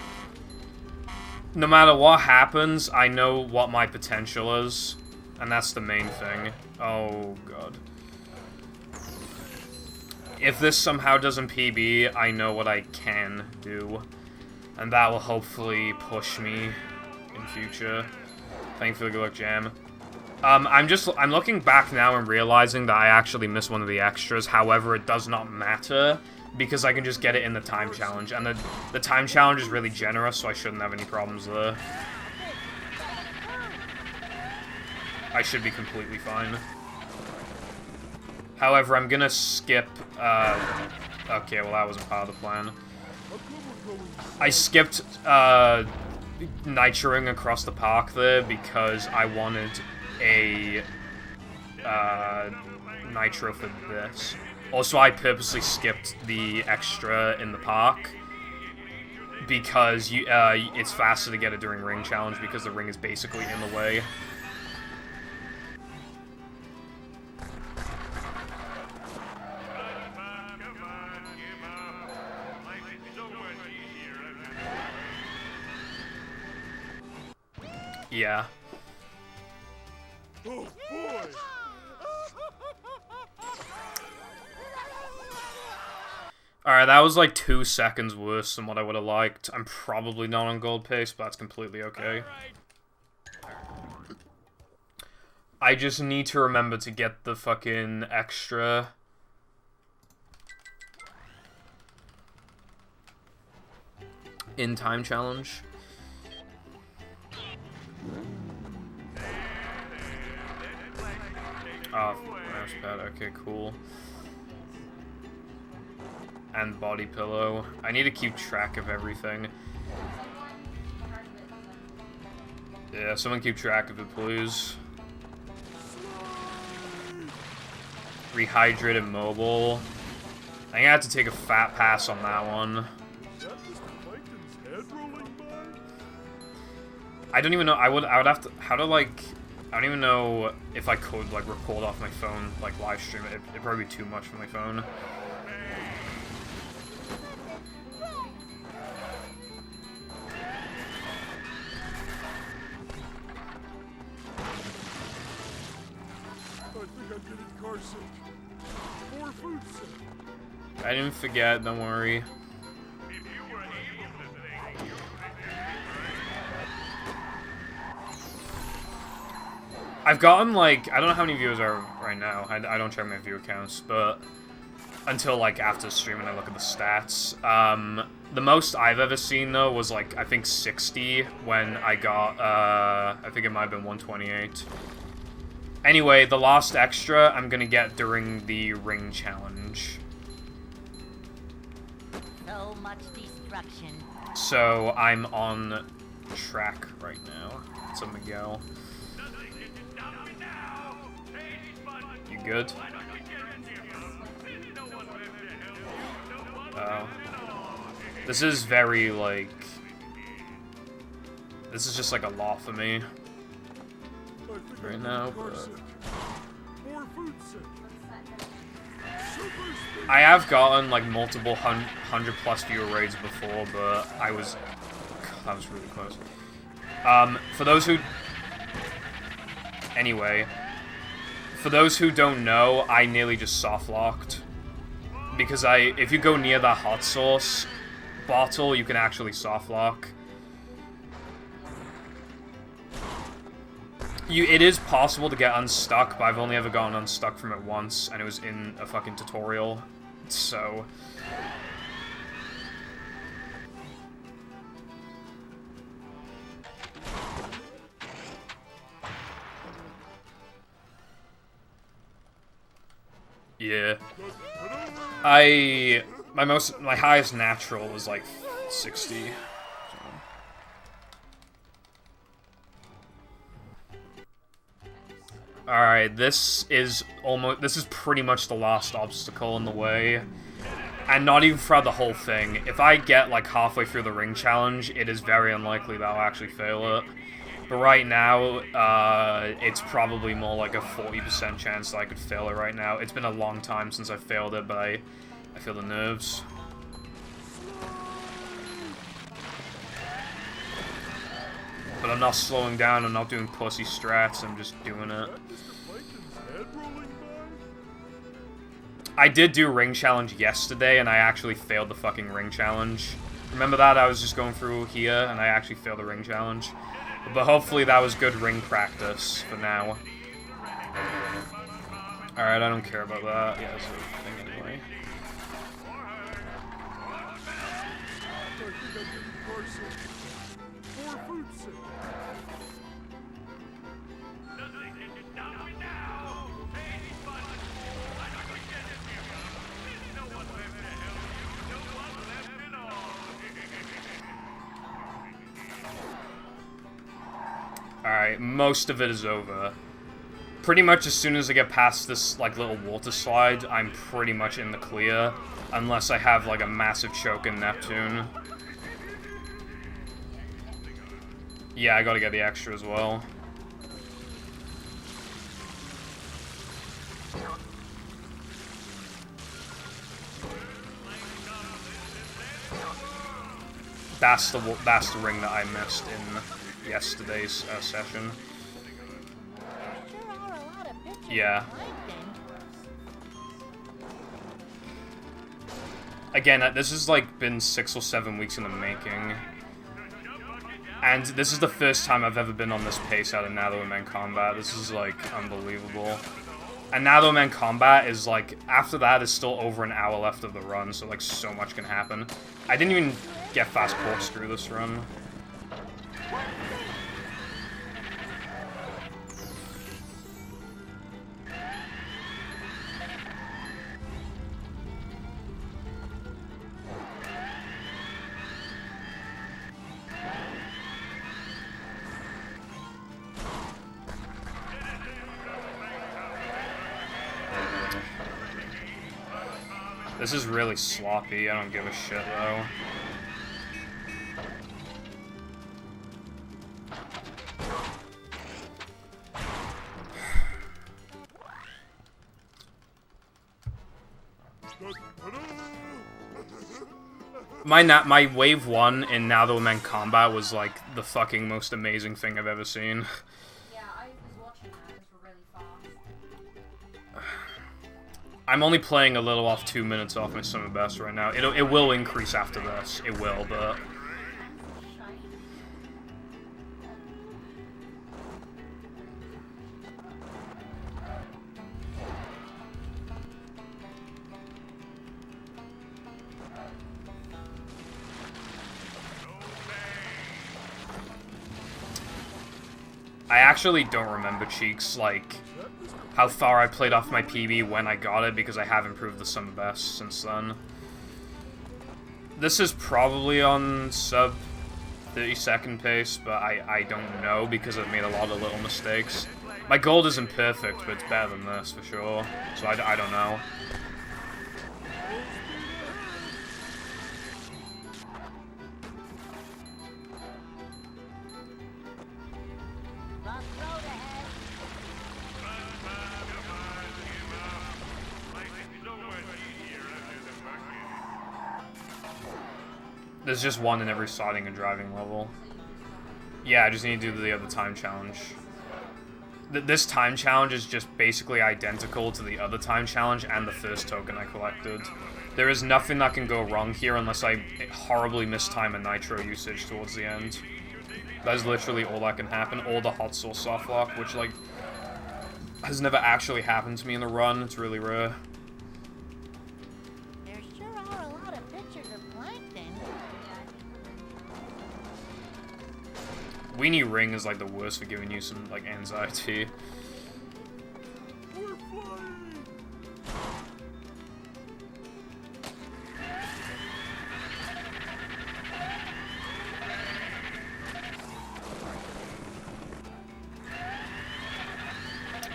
No matter what happens, I know what my potential is, and that's the main thing. Oh god. If this somehow doesn't PB, I know what I can do, and that will hopefully push me in future. Thank you for the good luck, Jam. I'm looking back now and realizing that I actually missed one of the extras. However, it does not matter, because I can just get it in the time challenge, and the time challenge is really generous, so I shouldn't have any problems there. I should be completely fine. However, I'm gonna skip, okay, well that wasn't part of the plan. I skipped, nitroing across the park there because I wanted a, nitro for this. Also, I purposely skipped the extra in the park because it's faster to get it during ring challenge because the ring is basically in the way. Yeah. Oh boy! Alright, that was like 2 seconds worse than what I would have liked. I'm probably not on gold pace, but that's completely okay. I just need to remember to get the fucking extra. In time challenge. Oh, mouse pad, okay, cool. And body pillow. I need to keep track of everything. Yeah, someone keep track of it, please. Rehydrated mobile. I think I have to take a fat pass on that one. I don't even know. I would have to. How to like. I don't even know if I could like record off my phone, like live stream it. It'd probably be too much for my phone. I think I'm getting car sick. Or food sick. I didn't forget. Don't worry. I've gotten, like, I don't know how many viewers are right now. I don't check my view accounts, but until, like, after streaming, I look at the stats. The most I've ever seen, though, was, like, I think 60 when I got, I think it might have been 128. Anyway, the last extra I'm gonna get during the ring challenge. So much destruction. So, I'm on track right now. So, Miguel. You good? Oh. This is very, like... This is just, like, a lot for me. Right now, but... I have gotten, like, multiple 100+ viewer raids before, but I was... That was really close. For those who... Anyway... For those who don't know, I nearly just soft-locked. Because if you go near that hot sauce bottle, you can actually soft-lock. It is possible to get unstuck, but I've only ever gotten unstuck from it once, and it was in a fucking tutorial. So... Yeah. My highest natural was like 60. Alright, this is pretty much the last obstacle in the way. And not even throughout the whole thing. If I get like halfway through the ring challenge, it is very unlikely that I'll actually fail it. But right now, it's probably more like a 40% chance that I could fail it right now. It's been a long time since I failed it, but I feel the nerves. But I'm not slowing down, I'm not doing pussy strats, I'm just doing it. I did do ring challenge yesterday, and I actually failed the fucking ring challenge. Remember that? I was just going through here, and I actually failed the ring challenge. But hopefully that was good ring practice for now. Alright, I don't care about that. Yeah, that's a thing anyway. Alright, most of it is over. Pretty much as soon as I get past this, like, little water slide, I'm pretty much in the clear. Unless I have, like, a massive choke in Neptune. Yeah, I gotta get the extra as well. That's the ring that I missed in yesterday's session. Yeah. Again, this has like been 6 or 7 weeks in the making. And this is the first time I've ever been on this pace out of Now That We're Men Combat. This is like unbelievable. And Now That We're Men Combat is like, after that is still over an hour left of the run, so like so much can happen. I didn't even get fast corkscrew this run. This is really sloppy, I don't give a shit though. My wave 1 in Now That We're Men Combat was like the fucking most amazing thing I've ever seen. Yeah, I was watching that. It's really fast. I'm only playing a little off 2 minutes off my summer best right now. It will increase after this. It will, but... I actually don't remember, Cheeks, like, how far I played off my PB when I got it, because I have improved the summer best since then. This is probably on sub 30-second pace, but I don't know, because I've made a lot of little mistakes. My gold isn't perfect, but it's better than this, for sure, so I don't know. Rough road ahead. There's just one in every starting and driving level. Yeah, I just need to do the other time challenge. This time challenge is just basically identical to the other time challenge and the first token I collected. There is nothing that can go wrong here unless I horribly mistime a nitro usage towards the end. That is literally all that can happen, or the hot sauce soft lock, which, like, has never actually happened to me in a run. It's really rare. There sure are a lot of pictures of plankton. Weenie Ring is, like, the worst for giving you some, like, anxiety. We're flying!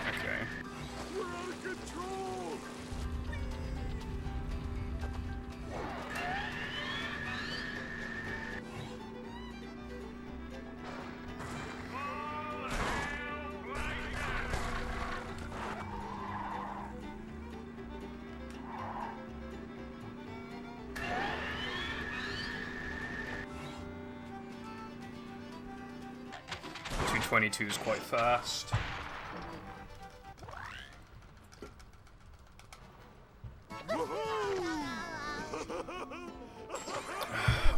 Okay. We're out of control! .222 is quite fast.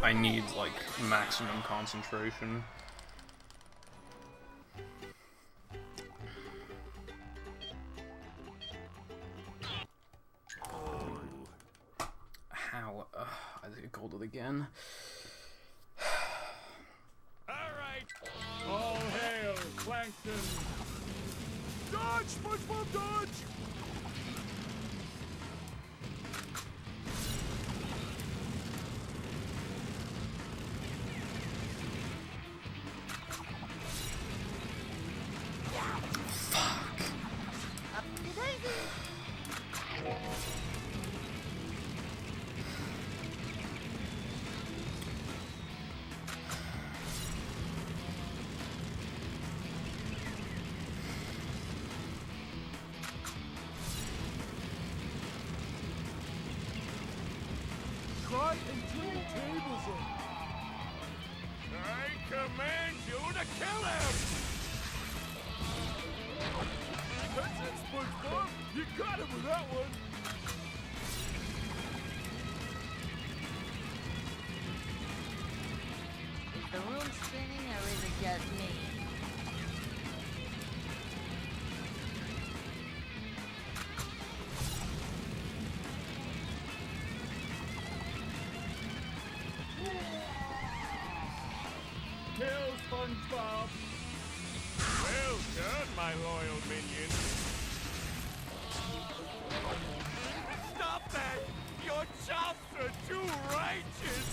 I need, like, maximum concentration. How? I think I called it again. Alright! All hail, Plankton! Dodge, SpongeBob, dodge! Up to daisy. Try and turn the tables on. I command you to kill him! That's it, SpongeBob! You got him with that one! Is the room spinning or is it just me? Kill SpongeBob! Well done, my loyal minion. Stop that! Your chops are too righteous!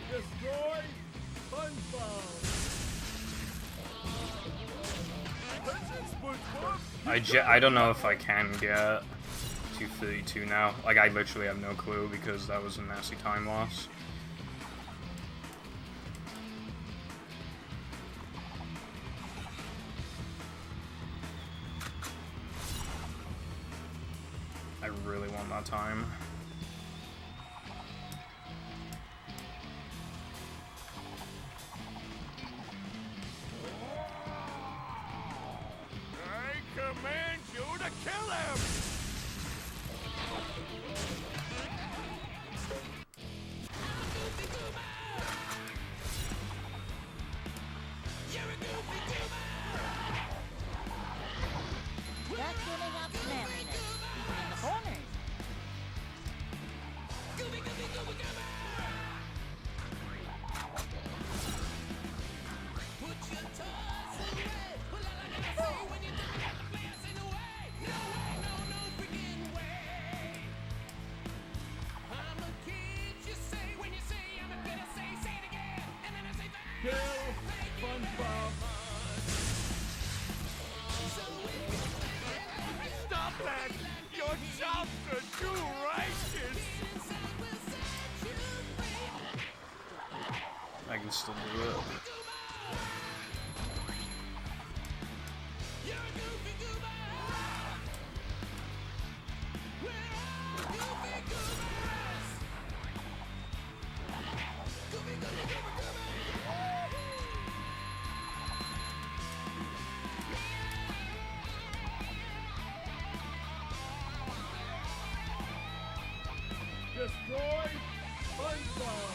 Destroy SpongeBob! I don't know if I can get 232 now. Like, I literally have no clue because that was a nasty time loss. I really want that time. I command you to kill him! Just giving up manliness between the corners. Kill SpongeBob! Stop that! Your jobs are too righteous! I can still do it. Destroy SpongeBob!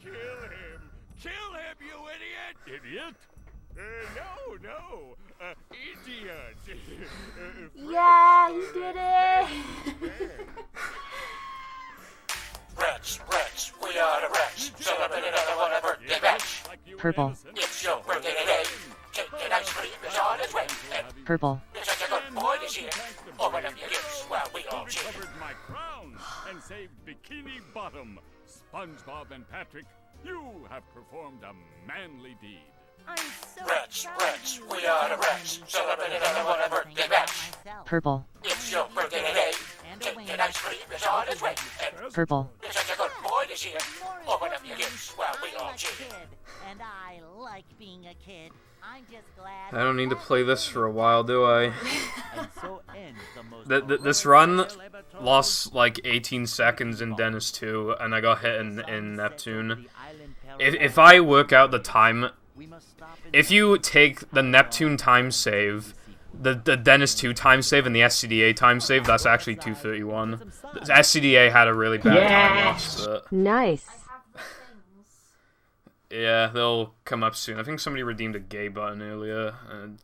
Kill him! Kill him, you idiot! Idiot? No. Idiot. Yeah, you did it! Rats, we are the rats. Celebrate another one of birthday batch. Purple. It's your birthday today. Cake and ice cream is on its way. And Purple. you're such a good boy this year. Open up your gifts while we all cheer. Recovered my crown and saved Bikini Bottom. SpongeBob and Patrick, you have performed a manly deed. I'm so Rats, we are the rats. Celebrate another one of birthday batch. Purple. It's your birthday today. Cake and ice cream is on its way. And Purple. you're such a good boy this year. Open up your gifts while we all cheer. And I like being a kid. I'm just glad. I don't need to play this for a while, do I? And so ends the most This run lost like 18 seconds in Dennis 2, and I got hit in Neptune. If I work out the time, if you take the Neptune time save, the Dennis 2 time save, and the SCDA time save, that's actually 231. The SCDA had a really bad time loss to it. Nice. I have the things. Yeah, they'll come up soon. I think somebody redeemed a gay button earlier.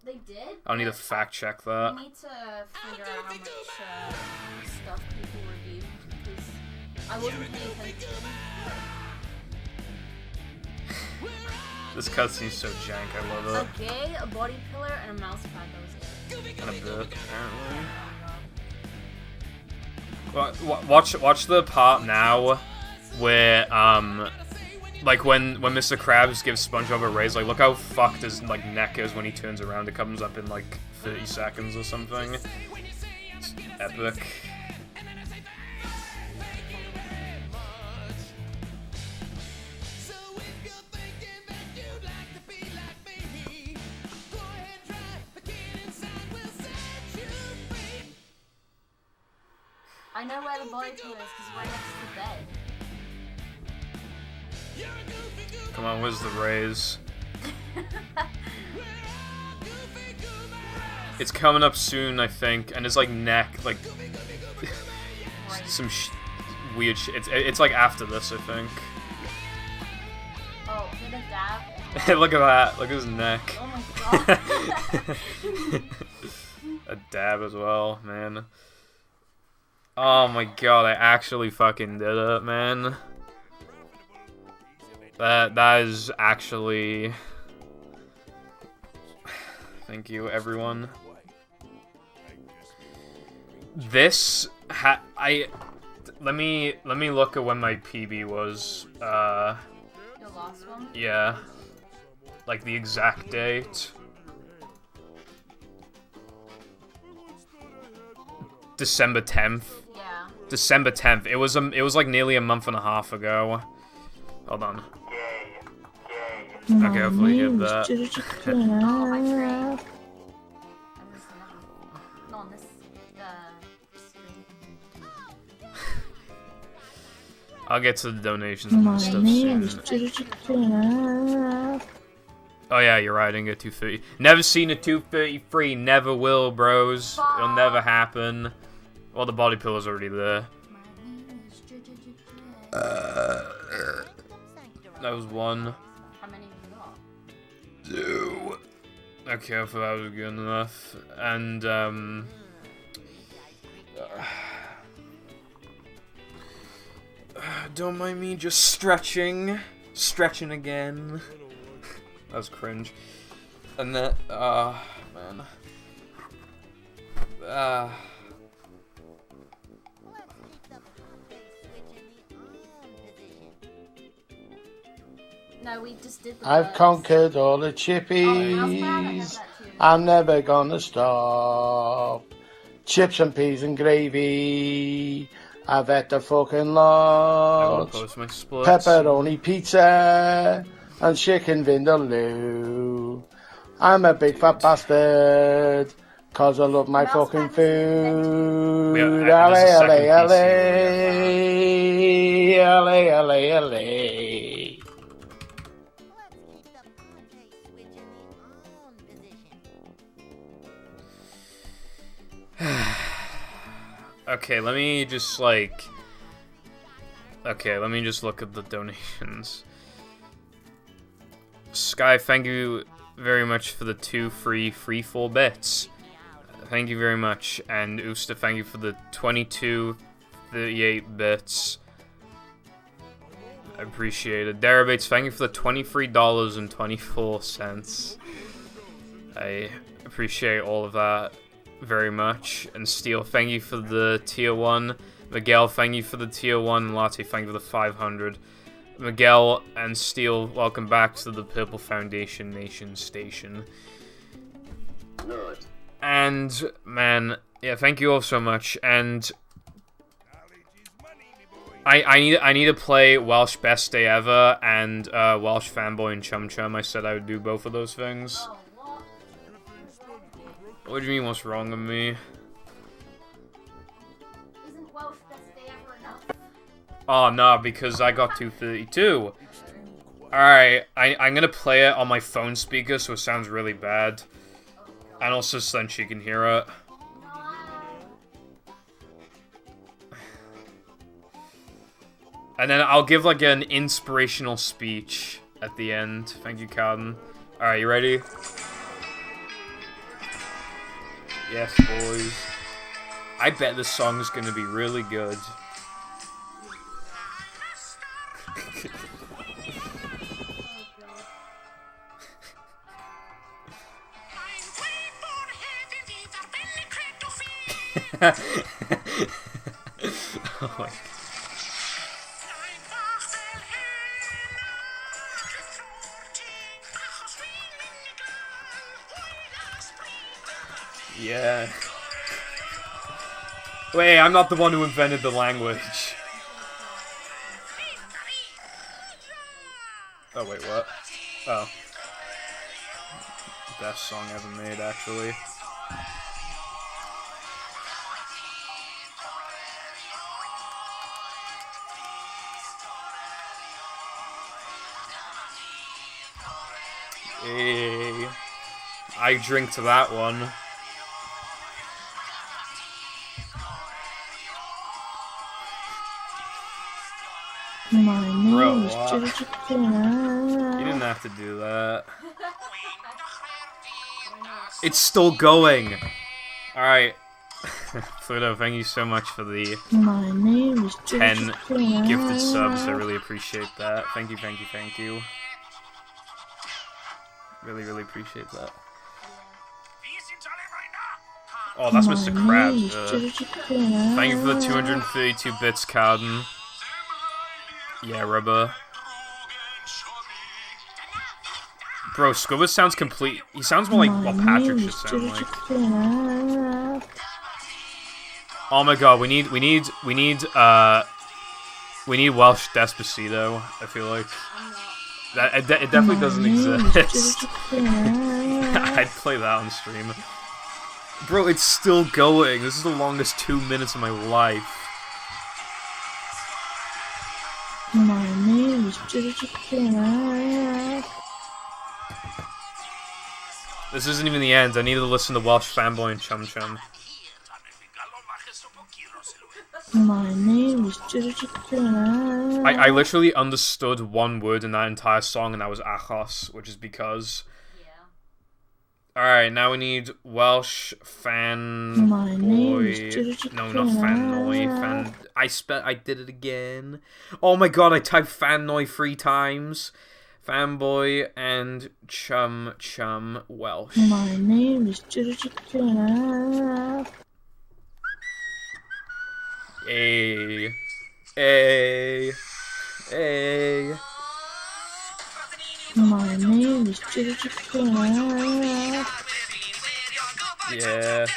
They did? I'll need to fact check that. We need to figure out how much stuff people reviewed because I wasn't paying attention. This cutscene's so jank, I love A gay, a body pillar, and a mouse pad. That was it. it. And a bit, apparently. Well, watch the part now where, like when Mr. Krabs gives SpongeBob a raise, like look how fucked his like neck is when he turns around. It comes up in like 30 seconds or something. It's epic. I know where the body pillar is because right next to the bed. Come on, where's the raise? It's coming up soon, I think, and his like neck, like some weird shit. It's like after this, I think. Oh, did a dab? Look at that. Look at his neck. Oh my god. A dab as well, man. Oh my god, I actually fucking did it, man. That is actually Thank you, everyone. This let me look at when my PB was. Your last one? Yeah. Like the exact date. December 10th. Yeah. December 10th. It was like nearly a month and a half ago. Hold on. Okay, hopefully you get that. Oh, my screen. Not on this screen. I'll get to the donations and stuff soon. Oh yeah, you're right, I didn't get 230. Never seen a 233, never will, bros. It'll never happen. Well, the body pillar's already there. That was one. How many have you got? 2. Okay, I thought that was good enough. And, don't mind me just stretching. Stretching again. That was cringe. And that, man. No, we just did the I've birds. conquered all the Oh, chippies. I'm never gonna stop. Chips and peas and gravy. I've had the fucking I will lot. post my splits. Pepperoni pizza and chicken vindaloo. I'm a big fat bastard. Cause I love my fucking food. There's a LA, second LA, PC LA. LA, LA, LA. Okay, let me just like... Okay, let me just look at the donations. Sky, thank you very much for the 2 free 4 bits. Thank you very much. And Usta, thank you for the 22.38 bits. I appreciate it. Derivates, thank you for the $23.24. I appreciate all of that very much. And Steel, thank you for the tier 1. Miguel, thank you for the tier 1. And Latte, thank you for the 500. Miguel and Steel, welcome back to the Purple Foundation Nation Station. And, man, yeah, thank you all so much. And I need to play Welsh Best Day Ever and Welsh Fanboy and Chum Chum. I said I would do both of those things. What do you mean, what's wrong with me? Isn't Welsh Best Day Ever enough? Oh, no, because I got 232. Alright, I'm gonna play it on my phone speaker so it sounds really bad. And also so then she can hear it. And then I'll give like an inspirational speech at the end. Thank you, Carden. Alright, you ready? Yes, boys. I bet this song is gonna be really good. Oh my. Yeah. Wait, I'm not the one who invented the language. Oh, wait, what? Oh. Best song ever made, actually. Hey. I drink to that one. Bro, what? You didn't have to do that. It's still going. Alright. Pluto, thank you so much for the 10 gifted subs. I really appreciate that. Thank you, thank you, thank you. Really, really appreciate that. Oh, that's Mr. Krabs. Thank you for the 232 bits, Carden. Yeah, rubber. Bro, Scuba sounds complete. He sounds more like what Patrick should sound like. Oh my god, we need Welsh Despacito, I feel like. It definitely doesn't exist. I'd play that on stream. Bro, it's still going. This is the longest 2 minutes of my life. My name is This isn't even the end. I need to listen to Welsh Fanboy and Chum Chum. My name is I literally understood one word in that entire song, and that was achos, which is because. Alright, now we need Welsh Fanboy. No, not Fannoy. I did it again. Oh my god, I typed Fannoy 3 times. Fanboy and Chum Chum Welsh. My name is Hey. Hey. Hey. My name is Yeah.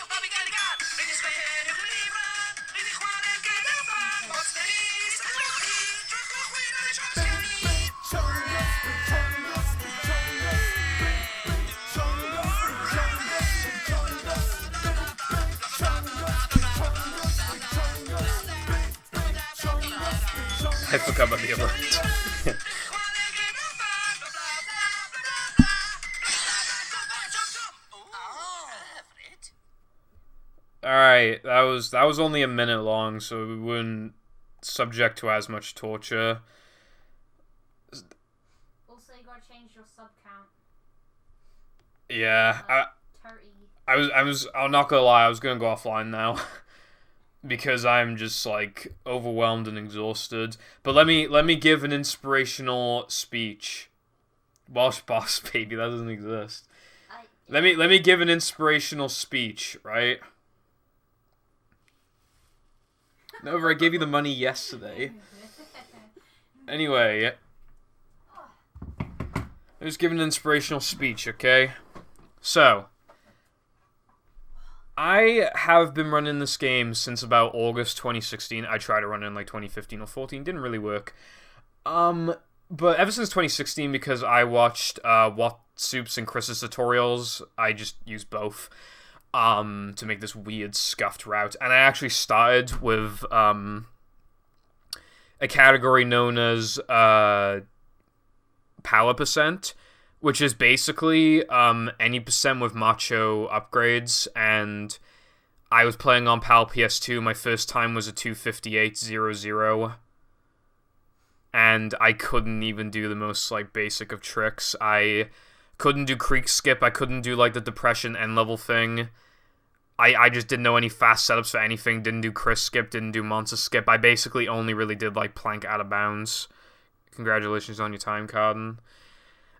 I forgot about the alert. Alright, that was only a minute long, so we weren't subject to as much torture. Also, you gotta change your sub count. Yeah, I'm not gonna lie, I was gonna go offline now. Because I'm just, like, overwhelmed and exhausted. But let me give an inspirational speech. Welsh Boss Baby, that doesn't exist. Let me give an inspirational speech, right? No, I gave you the money yesterday. Anyway. Let me just give an inspirational speech, okay? So. I have been running this game since about August 2016. I tried to run it in like 2015 or 14. Didn't really work. But ever since 2016, because I watched What Soups and Chris's tutorials, I just used both to make this weird scuffed route. And I actually started with a category known as power percent, which is basically any percent with macho upgrades, and I was playing on PAL PS2. My first time was a 258.00, and I couldn't even do the most like basic of tricks. I couldn't do creek skip. I couldn't do like the depression end level thing. I just didn't know any fast setups for anything. Didn't do Chris skip. Didn't do monster skip. I basically only really did like plank out of bounds. Congratulations on your time, Carden.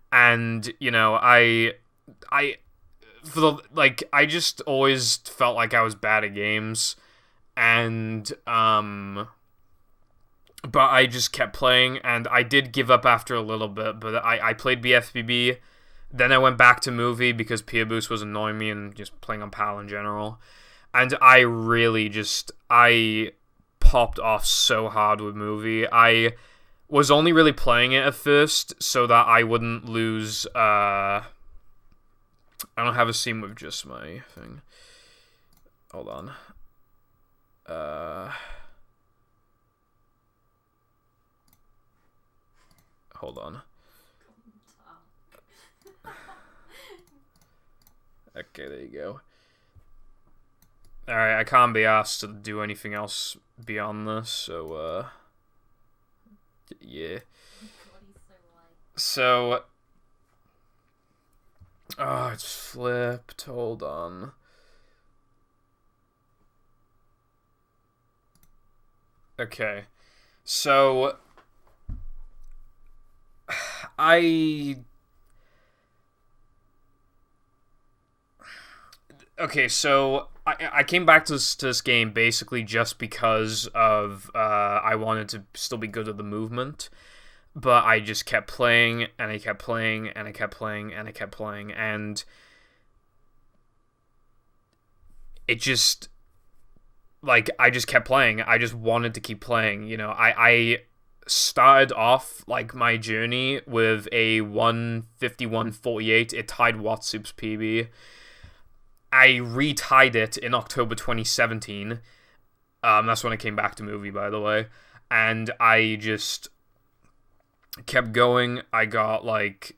And, you know, I just always felt like I was bad at games, and, but I just kept playing, and I did give up after a little bit, but I played BFBB, then I went back to Movie, because Peer Boost was annoying me, and just playing on PAL in general, and I really I popped off so hard with Movie. I was only really playing it at first so that I wouldn't lose, I don't have a scene with just my thing. Hold on. Hold on. Okay, there you go. Alright, I can't be asked to do anything else beyond this, so, yeah. So, oh, it's flipped. Hold on. Okay. So, I came back to this game basically just because of I wanted to still be good at the movement, but I just kept playing and I kept playing and I kept playing and I kept playing, and it just, like, I just kept playing. I just wanted to keep playing, you know. I started off, like, my journey with a 151.48. It tied Watsoup's PB. I retied it in October 2017. That's when I came back to movie, by the way. And I just kept going. I got, like,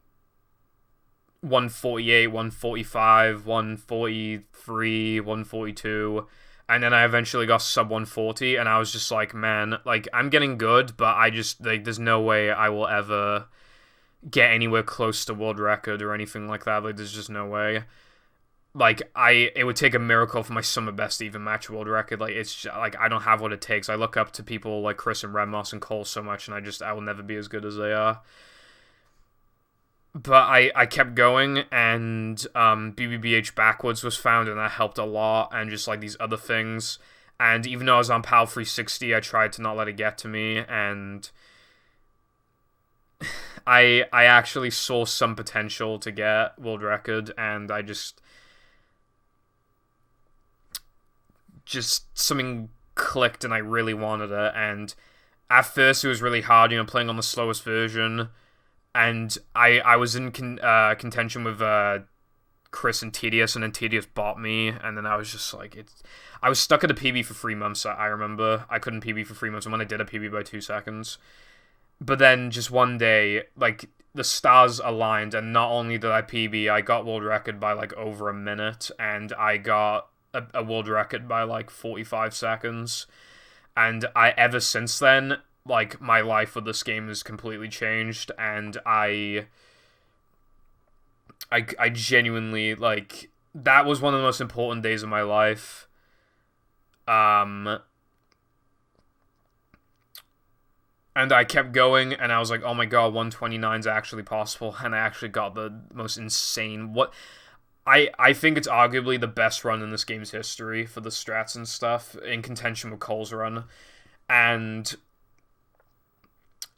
148, 145, 143, 142, and then I eventually got sub 140, and I was just like, man, like, I'm getting good, but I just, like, there's no way I will ever get anywhere close to world record or anything like that. Like, there's just no way. Like, it would take a miracle for my summer best to even match world record. Like, it's just, like, I don't have what it takes. I look up to people like Chris and Redmoss and Cole so much, and I will never be as good as they are. But I kept going, and BBBH backwards was found, and that helped a lot, and just, like, these other things. And even though I was on PAL 360, I tried to not let it get to me, and I actually saw some potential to get world record, and I just something clicked, and I really wanted it. And at first it was really hard, you know, playing on the slowest version. And I was in contention with Chris and Tedious, and then Tedious bought me, and then I was just like, I was stuck at a PB for 3 months, I remember. I couldn't PB for 3 months, and when I did, a PB by 2 seconds. But then, just one day, like, the stars aligned, and not only did I PB, I got world record by, like, over a minute, and I got a world record by, like, 45 seconds. And ever since then, like, my life with this game has completely changed, and I genuinely, like, that was one of the most important days of my life. And I kept going, and I was like, oh my god, 129 is actually possible, and I actually got the most insane, I think it's arguably the best run in this game's history for the strats and stuff, in contention with Cole's run. And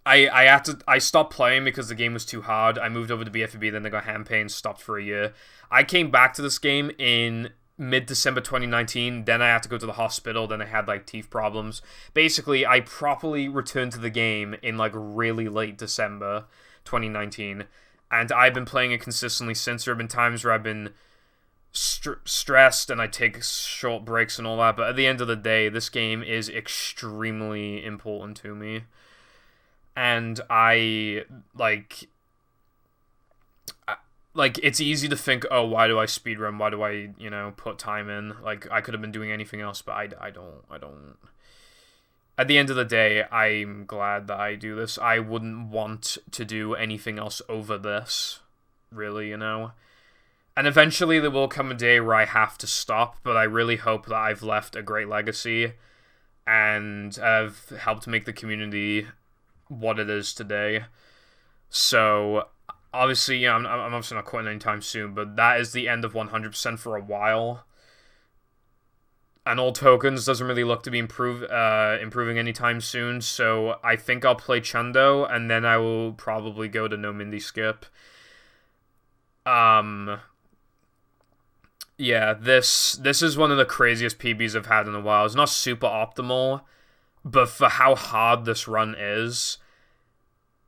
I stopped playing because the game was too hard. I moved over to BFB, then I got hand pain, stopped for a year. I came back to this game in mid-December 2019, then I had to go to the hospital, then I had, like, teeth problems. Basically, I properly returned to the game in, like, really late December 2019, and I've been playing it consistently since. There have been times where I've been stressed, and I take short breaks and all that, but at the end of the day, this game is extremely important to me. And like, it's easy to think, oh, why do I speedrun? Why do I, you know, put time in? Like, I could have been doing anything else, but I don't. At the end of the day, I'm glad that I do this. I wouldn't want to do anything else over this, really, you know? And eventually there will come a day where I have to stop, but I really hope that I've left a great legacy, and have helped make the community what it is today. So, obviously, yeah, I'm obviously not quitting anytime soon, but that is the end of 100% for a while. And All Tokens doesn't really look to be improving anytime soon, so I think I'll play Chundo, and then I will probably go to No Mindy Skip. Yeah, this is one of the craziest PBs I've had in a while. It's not super optimal, but for how hard this run is,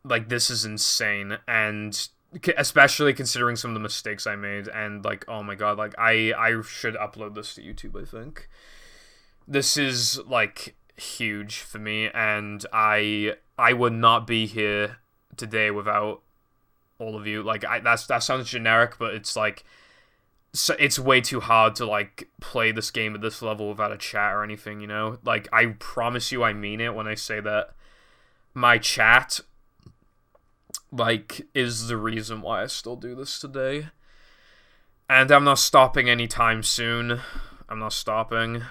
like, this is insane. And especially considering some of the mistakes I made, and, like, oh my god, like, I should upload this to YouTube, I think. This is, like, huge for me, and I would not be here today without all of you. Like, that sounds generic, but it's, like, so it's way too hard to, like, play this game at this level without a chat or anything, you know? Like, I promise you I mean it when I say that my chat, like, is the reason why I still do this today. And I'm not stopping anytime soon. I'm not stopping.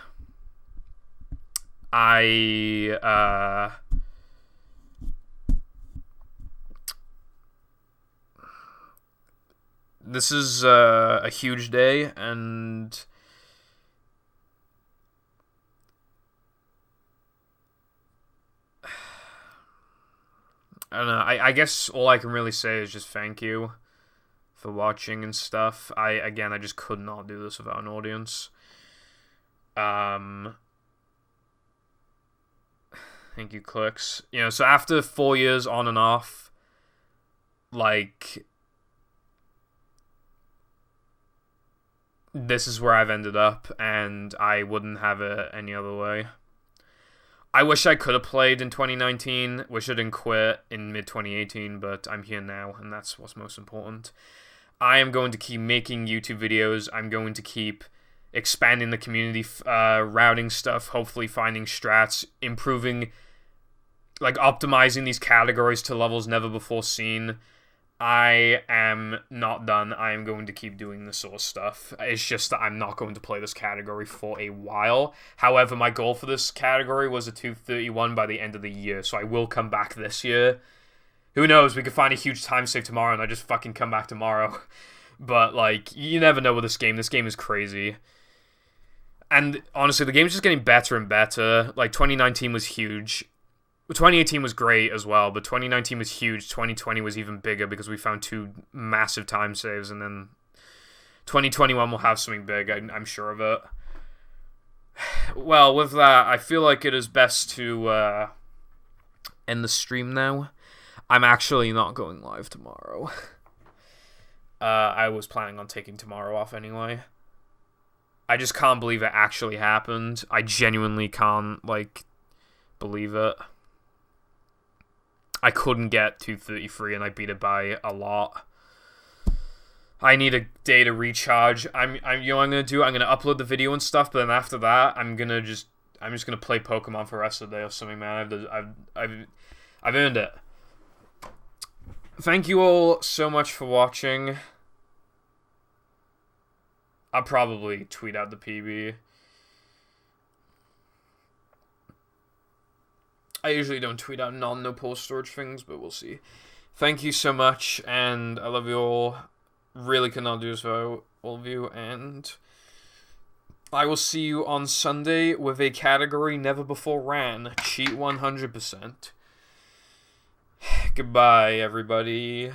This is a huge day, and I don't know. I guess all I can really say is just thank you for watching and stuff. Again, I just could not do this without an audience. Thank you, Clicks. You know, so after 4 years on and off, like, this is where I've ended up, and I wouldn't have it any other way. I wish I could have played in 2019, wish I didn't quit in mid-2018, but I'm here now, and that's what's most important. I am going to keep making YouTube videos. I'm going to keep expanding the community, routing stuff, hopefully finding strats, improving, like, optimizing these categories to levels never before seen. I am not done. I am going to keep doing this sort of stuff. It's just that I'm not going to play this category for a while. However, my goal for this category was a 231 by the end of the year, so I will come back this year. Who knows, we could find a huge time save tomorrow and I just fucking come back tomorrow. But, like, you never know with this game. This game is crazy. And, honestly, the game's just getting better and better. Like, 2019 was huge. 2018 was great as well, but 2019 was huge. 2020 was even bigger because we found 2 massive time saves, and then 2021 will have something big, I'm sure of it. Well, with that, I feel like it is best to end the stream now. I'm actually not going live tomorrow. I was planning on taking tomorrow off anyway. I just can't believe it actually happened. I genuinely can't, like, believe it. I couldn't get 233 and I beat it by a lot. I need a day to recharge. You know what I'm gonna do? I'm gonna upload the video and stuff, but then after that, I'm just gonna play Pokemon for the rest of the day or something, man. I've earned it. Thank you all so much for watching. I'll probably tweet out the PB. I usually don't tweet out no post storage things, but we'll see. Thank you so much, and I love you all. Really cannot do this without all of you, and I will see you on Sunday with a category never before ran. Cheat 100%. Goodbye, everybody.